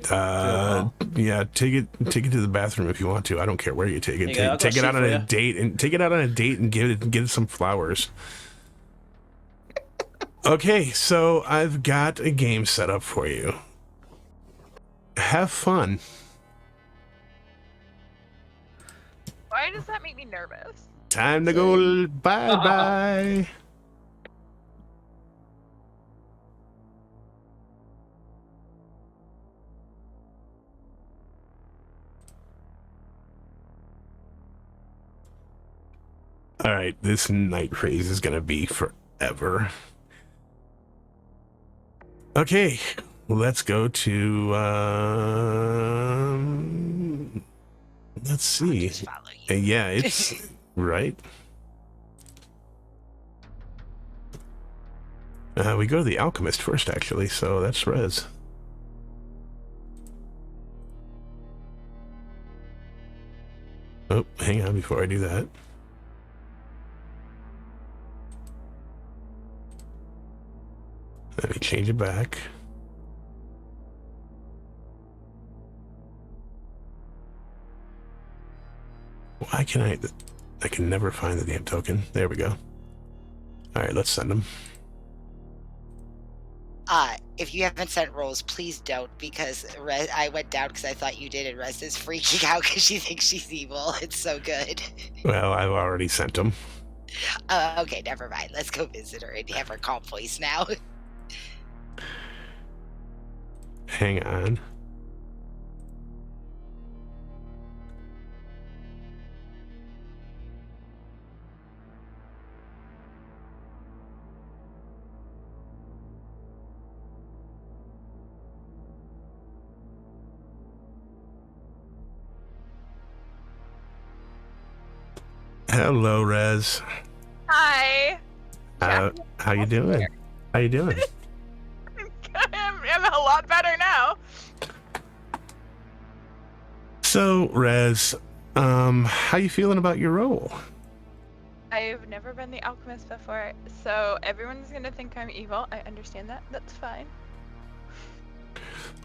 Yeah, take it to the bathroom if you want to. I don't care where you take it. Yeah, Take it out on a date and give it some flowers. Okay, so I've got a game set up for you. Have fun. Why does that make me nervous? Time to go. Bye. All right, this night phase is gonna be forever. Okay, let's go to let's see. Yeah, it's right. We go to the alchemist first, actually, so that's Rez. Oh, hang on before I do that. change it back. Why can I can never find the damn token. There we go. All right, let's send them. If you haven't sent rolls, please don't, because I went down because I thought you did, and Rez is freaking out because she thinks she's evil. It's so good. Well, I've already sent them. Okay, never mind. Let's go visit her and have her calm voice now. Hang on. Hello, Rez. Hi. How you doing? How you doing? I'm a lot better now. So, Rez, how you feeling about your role? I've never been the alchemist before, so everyone's gonna think I'm evil. I understand that. That's fine.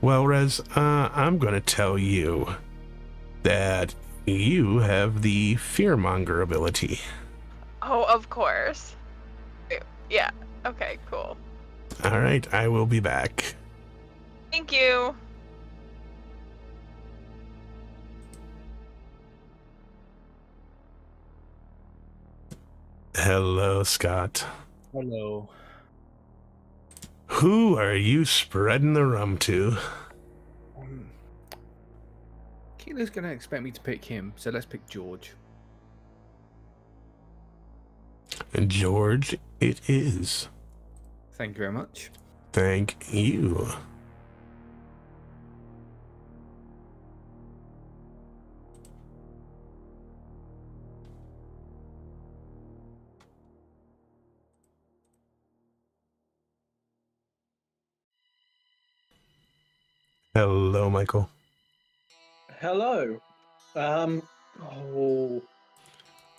Well, Rez, I'm gonna tell you that you have the fearmonger ability. Oh, of course. Yeah. Okay, cool. All right, I will be back. Thank you. Hello, Scott. Hello. Who are you spreading the rum to? Keeler's going to expect me to pick him, so let's pick George. And George, it is. Thank you very much. Thank you. Hello, Michael. Hello. Oh,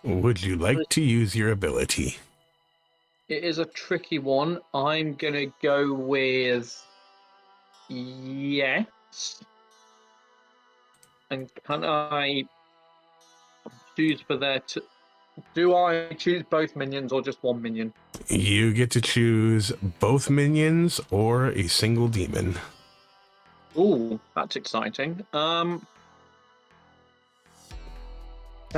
Would you like to use your ability? it is a tricky one. I'm gonna go with yes. And can I choose for there to? Do I choose both minions or just one minion? You get to choose both minions or a single demon. Ooh, that's exciting. Can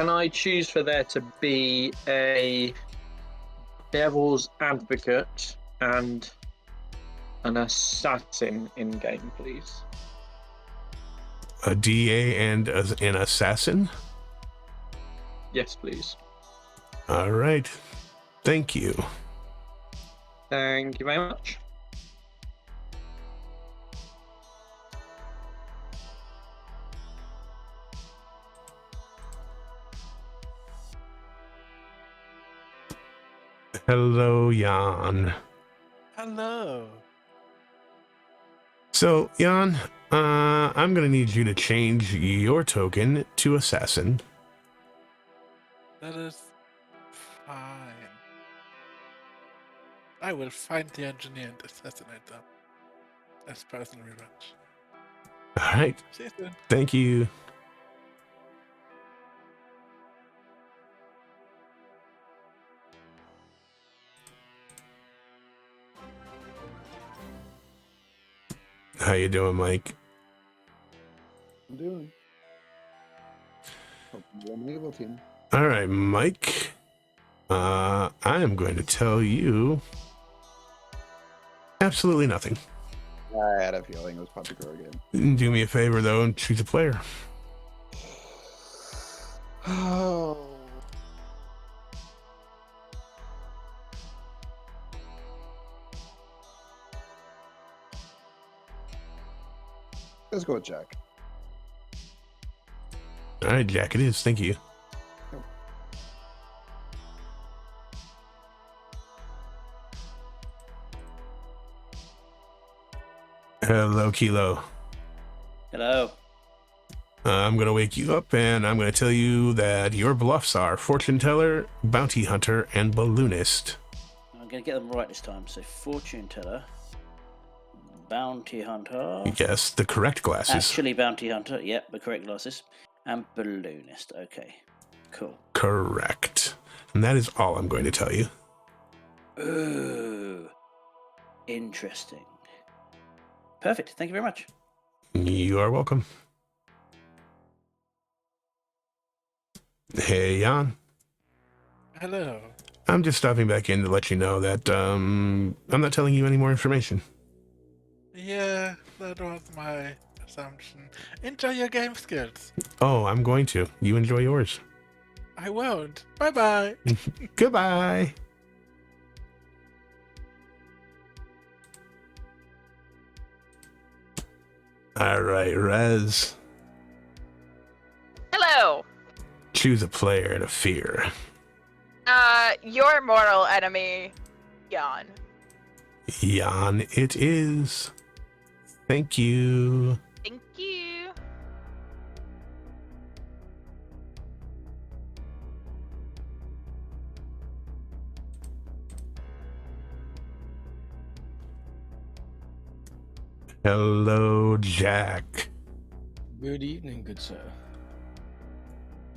I choose for there to be a devil's advocate and an assassin in game, please? A DA and an assassin? Yes, please. All right. Thank you. Thank you very much. Hello, Jan. Hello. So, Jan, I'm going to need you to change your token to assassin. That is fine. I will find the engineer and assassinate them as personal revenge. All right. See you soon. Thank you. How you doing, Mike? I'm doing. Hope you're on the evil team. All right, Mike. I am going to tell you absolutely nothing. I had a feeling it was Puppy Girl again. Do me a favor, though, and choose a player. Oh. Let's go with Jack. All right, Jack, it is. Thank you. Hello, Kilo. Hello. I'm going to wake you up, and I'm going to tell you that your bluffs are Fortune Teller, Bounty Hunter, and Balloonist. I'm going to get them right this time. So, Fortune Teller, Bounty Hunter. Yes, the correct glasses. Actually, Bounty Hunter. Yep, the correct glasses. And Balloonist. Okay, cool. Correct. And that is all I'm going to tell you. Ooh, interesting. Perfect. Thank you very much. You are welcome. Hey, Jan. Hello. I'm just stopping back in to let you know that I'm not telling you any more information. Yeah, that was my assumption. Enjoy your game skills. Oh, I'm going to. You enjoy yours. I won't. Bye-bye. Goodbye. All right, Rez. Hello. Choose a player to fear. Your mortal enemy, Jan. Jan it is. Thank you. Thank you. Hello, Jack. Good evening, good sir.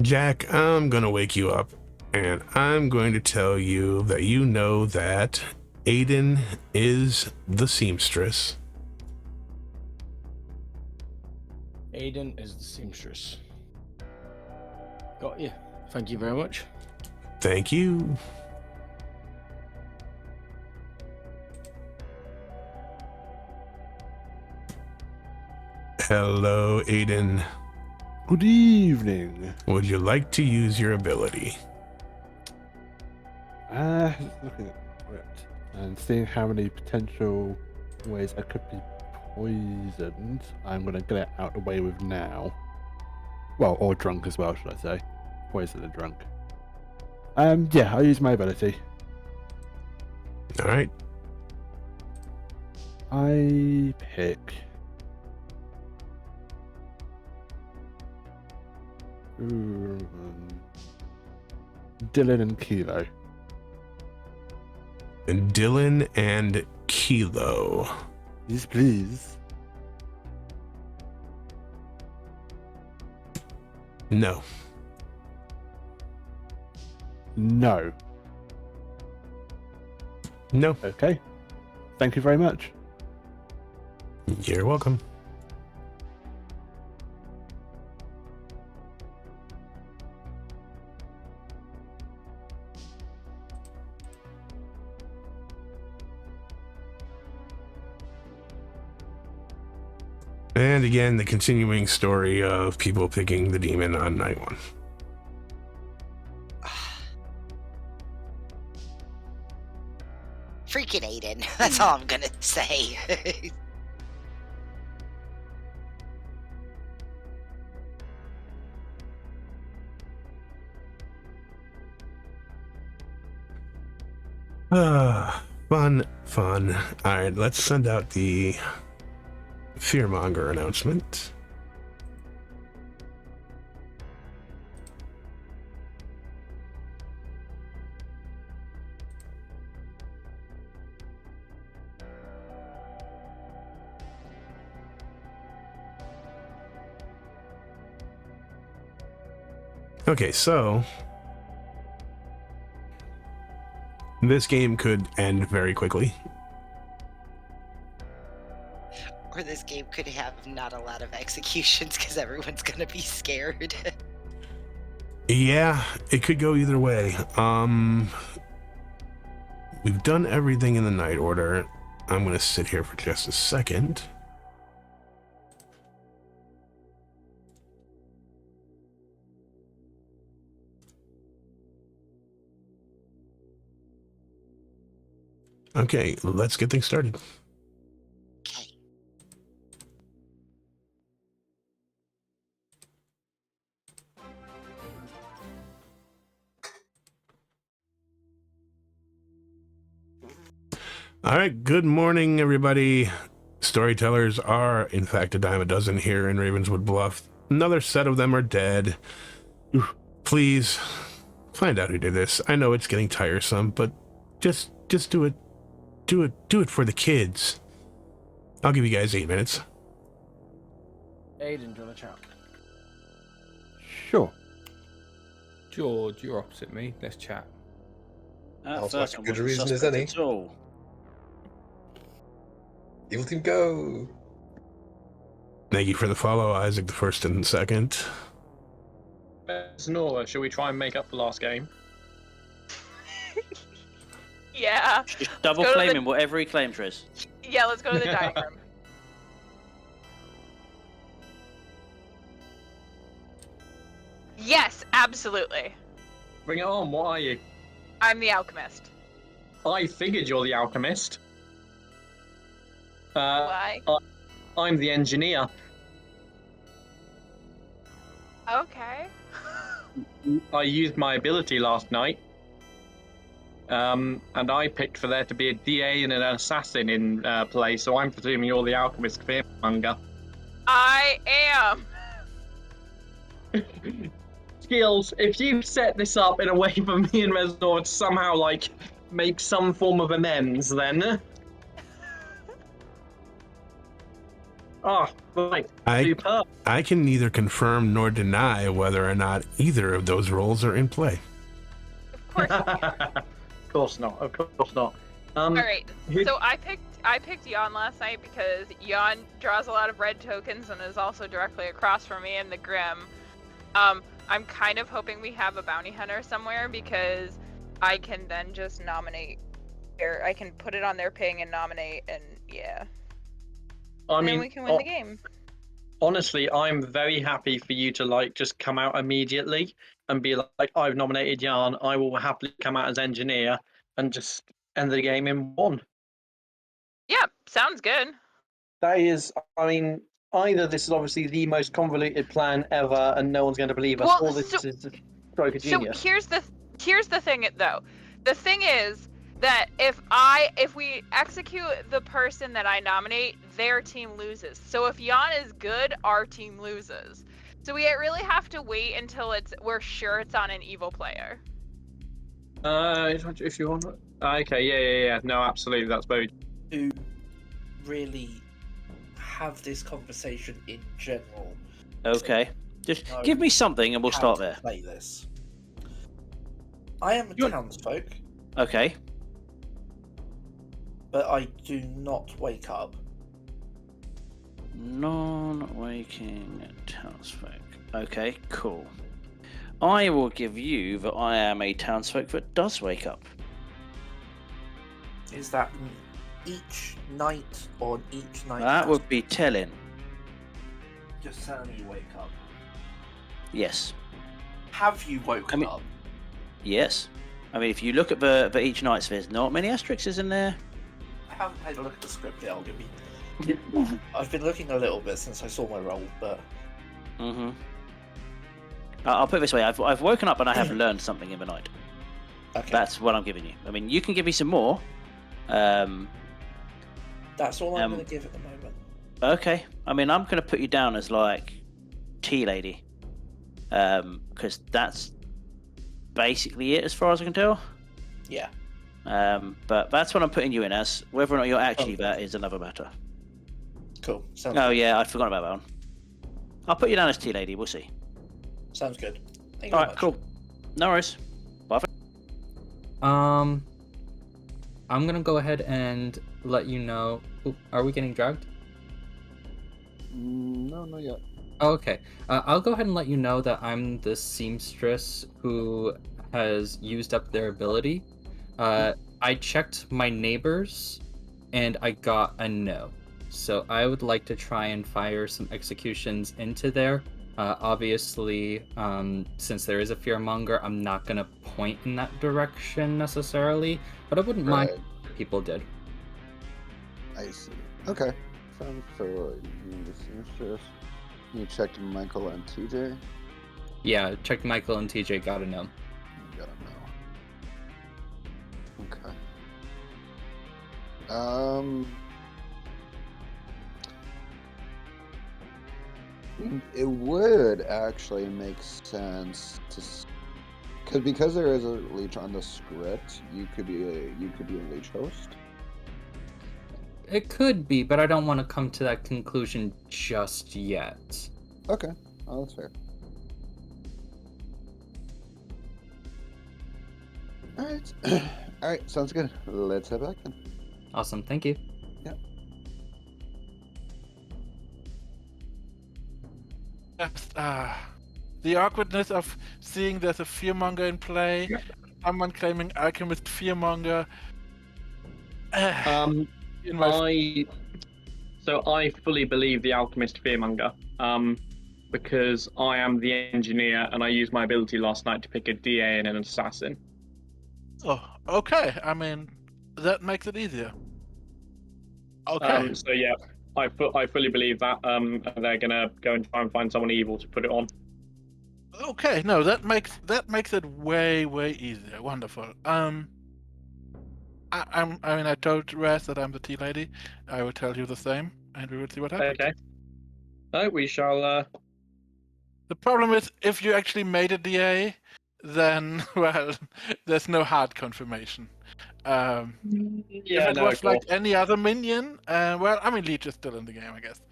Jack, I'm going to wake you up, and I'm going to tell you that you know that Aiden is the seamstress. Aiden is the seamstress. Got you. Thank you very much. Thank you. Hello, Aiden. Good evening. Would you like to use your ability? Looking at it and seeing how many potential ways I could be poisoned, I'm going to get it out of the way with now. Well, or drunk as well, should I say. Poisoned and drunk. Yeah, I'll use my ability. Alright. I pick... Dylan and Kilo. Dylan and Kilo. Yes, please. No. No. No. Okay. Thank you very much. You're welcome. And again, the continuing story of people picking the demon on night one. Freaking Aiden. That's all I'm gonna say. Fun. All right, let's send out the fearmonger announcement. Okay, so this game could end very quickly. Or this game could have not a lot of executions because everyone's gonna be scared. Yeah, it could go either way. We've done everything in the night order. I'm gonna sit here for just a second. Okay, let's get things started. All right, good morning, everybody. Storytellers are, in fact, a dime a dozen here in Ravenswood Bluff. Another set of them are dead. Please, find out who did this. I know it's getting tiresome, but just do it. Do it for the kids. I'll give you guys 8 minutes. Aiden, do you want to chat? Sure. George, you're opposite me. Let's chat. At Sounds first, like a I good wasn't reason as suspect any. at all. Evil team, go! Thank you for the follow, Isaac the first and second. Nora, shall we try and make up for last game? Yeah. Just double go to claim the- him, whatever he claims, Riz. Yeah, let's go to the dining room. Yes, absolutely. Bring it on, what are you? I'm the alchemist. I figured you're the alchemist. Why? I'm the engineer. Okay. I used my ability last night. And I picked for there to be a DA and an assassin in play, so I'm presuming you're the alchemist fearmonger. I am. Skills, if you set this up in a way for me and Reznor to somehow, like, make some form of amends, then... right. Superb. I can neither confirm nor deny whether or not either of those roles are in play. Of course not. Of course not. All right. So I picked Jan last night because Jan draws a lot of red tokens and is also directly across from me in the Grim. I'm kind of hoping we have a bounty hunter somewhere because I can then just nominate, or I can put it on their ping and nominate, and yeah. I mean, then we can win the game. Honestly, I'm very happy for you to like just come out immediately and be like, I've nominated Jan. I will happily come out as engineer and just end the game in 1. Yeah, sounds good. That is, I mean, either this is obviously the most convoluted plan ever and no one's going to believe us, Well, or this is a stroke of genius. So here's the thing though. The thing is that if we execute the person that I nominate, their team loses. So if Jan is good, our team loses. So we really have to wait until we're sure it's on an evil player. If you want. Okay, yeah. No, absolutely, that's very. To really have this conversation in general. Okay. Just give me something and we'll start there. Play this. I am a townsfolk, Okay. but I do not wake up. Non-waking townsfolk. Okay, cool. I will give you that I am a townsfolk that does wake up. Is that each night or each night? That would be telling. Just tell me you wake up. Yes. Have you woken up? Yes. I mean, if you look at the each night's, there's not many asterisks in there. I haven't had a look at the script yet, I'll give you. I've been looking a little bit since I saw my role, but... I'll put it this way, I've woken up and I have learned something in the night. Okay. That's what I'm giving you. I mean, you can give me some more. That's all I'm going to give at the moment. Okay. I mean, I'm going to put you down as, like, tea lady. Because that's basically it as far as I can tell. Yeah. But that's what I'm putting you in as. Whether or not you're actually that is another matter. Cool. Sounds Oh good. yeah, I forgot about that one. I'll put you down as tea lady. We'll see. Sounds good. Thank you All very right, much. cool. No worries. Bye. I'm gonna go ahead and let you know. Ooh, are we getting dragged? No, not yet. Oh, okay. I'll go ahead and let you know that I'm the seamstress who has used up their ability. I checked my neighbors, and I got a no. So I would like to try and fire some executions into there. Obviously, since there is a fearmonger, I'm not going to point in that direction necessarily, but I wouldn't mind if people did. I see. Okay. Sounds so. You seamstress. You checked Michael and TJ. Yeah, checked Michael and TJ. Got a no. Got a no. Okay. It would actually make sense to, because there is a leech on the script, you could be a leech host. It could be, but I don't want to come to that conclusion just yet. Okay, oh, that's fair. All right, all right, sounds good. Let's head back then. Awesome, thank you. Yep. Just, the awkwardness of seeing there's a fearmonger in play, someone claiming alchemist fearmonger. I fully believe the alchemist fearmonger, because I am the engineer and I used my ability last night to pick a DA and an assassin. Oh, okay. I mean, that makes it easier. Okay. So yeah, I fully believe that. They're gonna go and try and find someone evil to put it on. Okay, no, that makes it way easier. Wonderful. I mean, I told Raz that I'm the tea lady. I will tell you the same, and we will see what happens. Okay. No, we shall. The problem is, if you actually made a DA, then well, there's no hard confirmation. Yeah, if it no, was of like course. any other minion, well, I mean, Leech is still in the game, I guess,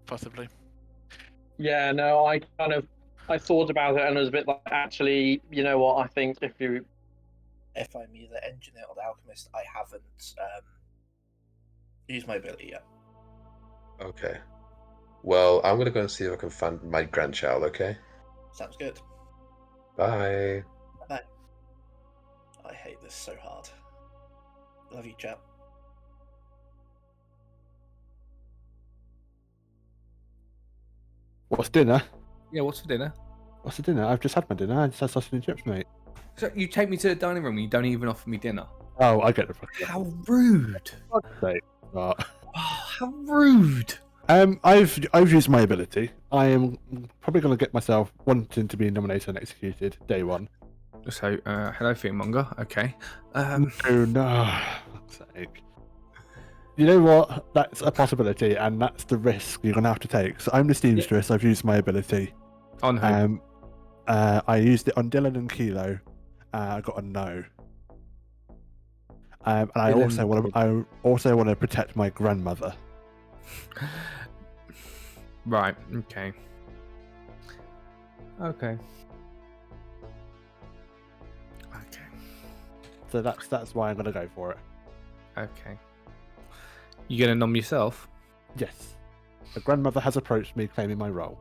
possibly. Yeah, no, I thought about it and was a bit like, actually, you know what? I think if I'm either engineer or the alchemist, I haven't used my ability yet. Okay. Well, I'm gonna go and see if I can find my grandchild. Okay. Sounds good. Bye. Bye. I hate this so hard. Love you, chap. What's dinner? Yeah, what's for dinner? What's for dinner? I've just had my dinner. I just had sausage and chips, mate. So you take me to the dining room and you don't even offer me dinner? Oh, I get the fuck. How rude! Sake. Oh, how rude! I've used my ability. I am probably going to get myself wanting to be nominated and executed day one. So, hello, Fearmonger. Okay. Oh no! Fuck's sake. You know what? That's a possibility, and that's the risk you're going to have to take. So I'm the seamstress. I've used my ability. On who? I used it on Dylan and Kilo. I got a no. And I also want to protect my grandmother. Right. Okay. Okay. So that's why I'm going to go for it. Okay. You gonna nom yourself? Yes. The grandmother has approached me claiming my role.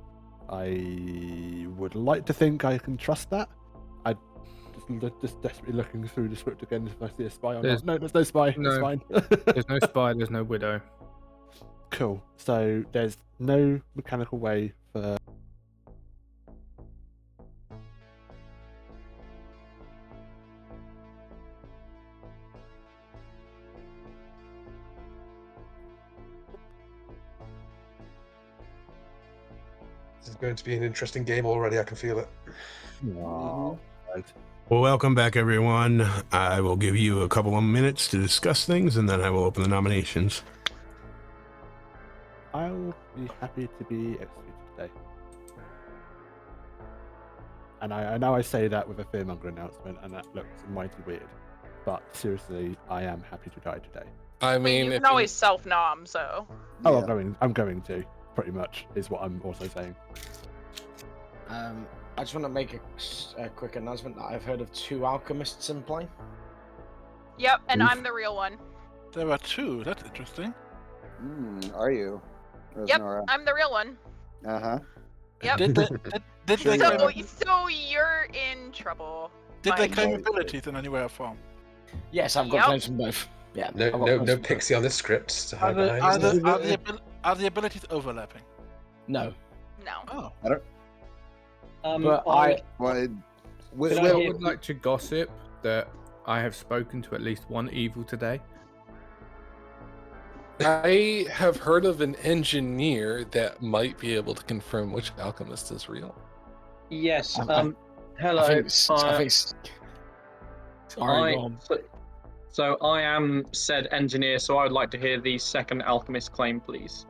I would like to think I can trust that. I just desperately looking through the script again if I see a spy or not. No, there's no spy. No, it's fine. There's no spy. There's no widow. Cool. So there's no mechanical way for. This is going to be an interesting game already. I can feel it. Oh, right. Well, welcome back, everyone. I will give you a couple of minutes to discuss things, and then I will open the nominations. I'll be happy to be executed today. And I know I say that with a fearmonger announcement, and that looks mighty weird. But seriously, I am happy to die today. I mean, you can always self-nom, so. Oh, I'm going to. Pretty much is what I'm also saying. I just want to make a quick announcement that I've heard of 2 alchemists in play. Yep, and Oof. I'm the real one. There are 2. That's interesting. Are you? Yep, Rosnora? I'm the real one. Uh-huh. Yep. Did they So you're in trouble. Did they Fine. claim abilities in any way or form? Yes, I've got Yep. claims from both. Yeah. No pixie on this script to hide behind. Are the abilities overlapping? No. No. Oh. I don't. But I would like to gossip that I have spoken to at least one evil today. I have heard of an engineer that might be able to confirm which alchemist is real. Yes. I Hello. think Sorry, go on. So I am said engineer, so I would like to hear the second alchemist claim, please.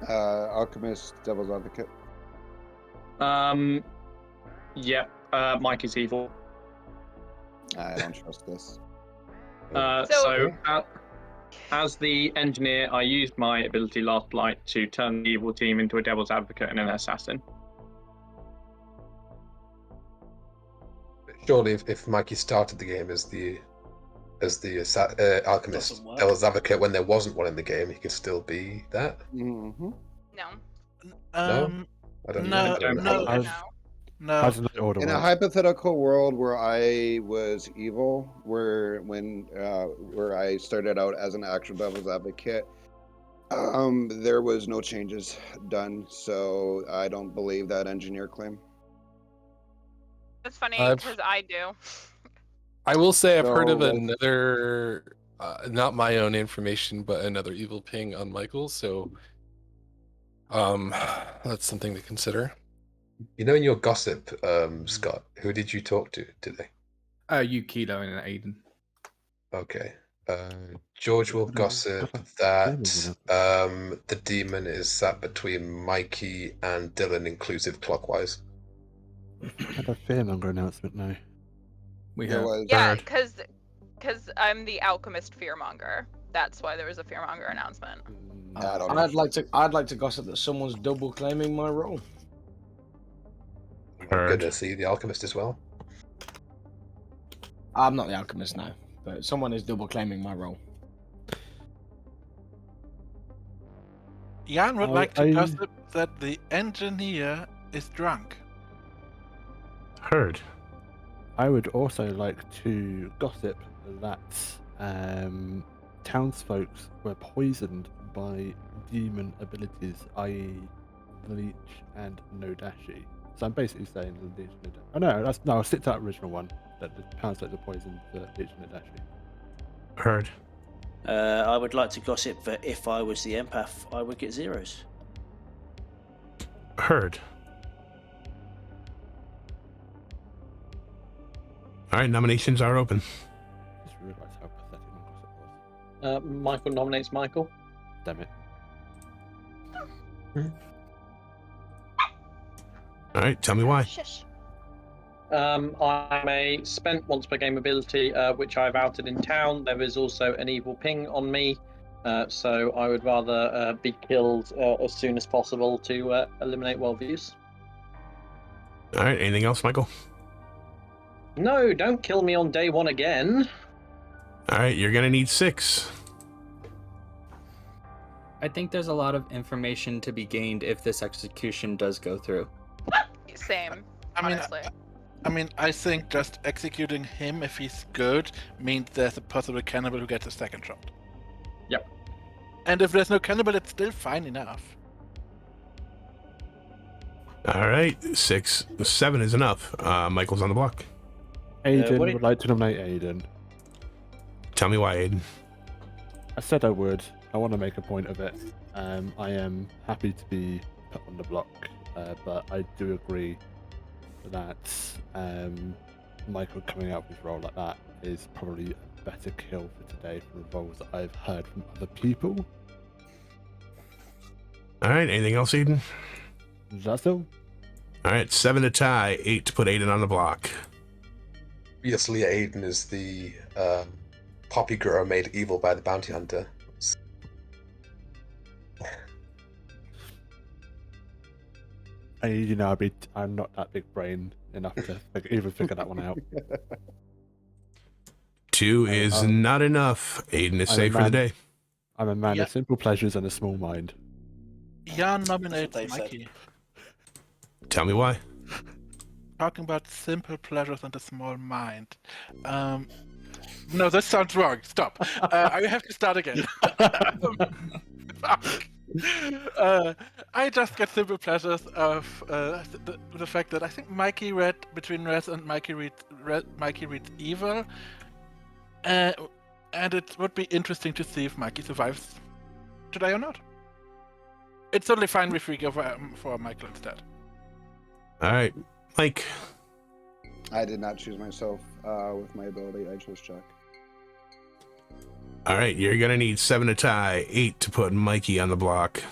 Alchemist, Devil's Advocate. Yep. Mike is evil. I don't trust this. As the engineer, I used my ability Last Light to turn the evil team into a devil's advocate and an assassin. Surely, if Mikey started the game as the alchemist, Doesn't work. devil's advocate, when there wasn't one in the game, he could still be that. Mm-hmm. No. No, I don't no, know. I don't know. no. How does the order In a work? hypothetical world where I was evil, where I started out as an actual devil's advocate, there was no changes done, so I don't believe that engineer claim. That's funny I've- because I do. I will say I've heard of So, another, not my own information, but another evil ping on Michael. So, that's something to consider. You know, in your gossip, Scott, who did you talk to today? You, Kilo, and Aiden. Okay. George will gossip that the demon is sat between Mikey and Dylan, inclusive clockwise. Had a fearmonger announcement now. There was. Yeah, because I'm the alchemist fearmonger. That's why there was a fearmonger announcement. I'd like to gossip that someone's double claiming my role. I'm gonna see the alchemist as well. I'm not the alchemist now, but someone is double claiming my role. Jan would I- like to I- gossip that the engineer is drunk. Heard. I would also like to gossip that townsfolk were poisoned by demon abilities, i.e. Leech and Nodashi. So I'm basically saying Leech and Nodashi. Oh no, I'll stick to that original one, that the townsfolk are poisoned for Leech and Nodashi. Heard. I would like to gossip that if I was the empath, I would get zeros. Heard. All right, nominations are open. Just realised how pathetic my gossip was. Michael nominates Michael. Damn it. All right, tell me why. I'm a spent once per game ability, which I've outed in town. There is also an evil ping on me, so I would rather be killed as soon as possible to eliminate worldviews. All right, anything else, Michael? No, don't kill me on day one again. All right, you're gonna need 6. I think there's a lot of information to be gained if this execution does go through. Same. I mean, I think just executing him if he's good means there's a possible cannibal who gets a second shot. Yep. And if there's no cannibal, it's still fine enough. All right, 6, 7 is enough. Michael's on the block. Aiden what did- would like to nominate Aiden. Tell me why, Aiden. I said I would. I want to make a point of it. I am happy to be put on the block, but I do agree that Michael coming out with his role like that is probably a better kill for today from the roles that I've heard from other people. All right, anything else, Aiden? That's all. All right, 7 to tie, 8 to put Aiden on the block. Obviously, Aiden is the poppy grower made evil by the bounty hunter. I'm not that big brain enough to even figure that one out. 2 is not enough. Aiden is I'm a safe for the man- day. I'm a man Yeah. of simple pleasures and a small mind. Jan nominates they said. Mikey. Tell me why. Talking about simple pleasures and a small mind. No, that sounds wrong. Stop. I have to start again. Fuck. I just get simple pleasures of the fact that I think Mikey read between Res and Mikey reads evil, and it would be interesting to see if Mikey survives today or not. It's totally fine if we go for Michael instead. All right, Mike. I did not choose myself with my ability. I chose Chuck. All right, you're gonna need 7 to tie, 8 to put Mikey on the block.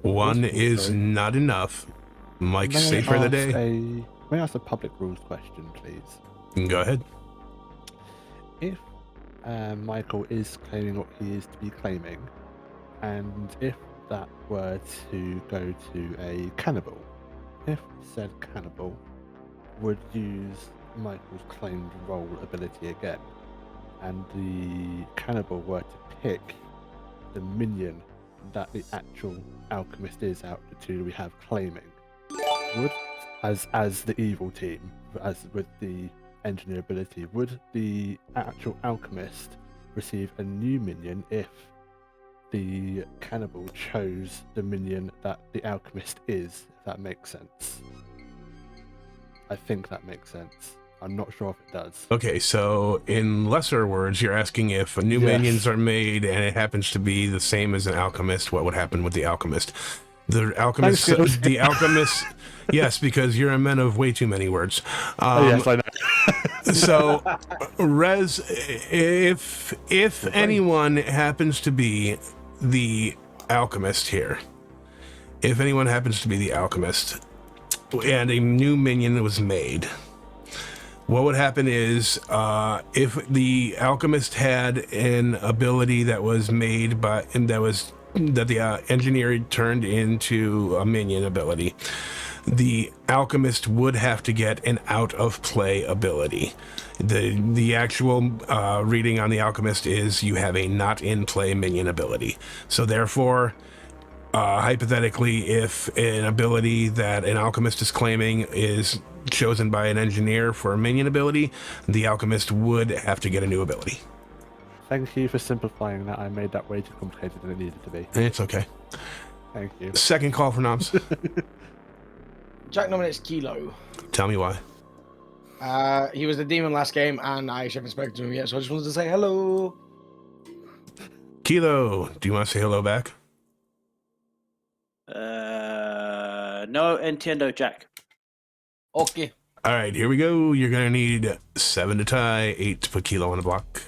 One is not enough. Mike's safe for the day. May I ask a public rules question, please? Go ahead. If Michael is claiming what he is to be claiming, and if that were to go to a cannibal, if said cannibal would use Michael's claimed role ability again, and the cannibal were to pick the minion that the actual alchemist is out of the two we have claiming, would, as the evil team, as with the engineer ability, would the actual alchemist receive a new minion if the cannibal chose the minion that the alchemist is, if that makes sense? I think that makes sense. I'm not sure if it does. Okay, so in lesser words, you're asking if new minions are made and it happens to be the same as an alchemist, what would happen with the alchemist? The alchemist, yes, because you're a man of way too many words. Yes, I know. So, Rez, if anyone happens to be the alchemist here, if anyone happens to be the alchemist, and a new minion was made, what would happen is if the alchemist had an ability that was made by that the engineer turned into a minion ability, the alchemist would have to get an out of play ability. The actual reading on the alchemist is you have a not in play minion ability. So therefore, hypothetically, if an ability that an alchemist is claiming is chosen by an engineer for a minion ability, the alchemist would have to get a new ability. Thank you for simplifying that. I made that way too complicated than it needed to be. It's okay. Thank you. Second call for noms. Jack nominates Kilo. Tell me why. He was the demon last game, and I haven't spoken to him yet, so I just wanted to say hello. Kilo, do you want to say hello back? No, entiendo, Jack. Okay. All right, here we go. You're going to need 7 to tie, 8 to put Kilo on the block.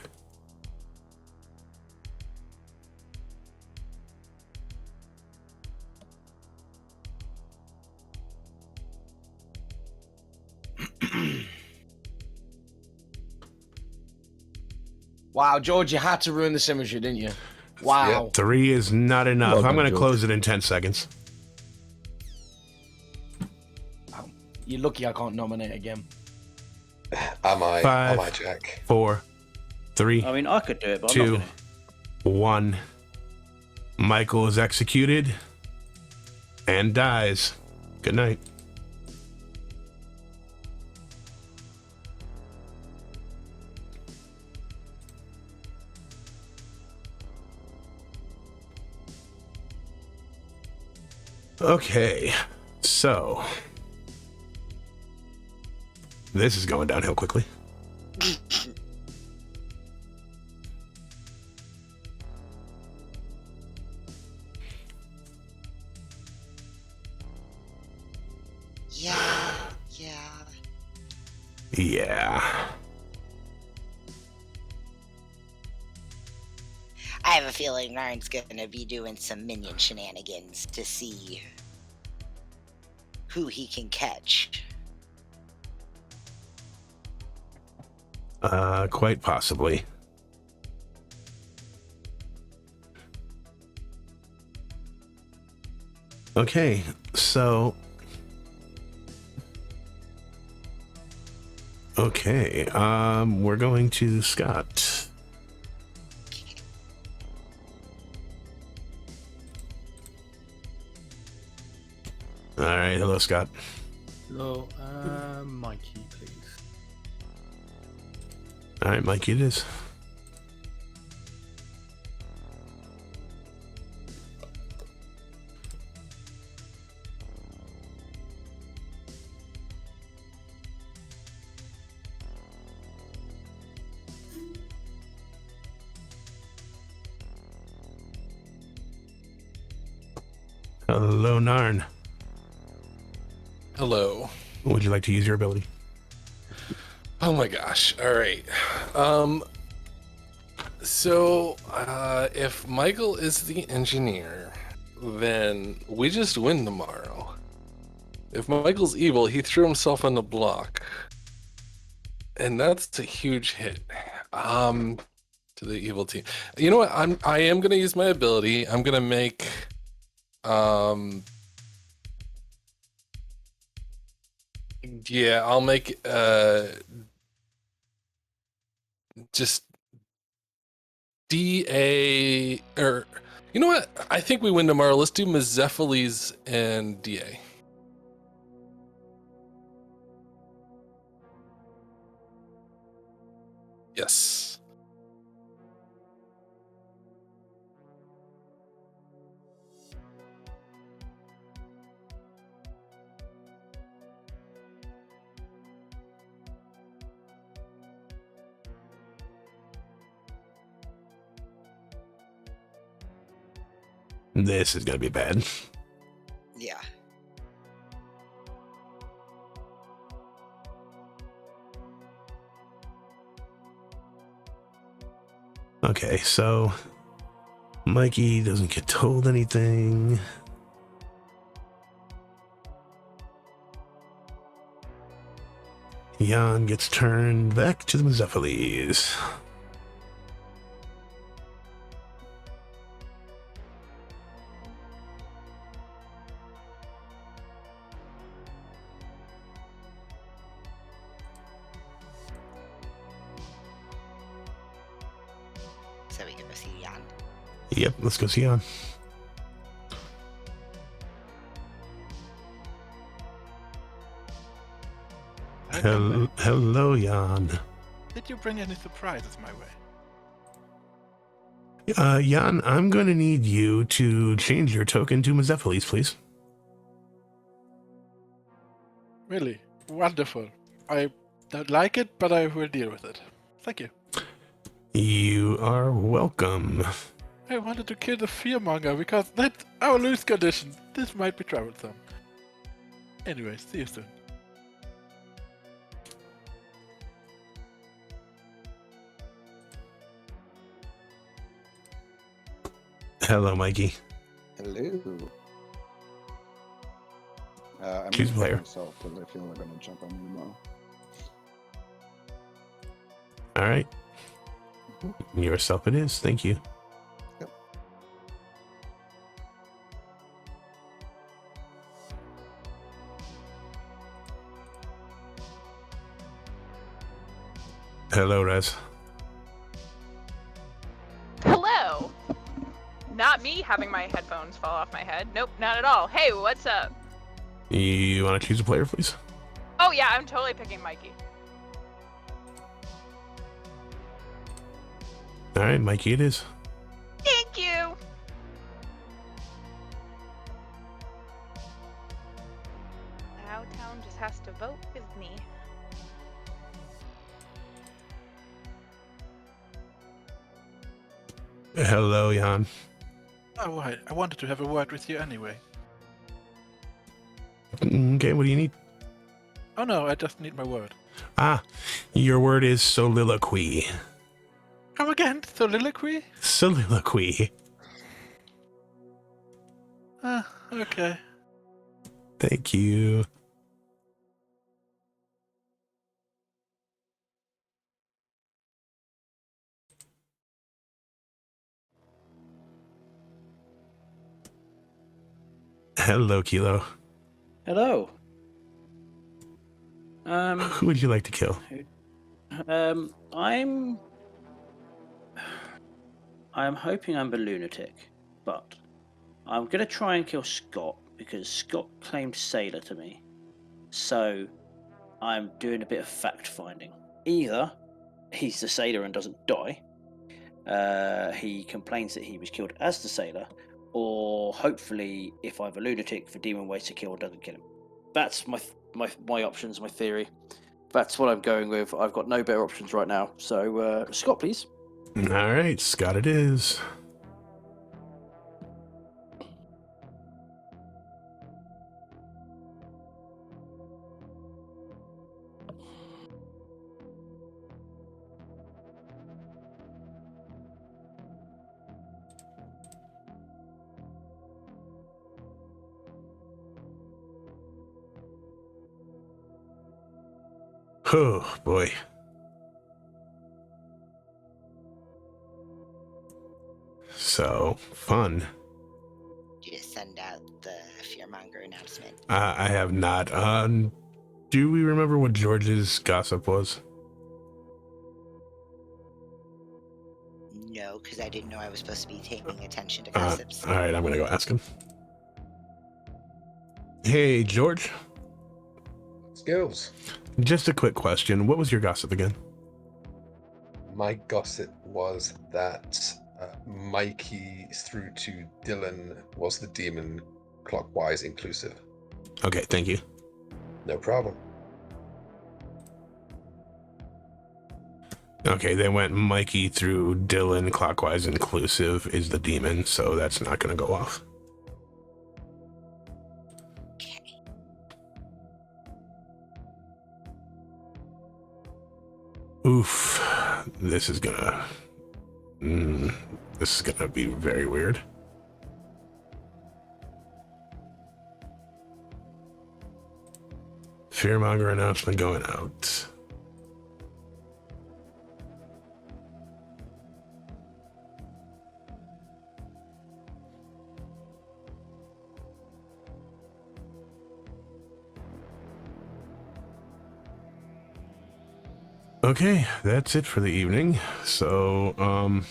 Wow, George, you had to ruin the symmetry, didn't you? Wow. Yep, 3 is not enough. Well I'm going done, to close it in 10 seconds. You're lucky I can't nominate again. Am I 5, Jack? 4, 3. I mean, I could do it, but 2, I'm not gonna. 1. Michael is executed and dies. Good night. Okay, so this is going downhill quickly. Yeah. I have a feeling Narn's gonna be doing some minion shenanigans to see who he can catch. Quite possibly. Okay, so okay, we're going to Scott. All right, hello, Scott. Hello, Mikey, please. All right, Mikey, it is. Hello, Narn. Hello. Would you like to use your ability? Oh my gosh. All right. So if Michael is the engineer then we just win tomorrow. If Michael's evil, he threw himself on the block. And that's a huge hit. To the evil team. You know what? I am gonna use my ability. I'm gonna make yeah, I'll make just DA or you know what? I think we win tomorrow. Let's do Mezephiles and DA. Yes. This is gonna be bad. Yeah. Okay, so Mikey doesn't get told anything. Jan gets turned back to the Mezephiles. So we can go see Jan. Yep, let's go see Jan. Hello, Jan. Did you bring any surprises my way? Jan, I'm going to need you to change your token to Mezephiles, please. Really? Wonderful. I don't like it, but I will deal with it. Thank you. You are welcome. I wanted to kill the fearmonger because that's our loose condition. This might be troublesome. Anyway, see you soon. Hello. Mikey. Hello. I'm Choose gonna player. myself because I feel like I'm gonna jump on you now. All right. Yourself it is. Thank you. Yep. Hello, Rez. Hello. Not me having my headphones fall off my head. Nope, not at all. Hey, what's up? You want to choose a player, please? Oh yeah, I'm totally picking Mikey. All right, Mikey it is. Thank you. Now town just has to vote with me. Hello, Jan. Oh, I wanted to have a word with you anyway. Okay, what do you need? Oh no, I just need my word. Ah, your word is soliloquy. Come again? Soliloquy? Soliloquy. Okay. Thank you. Hello, Kilo. Hello. Who would you like to kill? I'm hoping I'm the lunatic, but I'm gonna try and kill Scott because Scott claimed Sailor to me. So I'm doing a bit of fact finding. Either he's the Sailor and doesn't die. He complains that he was killed as the Sailor, or hopefully, if I'm a lunatic, the demon waits to kill and doesn't kill him. That's my options, my theory. That's what I'm going with. I've got no better options right now. So, Scott, please. All right, Scott it is. Oh, boy. So, fun. You just send out the fearmonger announcement. I have not. Do we remember what George's gossip was? No, because I didn't know I was supposed to be paying attention to gossips. All right, I'm going to go ask him. Hey, George. Skills. Just a quick question. What was your gossip again? My gossip was that Mikey through to Dylan was the demon, clockwise inclusive. Okay, thank you. No problem. Okay, they went Mikey through Dylan, clockwise inclusive is the demon, so that's not going to go off. Oof. This is gonna be very weird. Fearmonger announcement going out. Okay, that's it for the evening. So,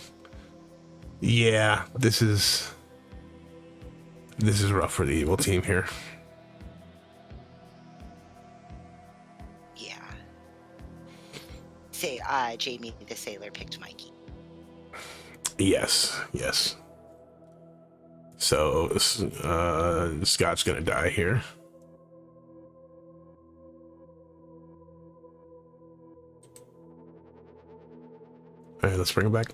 yeah, this is rough for the evil team here. Yeah. Say, Jamie the sailor picked Mikey. Yes. So, Scott's gonna die here. All right, let's bring him back.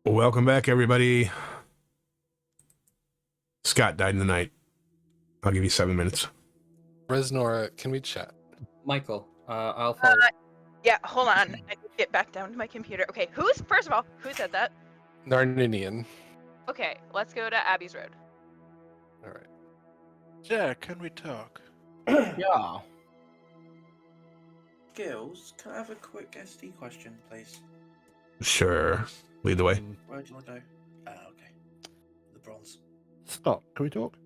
Welcome back, everybody. Scott died in the night. I'll give you 7 minutes. Resnora, can we chat? Michael, I'll follow. Yeah, hold on. I need to get back down to my computer. Okay, first of all, who said that? Narninian. Okay, let's go to Abbey's Road. All right. Jack, can we talk? Yeah. Gills, can I have a quick SD question, please? Sure. Lead the way. Where do you want to go? Okay. The bronze. Scott, can we talk?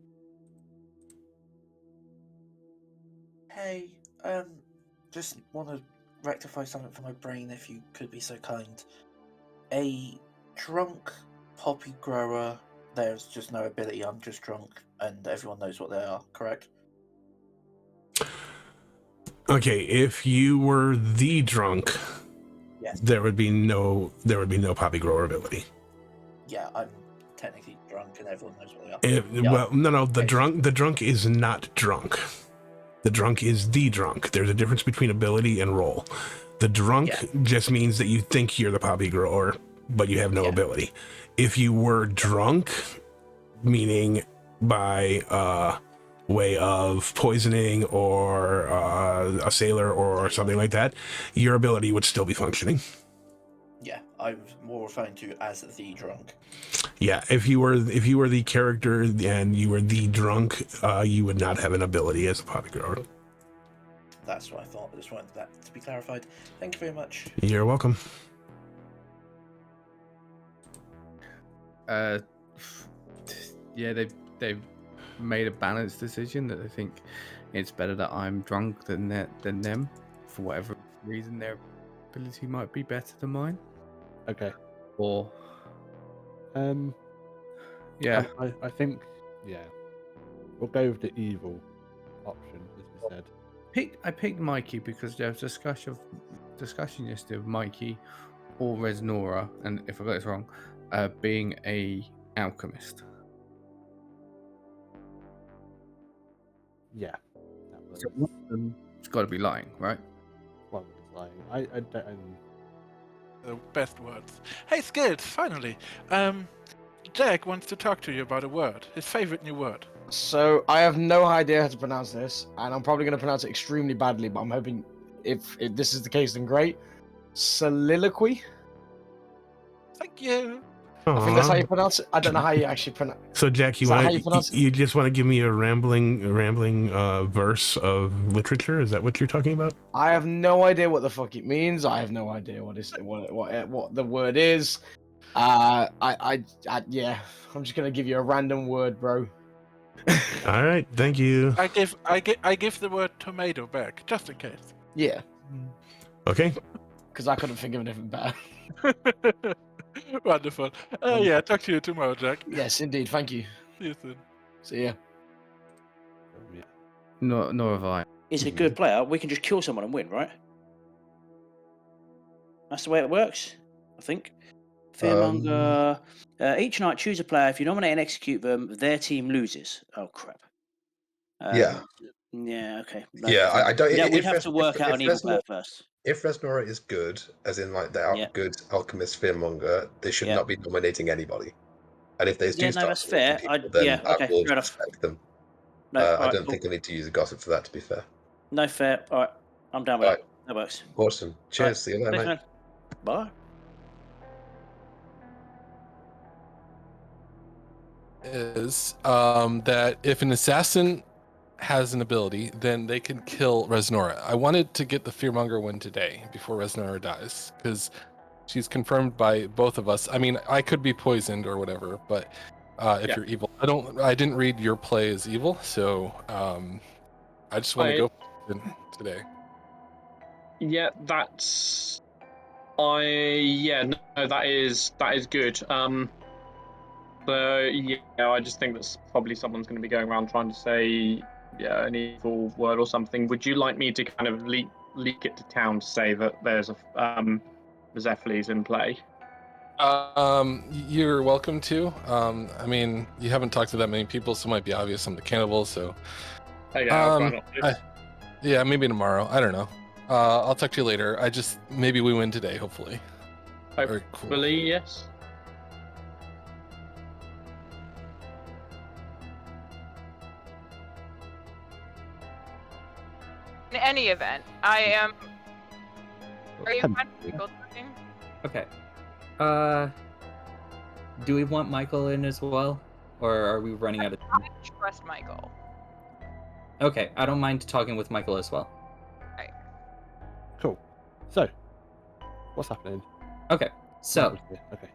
Hey, just want to rectify something for my brain, if you could be so kind. A drunk poppy grower, there's just no ability, I'm just drunk, and everyone knows what they are, correct? Okay, if you were the drunk, Yes. there would be no poppy grower ability. Yeah, I'm technically drunk, and everyone knows what they are. Well, no, the drunk is not drunk. The drunk is the drunk. There's a difference between ability and role. The drunk just means that you think you're the poppy grower, but you have no ability. If you were drunk, meaning by way of poisoning or a sailor or something like that, your ability would still be functioning. Yeah, I was more referring to as the drunk. Yeah, if you were the character and you were the drunk, you would not have an ability as a poppy grower. That's what I thought. I just wanted that to be clarified. Thank you very much. You're welcome. Yeah, they've made a balanced decision that they think it's better that I'm drunk than them. For whatever reason, their ability might be better than mine. Okay. Or yeah, I think we'll go with the evil option, as we said. I picked Mikey because there was discussion yesterday of Mikey or Resnora, and if I got this wrong, being a alchemist. Yeah. That was... So one of them has got to be lying, right? One was lying. I don't. The best words. Hey, Skids, finally. Jack wants to talk to you about a word. His favorite new word. So I have no idea how to pronounce this, and I'm probably going to pronounce it extremely badly, but I'm hoping if this is the case, then great. Soliloquy? Thank you. I think that's how Aw. you pronounce it. I don't know how you actually pronounce. So Jack, Is that how you pronounce it? you just want to give me a rambling verse of literature? Is that what you're talking about? I have no idea what the fuck it means. I have no idea what the word is. Yeah, I'm just gonna give you a random word, bro. All right, thank you. I give the word tomato back, just in case. Yeah, Okay. because I couldn't think of anything better. Wonderful. Yeah, talk to you tomorrow, Jack. Yes, indeed. Thank you. See you soon. See ya. Nor have I. Is a good player, we can just kill someone and win, right? That's the way it works, I think. Fearmonger. Each night, choose a player. If you nominate and execute them, their team loses. Oh, crap. Yeah. Yeah, okay. Yeah, I don't. Yeah, we'd if have to work out an evil player first. If Resnora is good, as in like the good alchemist fearmonger, they should not be nominating anybody. And if they do Yeah, no, start that's fair. nominating people, then I will fair enough. respect them. No, I alright, don't cool. think I need to use a gossip for that, to be fair. No, fair. All right, I'm down with Alright. that. That works. Awesome. Cheers. Alright, See you later, thanks, mate. man. Bye. Is that if an assassin has an ability, then they can kill Resnora. I wanted to get the Fearmonger one today before Resnora dies, because she's confirmed by both of us. I mean, I could be poisoned or whatever, but if you're evil, I didn't read your play as evil, so I just want to go today. Yeah, that's. That is good. So yeah, I just think that's probably someone's going to be going around trying to say an evil word or something. Would you like me to kind of leak it to town to say that there's a Zephyles in play? You're welcome to. I mean, you haven't talked to that many people, so it might be obvious I'm the cannibal. So, okay, I'll try not to. Yeah, maybe tomorrow. I don't know. I'll talk to you later. Maybe we win today, hopefully. Hopefully, yes. In any event, I am. Are you fine with Michael talking? Okay. Do we want Michael in as well, or are we running out of time? I trust Michael. Okay, I don't mind talking with Michael as well. Right. Cool. So, what's happening? Okay, so Okay.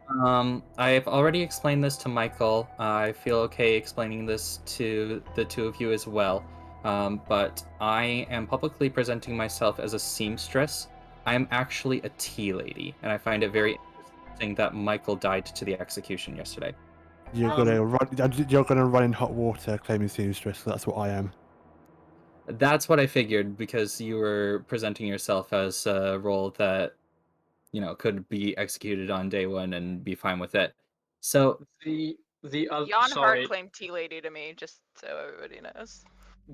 I've already explained this to Michael. I feel okay explaining this to the two of you as well. But I am publicly presenting myself as a seamstress. I'm actually a tea lady, and I find it very interesting that Michael died to the execution yesterday. You're gonna run in hot water claiming seamstress. So that's what I am. That's what I figured, because you were presenting yourself as a role that, could be executed on day one and be fine with it. So the other Jan Hart side claimed tea lady to me, just so everybody knows.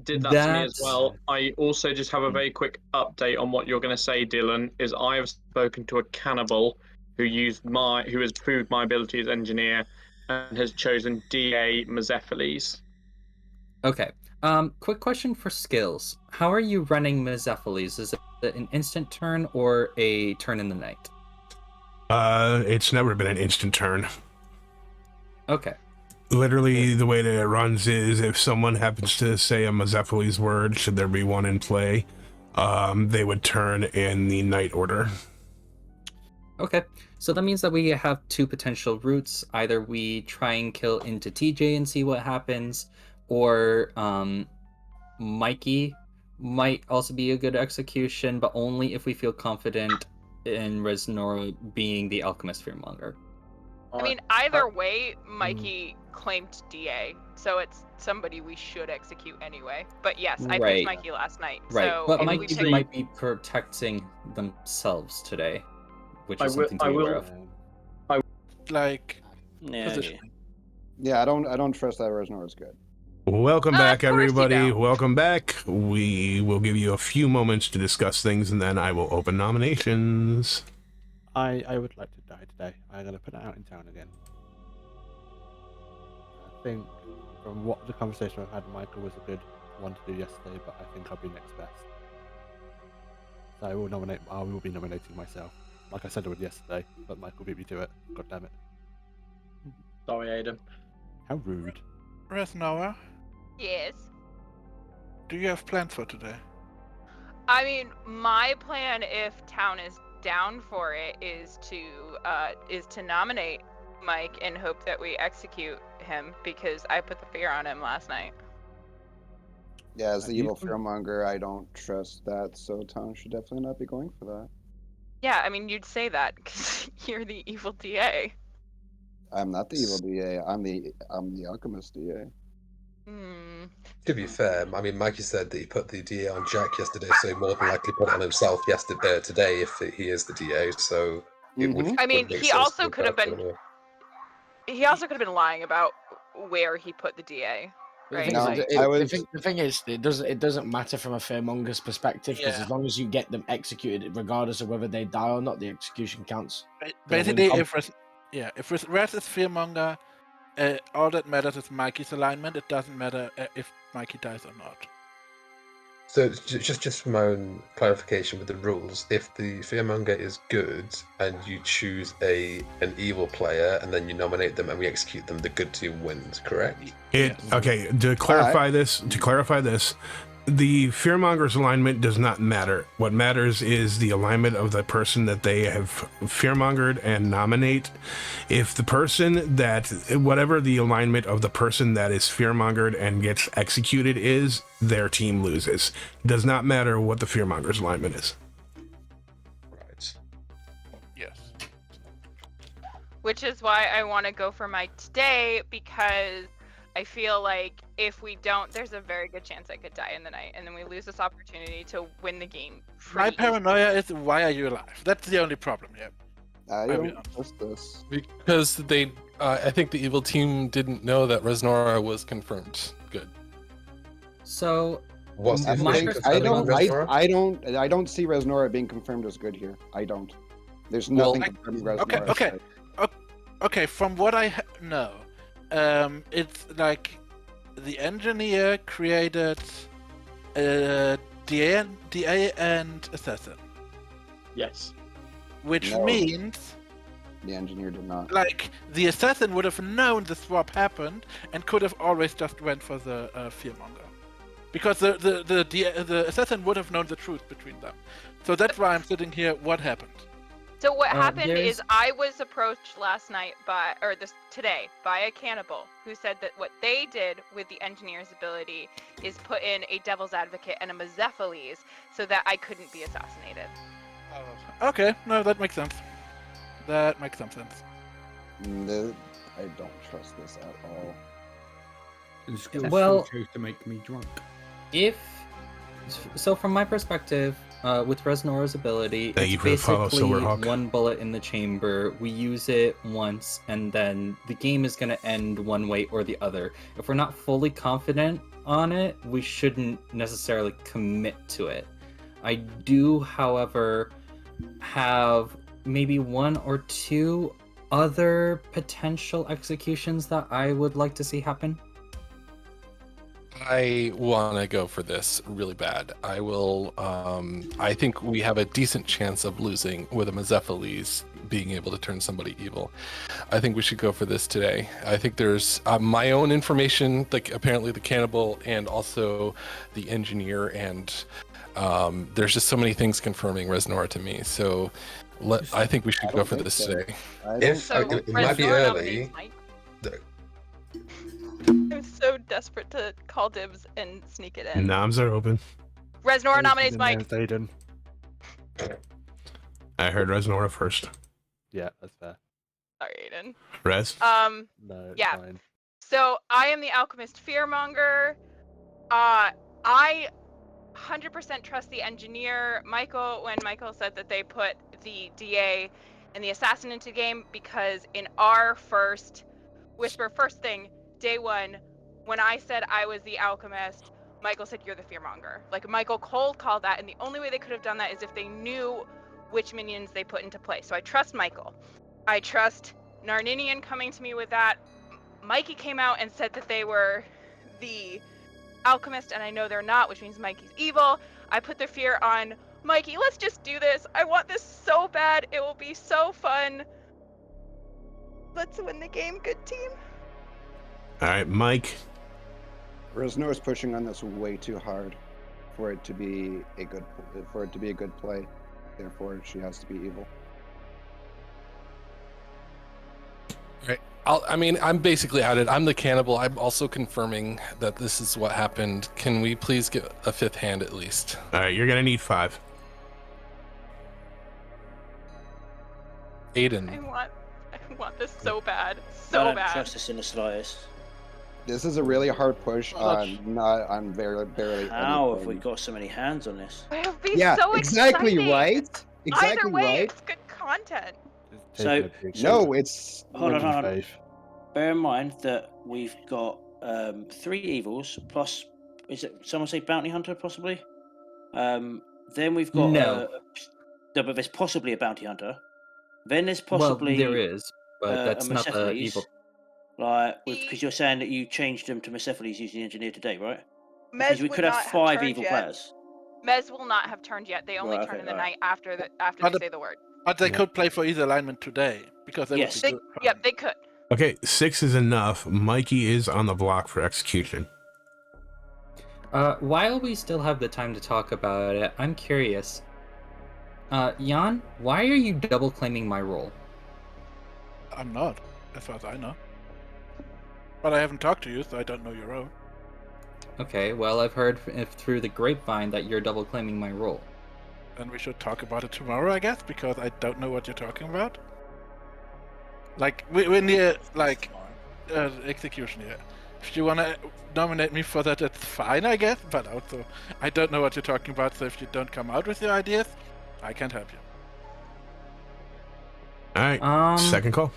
did that to me as well. I also just have a very quick update on what you're going to say, Dylan. Is I have spoken to a cannibal who has proved my ability as engineer and has chosen DA Mazephiles. Okay. Quick question for skills. How are you running Mazephiles? Is it an instant turn or a turn in the night? It's never been an instant turn. Okay. Literally, the way that it runs is if someone happens to say a Mazephiles word, should there be one in play, they would turn in the night order. Okay, so that means that we have two potential routes. Either we try and kill into TJ and see what happens, or Mikey might also be a good execution, but only if we feel confident in Resnora being the alchemist fearmonger. I mean, either way, Mikey claimed DA, so it's somebody we should execute anyway. But yes, I picked Mikey last night. Right, So but if Mikey might be protecting themselves today, which is something to be aware of. Yeah, I don't trust that Resnor is good. Welcome back, everybody. Welcome back. We will give you a few moments to discuss things, and then I will open nominations. I would like to die today. I'm going to put it out in town again. I think from what the conversation I've had, Michael was a good one to do yesterday, but I think I'll be next best. So I will be nominating myself. Like I said I would yesterday, but Michael beat me to it. God damn it. Sorry, Aiden. How rude. Resnoa, Yes. do you have plans for today? I mean, my plan, if town is down for it, is to nominate Mike and hope that we execute him because I put the fear on him last night. Yeah, as the You evil can- fearmonger, I don't trust that, so Tom should definitely not be going for that. Yeah, I mean, you'd say that because you're the evil DA. I'm not the evil DA. I'm the alchemist DA. Hmm. To be fair, I mean, Mikey said that he put the DA on Jack yesterday, so he more than likely put it on himself today if he is the DA. So it would. I mean, would make he sense also to could have go for been. him, yeah. He also could have been lying about where he put the DA, But the right? thing is, Like, the thing is, it doesn't matter from a fearmonger's perspective because Yeah. as long as you get them executed, regardless of whether they die or not, the execution counts. Basically, if Res is fearmonger, all that matters is Mikey's alignment. It doesn't matter if Mikey dies or not. So just for my own clarification with the rules, if the fearmonger is good and you choose an evil player and then you nominate them and we execute them, the good team wins, correct? Okay, to clarify this, the fearmonger's alignment does not matter. What matters is the alignment of the person that they have fearmongered and nominate. If the person that, whatever the alignment of the person that is fearmongered and gets executed is, their team loses. Does not matter what the fearmonger's alignment is. Right. Yes. which is why I want to go for Mike today because I feel like if we don't, there's a very good chance I could die in the night, and then we lose this opportunity to win the game. My paranoia is why are you alive? That's the only problem here. I I'll be don't trust this. Because they, I think the evil team didn't know that Resnora was confirmed. Good. So, What's the my information I concerning Resnora? I don't see Resnora being confirmed as good here. I don't. There's Well, nothing confirming Resnora. Okay. From what I know, it's like the engineer created DA and assassin. Yes. Which No. means The engineer did not. like the assassin would have known the swap happened and could have always just went for the fearmonger, because the assassin would have known the truth between them. So that's why I'm sitting here. What happened? So what happened there's- is I was approached last night today by a cannibal who said that what they did with the engineer's ability is put in a devil's advocate and a Mezephiles so that I couldn't be assassinated. Okay, no, that makes sense. That makes some sense. No, I don't trust this at all. The skill Well- chose to make me drunk. So from my perspective, with Resnora's ability, Thank you it's for the follow, basically Silverhawk. one bullet in the chamber. We use it once, and then the game is going to end one way or the other. If we're not fully confident on it, we shouldn't necessarily commit to it. I do, however, have maybe one or two other potential executions that I would like to see happen. I want to go for this really bad. I will. I think we have a decent chance of losing with a Mezephiles being able to turn somebody evil. I think we should go for this today. I think there's my own information, like apparently the cannibal and also the engineer, and there's just so many things confirming Resnora to me. So I think we should go for this today. It might be early. I'm so desperate to call dibs and sneak it in. Noms are open. Resnora nominates Mike. I heard Resnora first. Yeah, that's fair. Sorry, Aiden. Res? No, it's Yeah. fine. So I am the alchemist fearmonger. I 100% trust the engineer, Michael, when Michael said that they put the DA and the assassin into the game, because in our first thing, day one, when I said I was the alchemist, Michael said you're the fearmonger. Like, Michael cold called that, and the only way they could have done that is if they knew which minions they put into play. So I trust Michael. I trust Narninian coming to me with that. Mikey came out and said that they were the alchemist, and I know they're not, which means Mikey's evil. I put the fear on Mikey. Let's just do this. I want this so bad. It will be so fun. Let's win the game, good team. All right, Mike. Resnor is pushing on this way too hard for it to be a good play. Therefore, she has to be evil. Right. I'm basically at it. I'm the cannibal. I'm also confirming that this is what happened. Can we please get a fifth hand at least? All right, you're gonna need 5. Aiden. I want this so bad. I So don't bad. trust this in the slightest. This is a really hard push Such- on barely. How have anything. we got so many hands on this? It would be Yeah, so exactly exciting. right. Exactly Either way, right. it's good content. So, No, it's hold on. Bear in mind that we've got 3 evils plus. Is it someone say bounty hunter possibly? Then we've got No. No, but there's possibly a bounty hunter. Then there's Well, possibly there is, but that's a not the Mercephiles, evil. Like, because you're saying that you changed them to Mercephiles using the engineer today, right? Mez Because we would could have not 5 turned evil yet. players. Mez will not have turned yet. They only Right, turn okay, in the alright. night after But they the- say the word. But they Yeah. could play for either alignment today because they Yes. would be good. Yep, they could. Okay, 6 is enough. Mikey is on the block for execution. While we still have the time to talk about it, I'm curious. Jan, why are you double claiming my role? I'm not, as far as I know. But I haven't talked to you, so I don't know your role. Okay, well, I've heard through the grapevine that you're double claiming my role. Then we should talk about it tomorrow, I guess, because I don't know what you're talking about. Like, we're near, like, execution here. If you want to nominate me for that, that's fine, I guess, but also, I don't know what you're talking about, so if you don't come out with your ideas, I can't help you. All right, second call.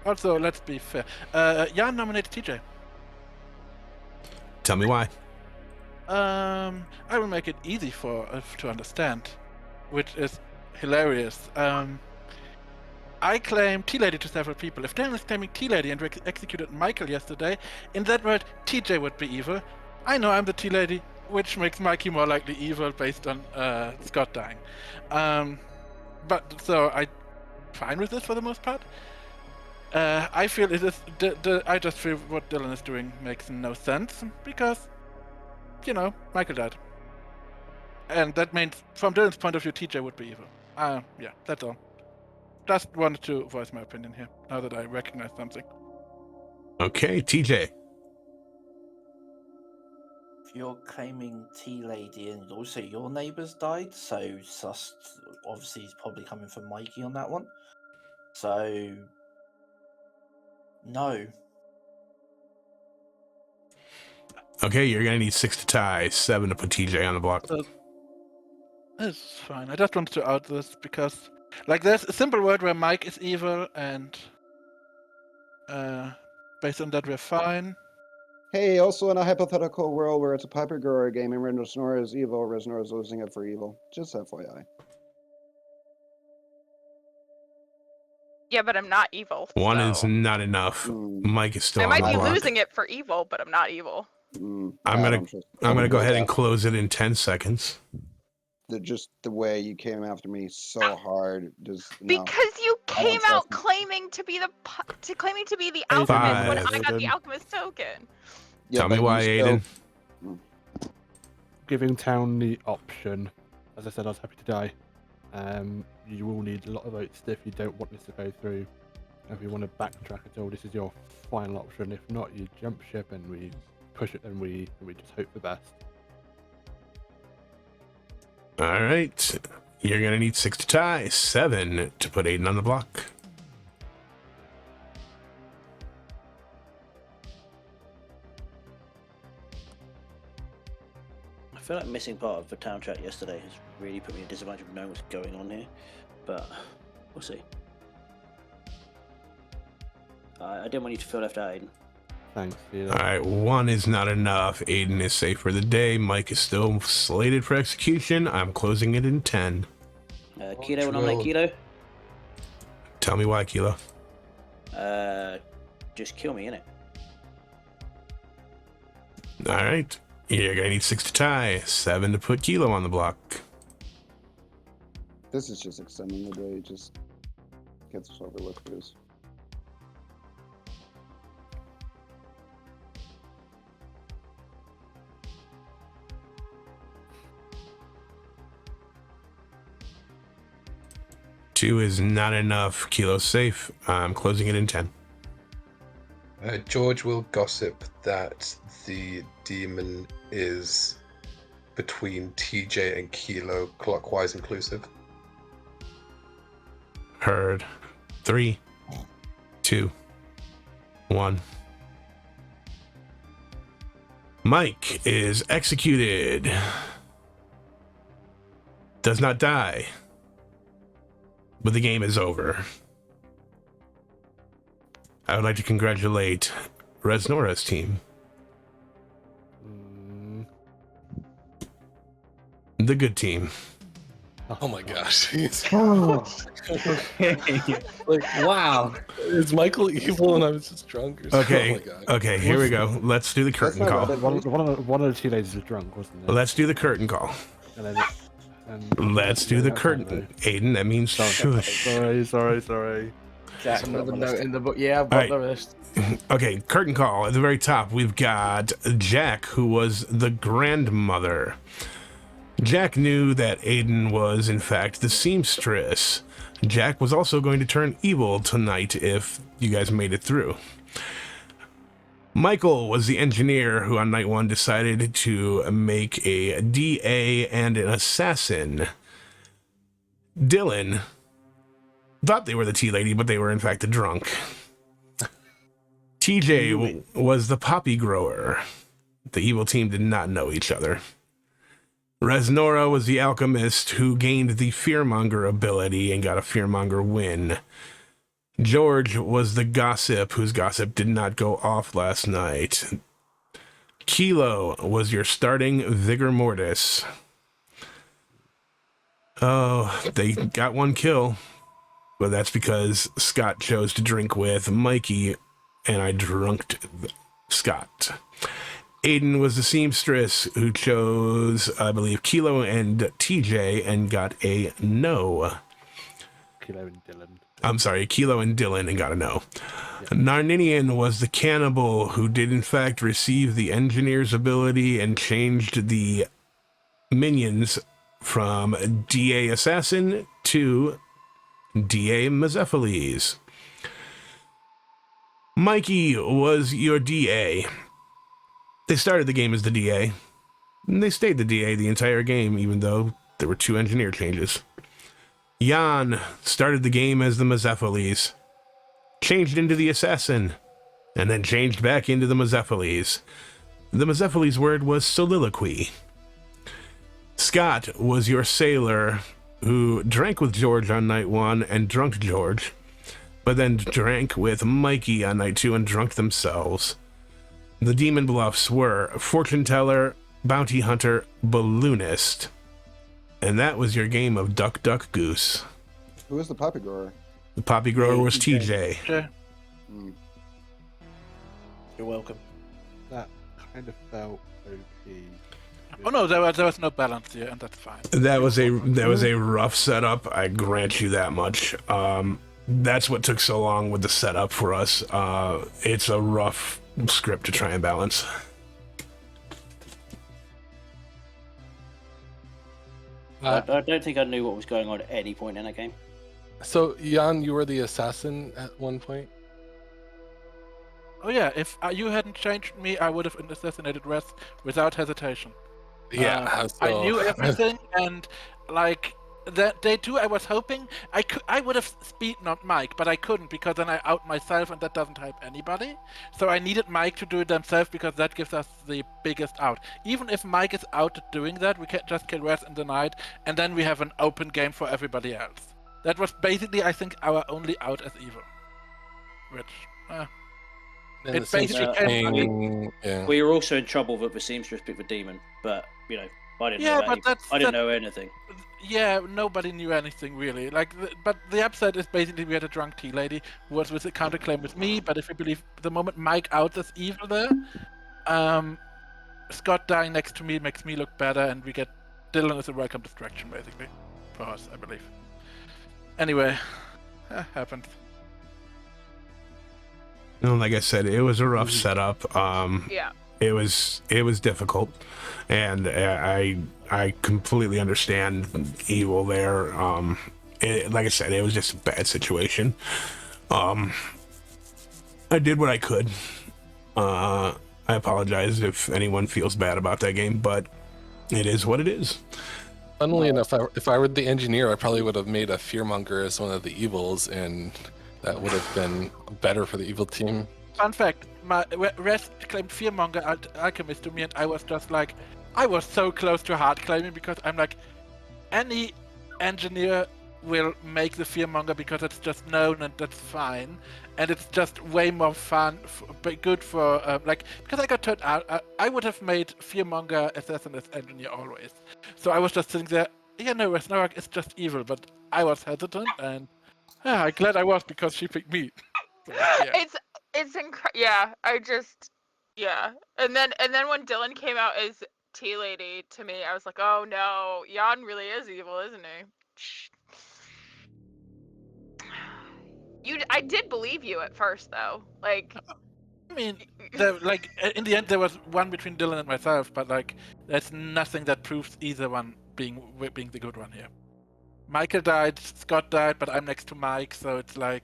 Also, let's be fair. Jan nominated TJ. Tell me why. I will make it easy for to understand, which is hilarious. I claim T-Lady to several people. If Dan is claiming T-Lady and we executed Michael yesterday, in that world, TJ would be evil. I know I'm the T-Lady, which makes Mikey more likely evil based on Scott dying. But so I'm fine with this for the most part. I feel it is. I just feel what Dylan is doing makes no sense because, you know, Michael died, and that means from Dylan's point of view, TJ would be evil. Yeah, that's all. Just wanted to voice my opinion here now that I recognize something. Okay, TJ. If you're claiming T-Lady and also your neighbours died, so sus obviously is probably coming from Mikey on that one. So no. Okay, you're gonna need 6 to tie, 7 to put TJ on the block. It's fine. I just wanted to out this because, like, there's a simple word where Mike is evil, and based on that, we're fine. Hey, also in a hypothetical world where it's a Piper Grower game and Resnor is evil, Resnor is losing it for evil. Just FYI. Yeah, but I'm not evil. 1 is so. not enough. Mike is still I on might the be block. losing it for evil, but I'm not evil. I'm gonna go ahead and close it in 10 seconds. Just the way you came after me so hard, just no. Because you I don't came trust out you. claiming to be the Hey, alchemist when I Aiden. got the alchemist token. Tell me why, Aiden. Giving Town the option. As I said, I was happy to die. You will need a lot of votes if you don't want this to go through. If you want to backtrack at all, this is your final option. If not, you jump ship and we push it and we just hope for the best. All right, you're gonna need 6 to tie, 7 to put Aiden on the block. I feel like missing part of the town chat yesterday has really put me in a disadvantage of knowing what's going on here, but we'll see. I didn't want you to feel left out, Aiden. Thanks. All right, 1 is not enough. Aiden is safe for the day. Mike is still slated for execution. I'm closing it in 10. Kilo and nominate Kilo. Tell me why, Kilo. Just kill me, innit? All right, you're gonna need 6 to tie, 7 to put Kilo on the block. This is just extending the day. Just gets us over with Goose. Two is not enough. Kilo's safe. I'm closing it in 10. George will gossip that the demon is between TJ and Kilo, clockwise inclusive. Heard. 3, 2, 1. Mike is executed. Does not die. But the game is over. I would like to congratulate Resnora's team. The good team. Oh my gosh. Okay. Like, wow. Is Michael evil and I was just drunk or something? Okay, Oh my God. okay, here we go. Let's do the curtain call. One of the two ladies was drunk, wasn't it? Let's do the curtain call. And Let's do the curtain. Aiden, that means shush. Sorry. That's another note in the book. Yeah, I've got Alright. the rest. Okay, curtain call. At the very top, we've got Jack, who was the grandmother. Jack knew that Aiden was, in fact, the seamstress. Jack was also going to turn evil tonight if you guys made it through. Michael was the engineer who on night one decided to make a DA and an assassin. Dylan thought they were the tea lady, but they were in fact a drunk. TJ was the poppy grower. The evil team did not know each other. Resnora was the alchemist who gained the fearmonger ability and got a fearmonger win. George was the gossip whose gossip did not go off last night. Kilo was your starting vigor mortis. Oh, they got one kill. But that's because Scott chose to drink with Mikey, and I drunked Scott. Aiden was the seamstress who chose, I believe, Kilo and TJ and got a no. Kilo and Dylan. I'm sorry, Kilo and Dylan and got a no. Yeah. Narninian was the cannibal who did in fact receive the engineer's ability and changed the minions from DA Assassin to DA Mazephiles. Mikey was your DA. They started the game as the DA, and they stayed the DA the entire game, even though there were 2 engineer changes. Jan started the game as the Mazephiles, changed into the Assassin, and then changed back into the Mazephiles. The Mazephiles word was soliloquy. Scott was your sailor who drank with George on night 1 and drunk George, but then drank with Mikey on night 2 and drunk themselves. The demon bluffs were fortune teller, bounty hunter, balloonist. And that was your game of Duck, Duck, Goose. Who was the poppy grower? The poppy grower was TJ. Sure. Mm. You're welcome. That kind of felt OP. Oh no, there was no balance here, and that's fine. That was a rough setup. I grant you that much. That's what took so long with the setup for us. It's a rough script to try and balance. I don't think I knew what was going on at any point in that game. So, Jan, you were the assassin at one point? Oh yeah, if you hadn't changed me, I would have assassinated Res without hesitation. Yeah, I knew everything, and like that day too, I was hoping I would have speed not Mike, but I couldn't because then I out myself, and that doesn't help anybody. So I needed Mike to do it themselves because that gives us the biggest out. Even if Mike is out doing that, we can just kill Res in the night, and then we have an open game for everybody else. That was basically, I think, our only out as evil. Which, it basically came. We were also in trouble with the seamstress pick the demon, but you know, I didn't know that. I didn't know anything. Yeah, nobody knew anything really. But the upside is basically we had a drunk tea lady who was with a counterclaim with me. But if we believe the moment Mike out as evil there, Scott dying next to me makes me look better, and we get Dylan as a welcome distraction basically for us, I believe. Anyway, happened. And like I said, it was a rough setup. Yeah. It was difficult, and I completely understand evil there. Like I said, it was just a bad situation. I did what I could. I apologize if anyone feels bad about that game, but it is what it is. Funnily enough, if I were the engineer, I probably would have made a fearmonger as one of the evils, and that would have been better for the evil team. Fun fact, my Res claimed Fearmonger Alchemist to me, and I was just like, I was so close to hard claiming because I'm like, any engineer will make the Fearmonger because it's just known and that's fine, and it's just way more fun, good for because I got turned out. I would have made Fearmonger Assassin as engineer always. So I was just sitting there. Yeah, no, Resnorak is just evil, but I was hesitant, and I'm glad I was because she picked me. So, yeah. It's yeah, and then when Dylan came out as Tea Lady to me, I was like, oh no, Jan really is evil, isn't he? I did believe you at first though, like. I mean, in the end, there was one between Dylan and myself, but there's nothing that proves either one being the good one here. Michael died, Scott died, but I'm next to Mike, so it's a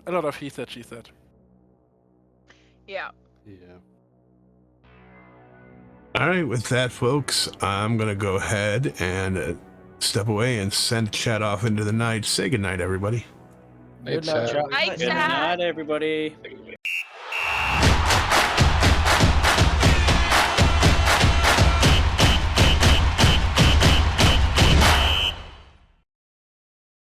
lot of he said, she said. Yeah. Yeah. All right, with that, folks, I'm going to go ahead and step away and send chat off into the night. Say goodnight, everybody. Good night, chat. Good night, everybody.